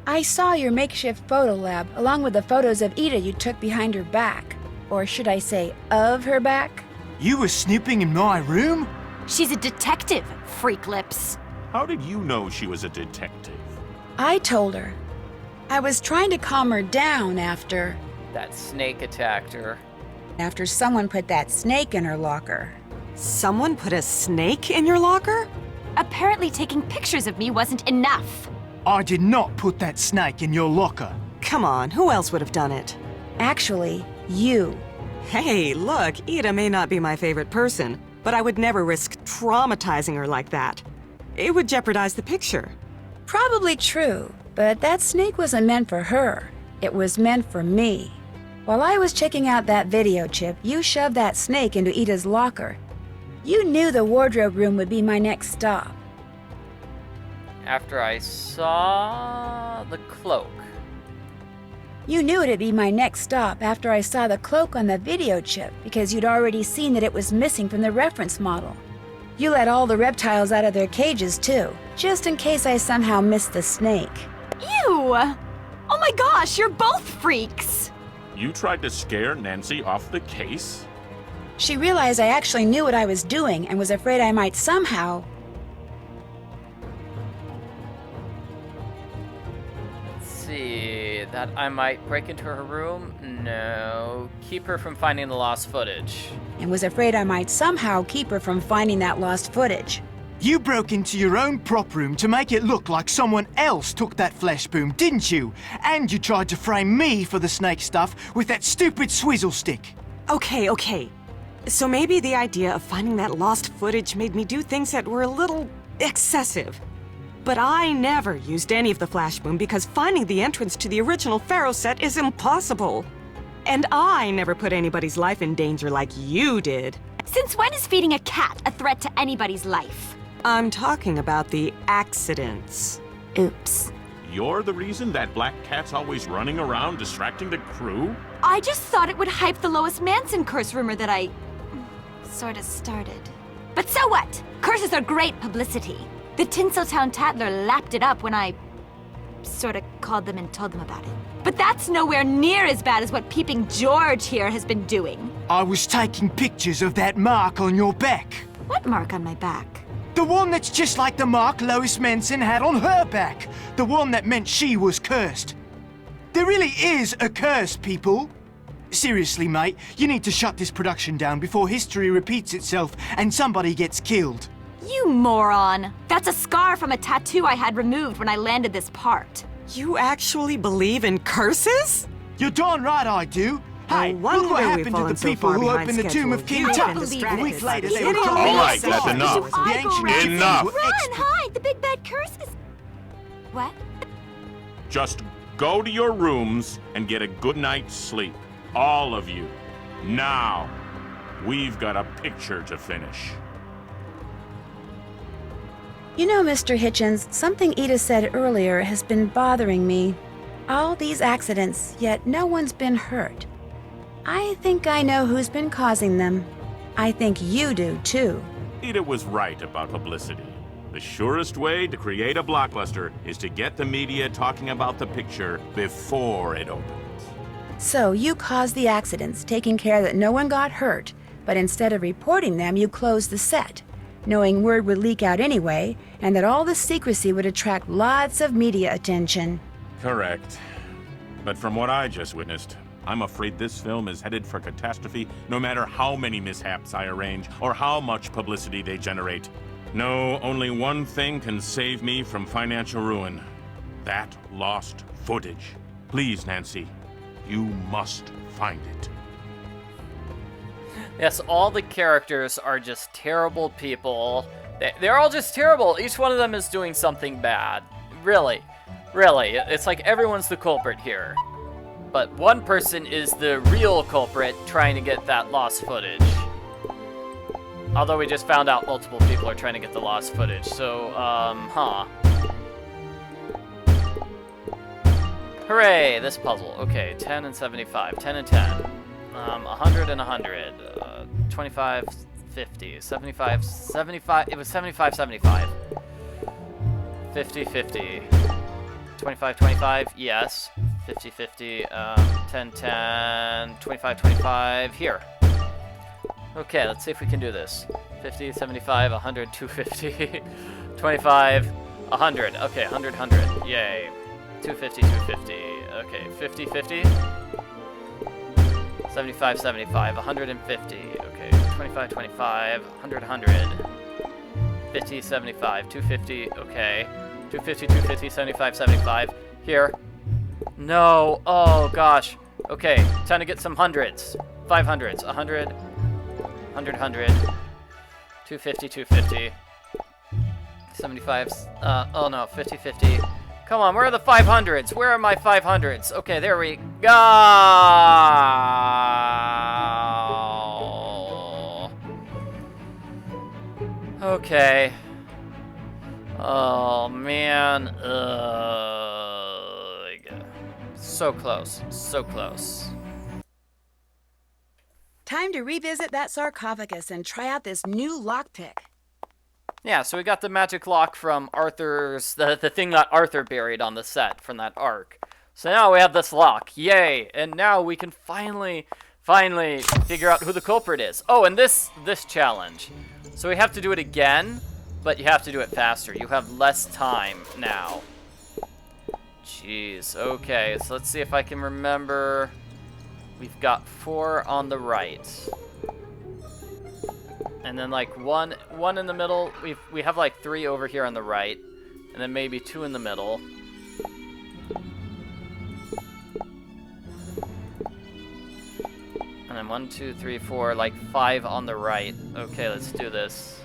I saw your makeshift photo lab, along with the photos of Ida you took behind her back. Or should I say, of her back? You were snooping in my room? She's a detective, freak lips. How did you know she was a detective? I told her. I was trying to calm her down after... That snake attacked her. After someone put that snake in her locker. Someone put a snake in your locker? Apparently taking pictures of me wasn't enough. I did not put that snake in your locker. Come on, who else would have done it? Actually, you. Hey, look, Ida may not be my favorite person, but I would never risk traumatizing her like that. It would jeopardize the picture. Probably true, but that snake wasn't meant for her. It was meant for me. While I was checking out that video chip, you shoved that snake into Ida's locker. You knew the wardrobe room would be my next stop. After I saw the cloak. You knew it'd be my next stop after I saw the cloak on the video chip because you'd already seen that it was missing from the reference model. You let all the reptiles out of their cages too, just in case I somehow missed the snake. Ew! Oh my gosh, you're both freaks! You tried to scare Nancy off the case? She realized I actually knew what I was doing and was afraid I might somehow... Let's see, that I might break into her room? No. Keep her from finding the lost footage. And was afraid I might somehow keep her from finding that lost footage. You broke into your own prop room to make it look like someone else took that flash boom, didn't you? And you tried to frame me for the snake stuff with that stupid swizzle stick. Okay. So maybe the idea of finding that lost footage made me do things that were a little excessive. But I never used any of the flash boom because finding the entrance to the original Pharaoh set is impossible. And I never put anybody's life in danger like you did. Since when is feeding a cat a threat to anybody's life? I'm talking about the accidents. Oops. You're the reason that black cat's always running around distracting the crew? I just thought it would hype the Lois Manson curse rumor that I... sort of started. But so what? Curses are great publicity. The Tinseltown Tattler lapped it up when I... sort of called them and told them about it. But that's nowhere near as bad as what Peeping George here has been doing. I was taking pictures of that mark on your back. What mark on my back? The one that's just like the mark Lois Manson had on her back. The one that meant she was cursed. There really is a curse, people. Seriously, mate, you need to shut this production down before history repeats itself and somebody gets killed. You moron! That's a scar from a tattoo I had removed when I landed this part. You actually believe in curses? You're darn right I do. Hey, look what happened to the people who opened the tomb of King Tut. A week later, they were All right, that's enough. The ancient Egyptians Enough. were Run, hide! The big bad curses! What? Just go to your rooms and get a good night's sleep. All of you. Now. We've got a picture to finish. You know, Mr. Hitchens, something Ida said earlier has been bothering me. All these accidents, yet no one's been hurt. I think I know who's been causing them. I think you do, too. Ida was right about publicity. The surest way to create a blockbuster is to get the media talking about the picture before it opens. So you caused the accidents, taking care that no one got hurt, but instead of reporting them, you closed the set, knowing word would leak out anyway, and that all the secrecy would attract lots of media attention. Correct. But from what I just witnessed, I'm afraid this film is headed for catastrophe no matter how many mishaps I arrange or how much publicity they generate. No, only one thing can save me from financial ruin. That lost footage. Please, Nancy, you must find it. Yes, all the characters are just terrible people. They're all just terrible. Each one of them is doing something bad. Really. It's like everyone's the culprit here. But one person is the real culprit trying to get that lost footage. Although we just found out multiple people are trying to get the lost footage, so, Hooray, this puzzle. Okay, 10 and 75, 10 and 10. 100 and 100. 25, 50, 75, 75, it was 75, 75. 50, 50. 25, 25, yes. 50, 50, 10, 10, 25, 25, here. Okay, let's see if we can do this. 50, 75, 100, 250, 25, 100. Okay, 100, 100. Yay. 250, 250. Okay, 50, 50. 75, 75, 150. Okay, 25, 25, 100, 100. 50, 75, 250. Okay. 250, 250, 75, 75. Here. No. Oh, gosh. Okay, time to get some hundreds. 500s. 100. 100, 100. 250, 250. 75. Oh no, 50, 50. Come on, where are the 500s? Where are my 500s? Okay, there we go. Okay. Oh man. So close. So close. Time to revisit that sarcophagus and try out this new lockpick. Yeah, so we got the magic lock from Arthur's, the thing that Arthur buried on the set from that arc. So now we have this lock, yay! And now we can finally figure out who the culprit is. Oh, and this challenge. So we have to do it again, but you have to do it faster. You have less time now. Jeez, okay, so let's see if I can remember. We've got 4 on the right. And then like one in the middle. We have like 3 over here on the right. And then maybe 2 in the middle. And then 1, 2, 3, 4, like 5 on the right. Okay, let's do this.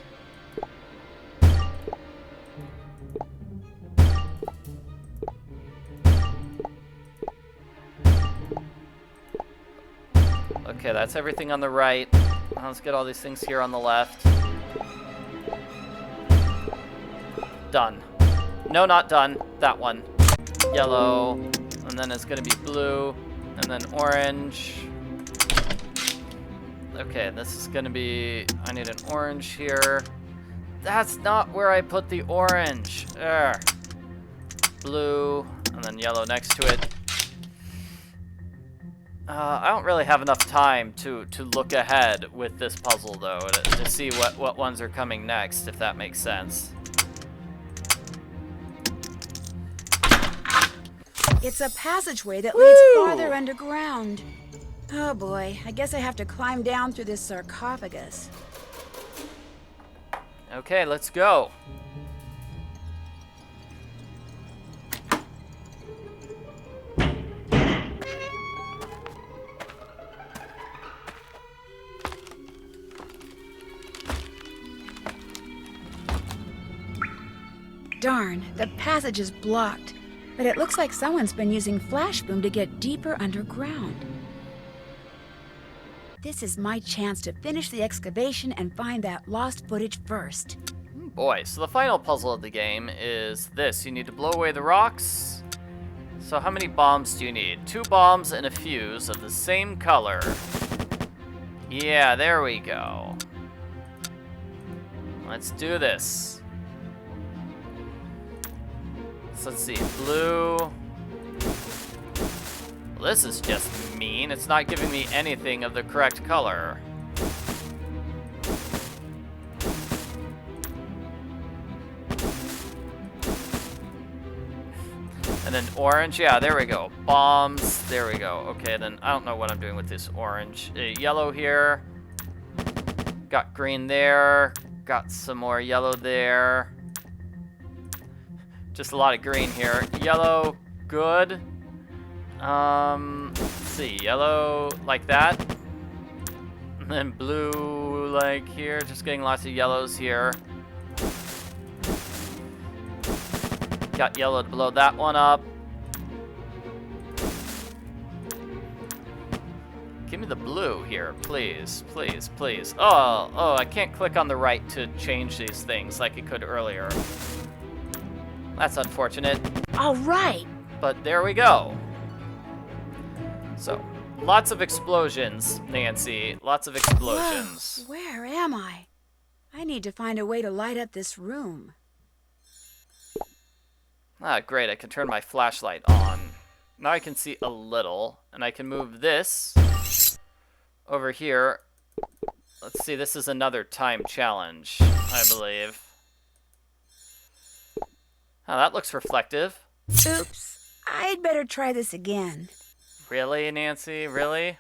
Okay, that's everything on the right. Now let's get all these things here on the left. Done. No, not done. That one. Yellow. And then it's gonna be blue. And then orange. Okay, this is gonna be... I need an orange here. That's not where I put the orange. Urgh. Blue. And then yellow next to it. I don't really have enough time to look ahead with this puzzle, though, to see what ones are coming next, if that makes sense. It's a passageway that leads farther underground. Oh boy, I guess I have to climb down through this sarcophagus. Okay, let's go. Darn, the passage is blocked, but it looks like someone's been using flash boom to get deeper underground. This is my chance to finish the excavation and find that lost footage first. Boy, so the final puzzle of the game is this. You need to blow away the rocks. So how many bombs do you need? 2 bombs and a fuse of the same color. Yeah, there we go. Let's do this. So let's see, blue. Well, this is just mean. It's not giving me anything of the correct color. And then orange, yeah, there we go. Bombs, there we go. Okay, then I don't know what I'm doing with this orange. Yellow here. Got green there. Got some more yellow there. Just a lot of green here. Yellow, good. Let's see, yellow like that. And then blue like here. Just getting lots of yellows here. Got yellow to blow that one up. Give me the blue here, please, please, please. Oh, I can't click on the right to change these things like it could earlier. That's unfortunate. All right. But there we go. So, lots of explosions, Nancy. Lots of explosions. Whoa, where am I? I need to find a way to light up this room. Ah, great, I can turn my flashlight on. Now I can see a little, and I can move this over here. Let's see, this is another time challenge, I believe. Oh, that looks reflective. Oops, I'd better try this again. Really, Nancy, really?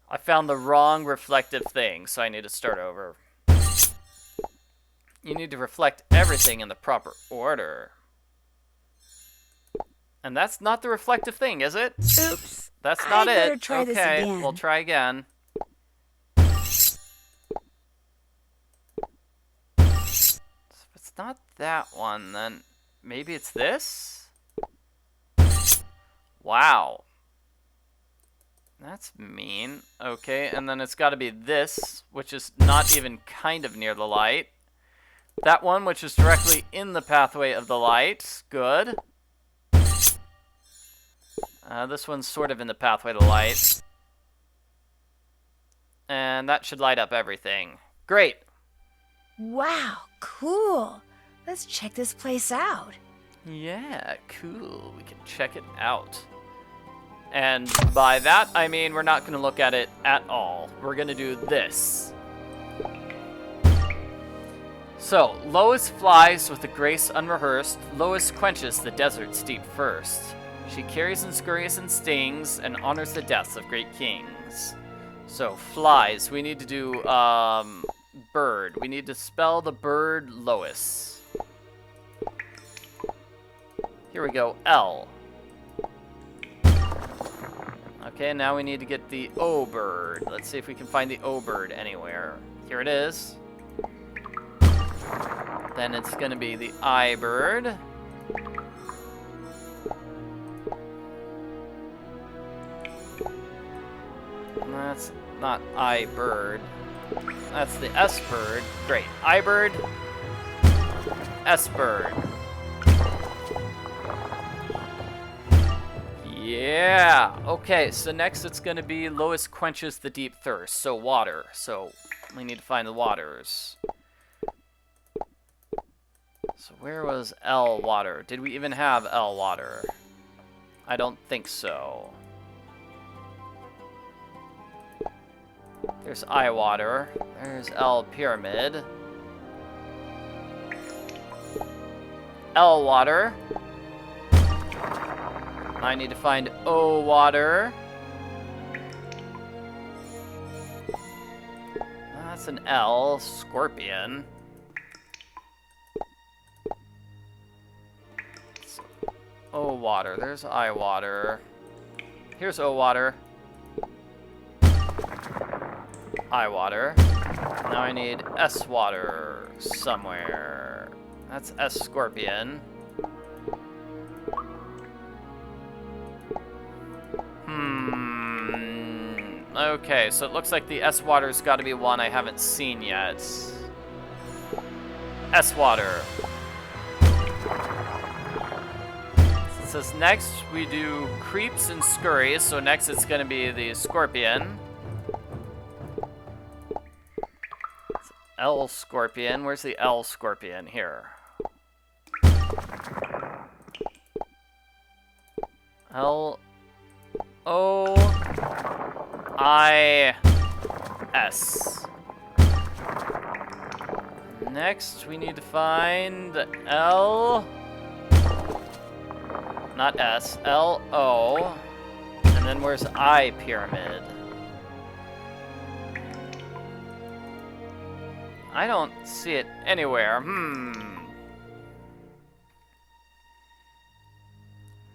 I found the wrong reflective thing, so I need to start over. You need to reflect everything in the proper order. And that's not the reflective thing, is it? Oops. That's not I'd better it. try this Okay, again. we'll try again. If it's not that one, then maybe it's this? Wow. That's mean. Okay, and then it's got to be this, which is not even kind of near the light. That one, which is directly in the pathway of the light. Good. This one's sort of in the pathway of the light. And that should light up everything. Great. Wow, cool. Let's check this place out. Yeah, cool. We can check it out. And by that, I mean we're not going to look at it at all. We're going to do this. So, Lois flies with a grace unrehearsed. Lois quenches the desert steep first. She carries and scurries and stings and honors the deaths of great kings. So, flies. We need to do, bird. We need to spell the bird Lois. Here we go, L. Okay, now we need to get the O bird. Let's see if we can find the O bird anywhere. Here it is. Then it's gonna be the I bird. That's not I bird. That's the S bird. Great. I bird. S bird. Yeah. Okay, so next it's gonna be Lois quenches the deep thirst. So water. So we need to find the waters. So where was L water? Did we even have L water? I don't think so. There's I water. There's L pyramid. L water. I need to find O water. That's an L, scorpion. O water, there's I water. Here's O water. I water. Now I need S water somewhere. That's S scorpion. Okay, so it looks like the S-Water's got to be one I haven't seen yet. S-Water. It says next we do creeps and scurries, so next it's going to be the Scorpion. L Scorpion. Where's the L Scorpion? Here. L-O-I-S. Next, we need to find L... Not S. L-O. And then where's I Pyramid? I don't see it anywhere.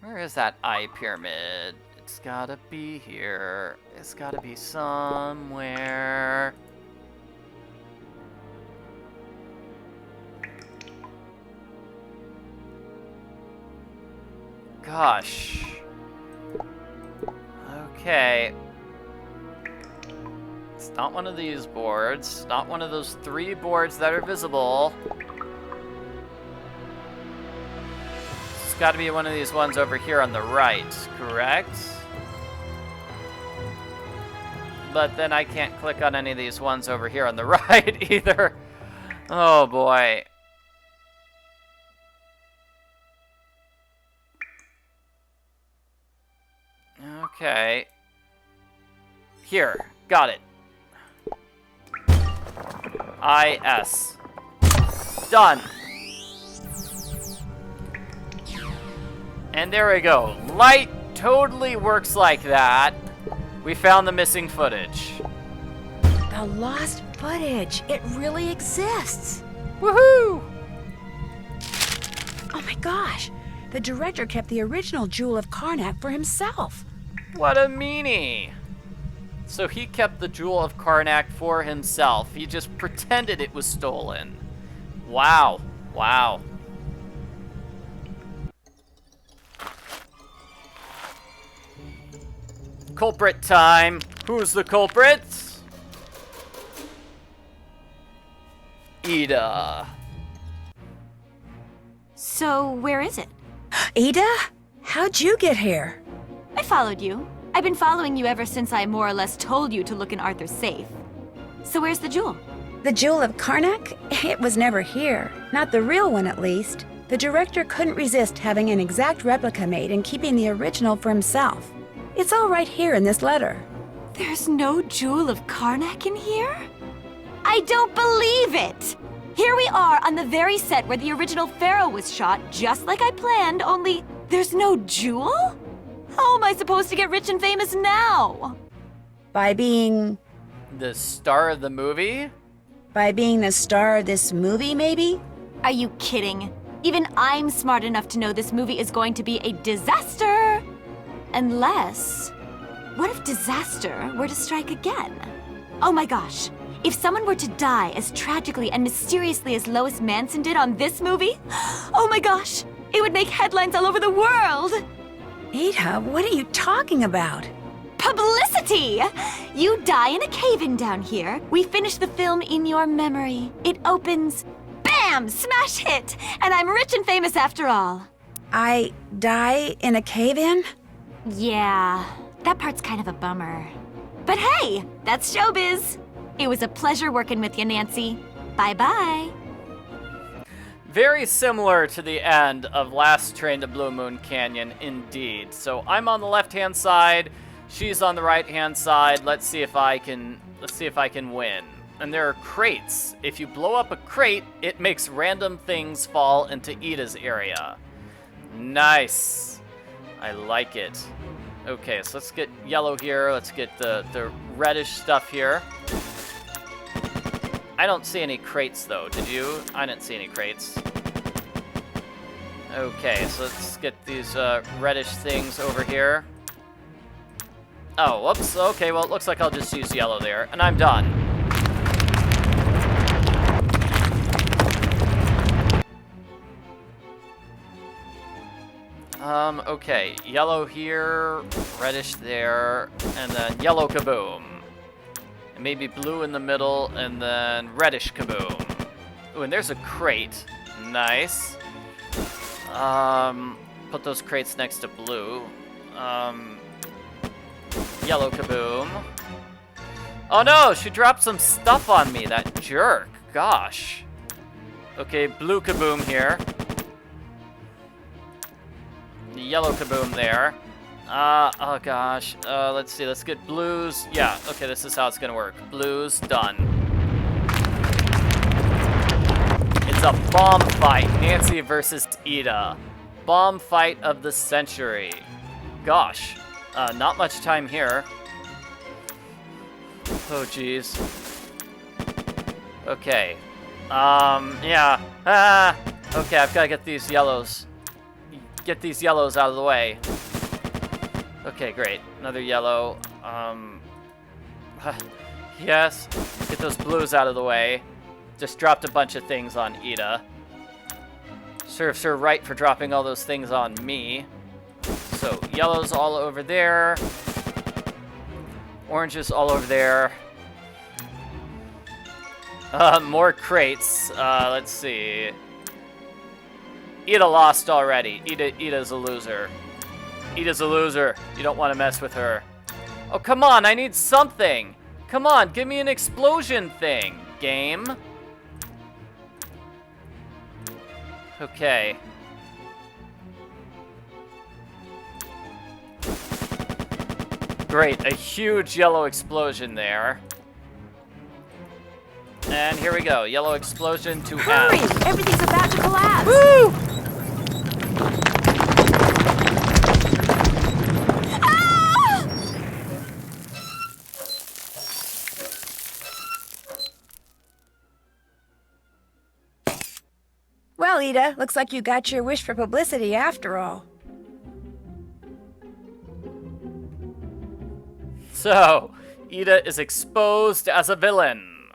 Where is that I Pyramid? It's gotta be here. It's gotta be somewhere. Gosh. Okay. It's not one of these boards. Not one of those 3 boards that are visible. It's got to be one of these ones over here on the right, correct? But then I can't click on any of these ones over here on the right either. Oh boy. Okay. Here. Got it. I-S. Done. And there we go. Light totally works like that. We found the missing footage. The lost footage. It really exists. Woohoo! Oh my gosh. The director kept the original Jewel of Karnak for himself. What a meanie. So he kept the Jewel of Karnak for himself. He just pretended it was stolen. Wow. Wow. Culprit time. Who's the culprit? Ida. So, where is it? Ida? How'd you get here? I followed you. I've been following you ever since I more or less told you to look in Arthur's safe. So where's the jewel? The Jewel of Karnak? It was never here. Not the real one, at least. The director couldn't resist having an exact replica made and keeping the original for himself. It's all right here in this letter. There's no Jewel of Karnak in here? I don't believe it! Here we are on the very set where the original Pharaoh was shot, just like I planned, only there's no jewel? How am I supposed to get rich and famous now? By being... The star of the movie? By being the star of this movie, maybe? Are you kidding? Even I'm smart enough to know this movie is going to be a disaster! Unless... What if disaster were to strike again? Oh my gosh. If someone were to die as tragically and mysteriously as Lois Manson did on this movie, oh my gosh, it would make headlines all over the world! Ida, what are you talking about? Publicity! You die in a cave-in down here. We finish the film in your memory. It opens, bam, smash hit, and I'm rich and famous after all. I die in a cave-in? Yeah, that part's kind of a bummer. But hey, that's showbiz. It was a pleasure working with you, Nancy. Bye-bye. Very similar to the end of Last Train to Blue Moon Canyon, indeed. So I'm on the left-hand side, she's on the right-hand side. Let's see if I can win. And there are crates. If you blow up a crate, it makes random things fall into Ida's area. Nice. I like it. Okay, so let's get yellow here. Let's get the reddish stuff here. I don't see any crates, though. Did you? I didn't see any crates. Okay, so let's get these reddish things over here. Oh, whoops. Okay, well, it looks like I'll just use yellow there, and I'm done. Okay, yellow here, reddish there, and then yellow kaboom. maybe blue in the middle, and then reddish kaboom. Ooh, and there's a crate. Nice. Put those crates next to blue. Yellow kaboom. Oh no, she dropped some stuff on me, that jerk. Gosh. Okay, blue kaboom here. Yellow kaboom there. Oh gosh. Let's see, let's get blues. Yeah, okay, this is how it's gonna work. Blues, done. It's a bomb fight. Nancy versus Ida. Bomb fight of the century. Gosh. Not much time here. Oh, jeez. Okay. Yeah. Okay, I've got to get these yellows. Get these yellows out of the way. Okay, great. Another yellow. Yes. Get those blues out of the way. Just dropped a bunch of things on Ida. Serves her right for dropping all those things on me. So, yellows all over there. Oranges all over there. More crates. Let's see. Ida lost already. Ida's a loser. Ida's a loser. You don't want to mess with her. Oh, come on. I need something. Come on. Give me an explosion thing, game. Okay. Great, a huge yellow explosion there. And here we go, yellow explosion to Hurry! end. Everything's about to collapse! Woo! Ah! Well, Ida, looks like you got your wish for publicity after all. So, Ida is exposed as a villain.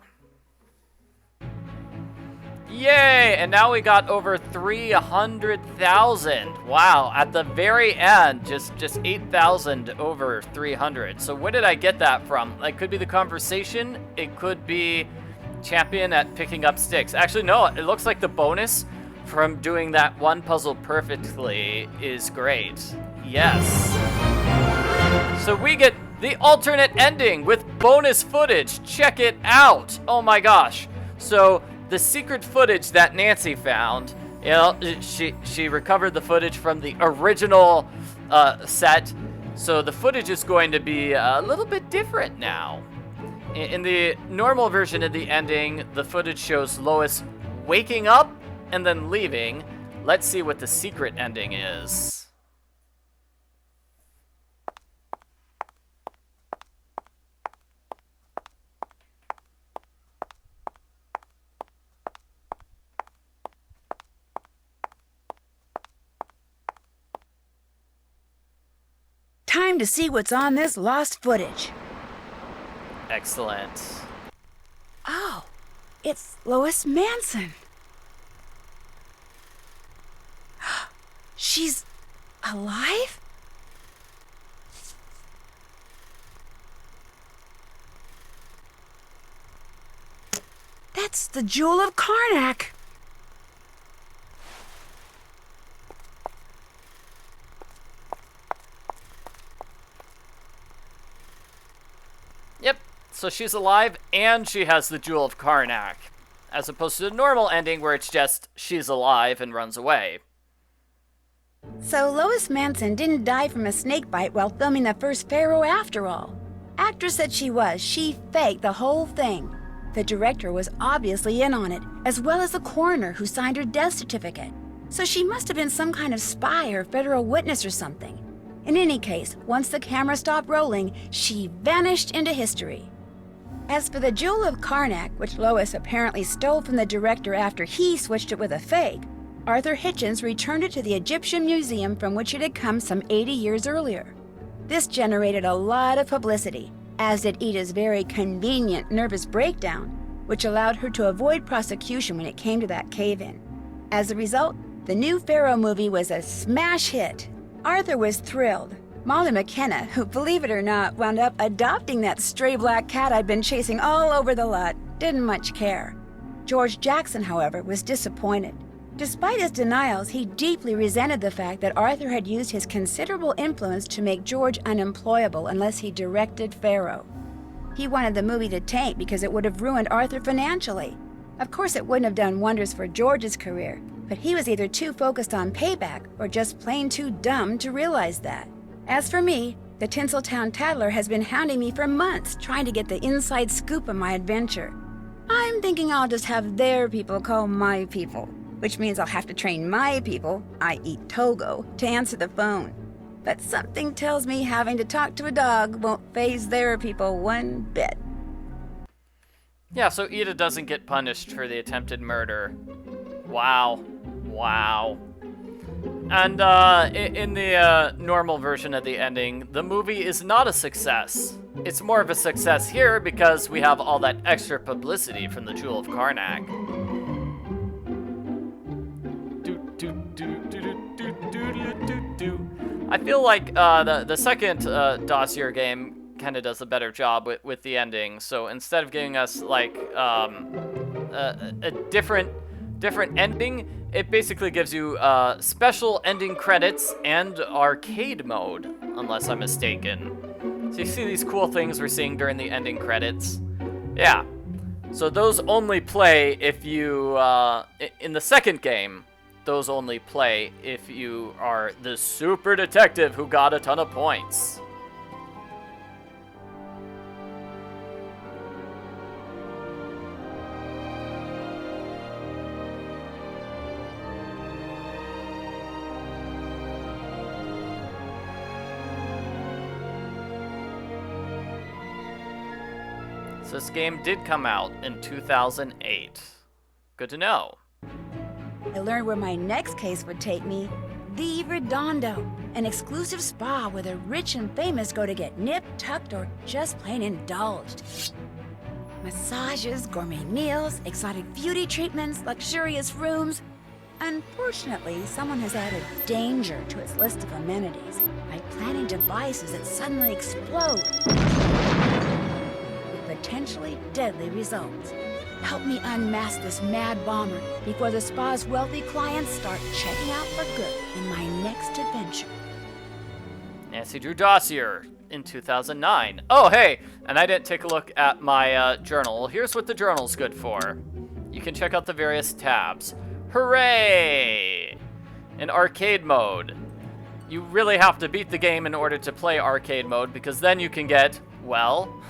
Yay! And now we got over 300,000. Wow, at the very end, just 8,000 over 300. So where did I get that from? It could be the conversation. It could be champion at picking up sticks. Actually, no, it looks like the bonus from doing that one puzzle perfectly is great. Yes. So we get the alternate ending with bonus footage. Check it out. Oh my gosh. So the secret footage that Nancy found, you know, she recovered the footage from the original set. So the footage is going to be a little bit different now. In the normal version of the ending, the footage shows Lois waking up and then leaving. Let's see what the secret ending is. Time to see what's on this lost footage. Excellent. Oh, it's Lois Manson. She's alive? That's the Jewel of Karnak. Yep, so she's alive and she has the Jewel of Karnak, as opposed to the normal ending where it's just she's alive and runs away. So Lois Manson didn't die from a snake bite while filming the first Pharaoh after all. Actress that she was, she faked the whole thing. The director was obviously in on it, as well as the coroner who signed her death certificate. So she must have been some kind of spy or federal witness or something. In any case, once the camera stopped rolling, she vanished into history. As for the Jewel of Karnak, which Lois apparently stole from the director after he switched it with a fake, Arthur Hitchens returned it to the Egyptian museum from which it had come some 80 years earlier. This generated a lot of publicity, as did Ida's very convenient nervous breakdown, which allowed her to avoid prosecution when it came to that cave-in. As a result, the new Pharaoh movie was a smash hit. Arthur was thrilled, Molly McKenna, who, believe it or not, wound up adopting that stray black cat I'd been chasing all over the lot, didn't much care. George Jackson, however, was disappointed. Despite his denials, he deeply resented the fact that Arthur had used his considerable influence to make George unemployable unless he directed Pharaoh. He wanted the movie to tank because it would have ruined Arthur financially. Of course, it wouldn't have done wonders for George's career, but he was either too focused on payback or just plain too dumb to realize that. As for me, the Tinseltown Tattler has been hounding me for months trying to get the inside scoop of my adventure. I'm thinking I'll just have their people call my people, which means I'll have to train my people, i.e. Togo, to answer the phone. But something tells me having to talk to a dog won't faze their people one bit. Yeah, so Ida doesn't get punished for the attempted murder. Wow. Wow. And in the normal version of the ending, the movie is not a success. It's more of a success here because we have all that extra publicity from the Jewel of Karnak. I feel like the second Dossier game kind of does a better job with the ending. So instead of giving us like a different ending, it basically gives you special ending credits and arcade mode, unless I'm mistaken. So you see these cool things we're seeing during the ending credits. Yeah. So those only play if you in the second game. Those only play if you are the super detective who got a ton of points. So this game did come out in 2008. Good to know. I learned where my next case would take me. The Redondo, an exclusive spa where the rich and famous go to get nipped, tucked, or just plain indulged. Massages, gourmet meals, exotic beauty treatments, luxurious rooms. Unfortunately, someone has added danger to its list of amenities by planting devices that suddenly explode with potentially deadly results. Help me unmask this mad bomber before the spa's wealthy clients start checking out for good in my next adventure. Nancy drew Dossier in 2009. Oh, hey, and I didn't take a look at my journal. Here's what the journal's good for. You can check out the various tabs. Hooray! In arcade mode. You really have to beat the game in order to play arcade mode, because then you can get, well,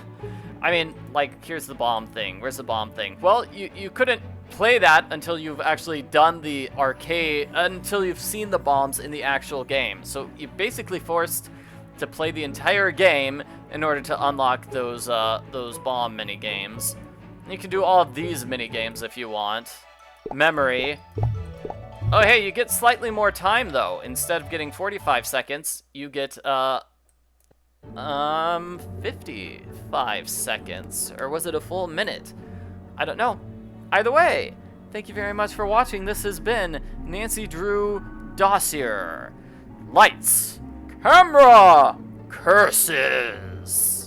I mean, like, here's the bomb thing. Where's the bomb thing? Well, you couldn't play that until you've actually done the arcade, until you've seen the bombs in the actual game. So you're basically forced to play the entire game in order to unlock those bomb mini games. You can do all of these mini games if you want. Memory. Oh, hey, you get slightly more time though. Instead of getting 45 seconds, you get 55 seconds, or was it a full minute? I don't know. Either way, thank you very much for watching. This has been Nancy Drew Dossier. Lights, camera, curses.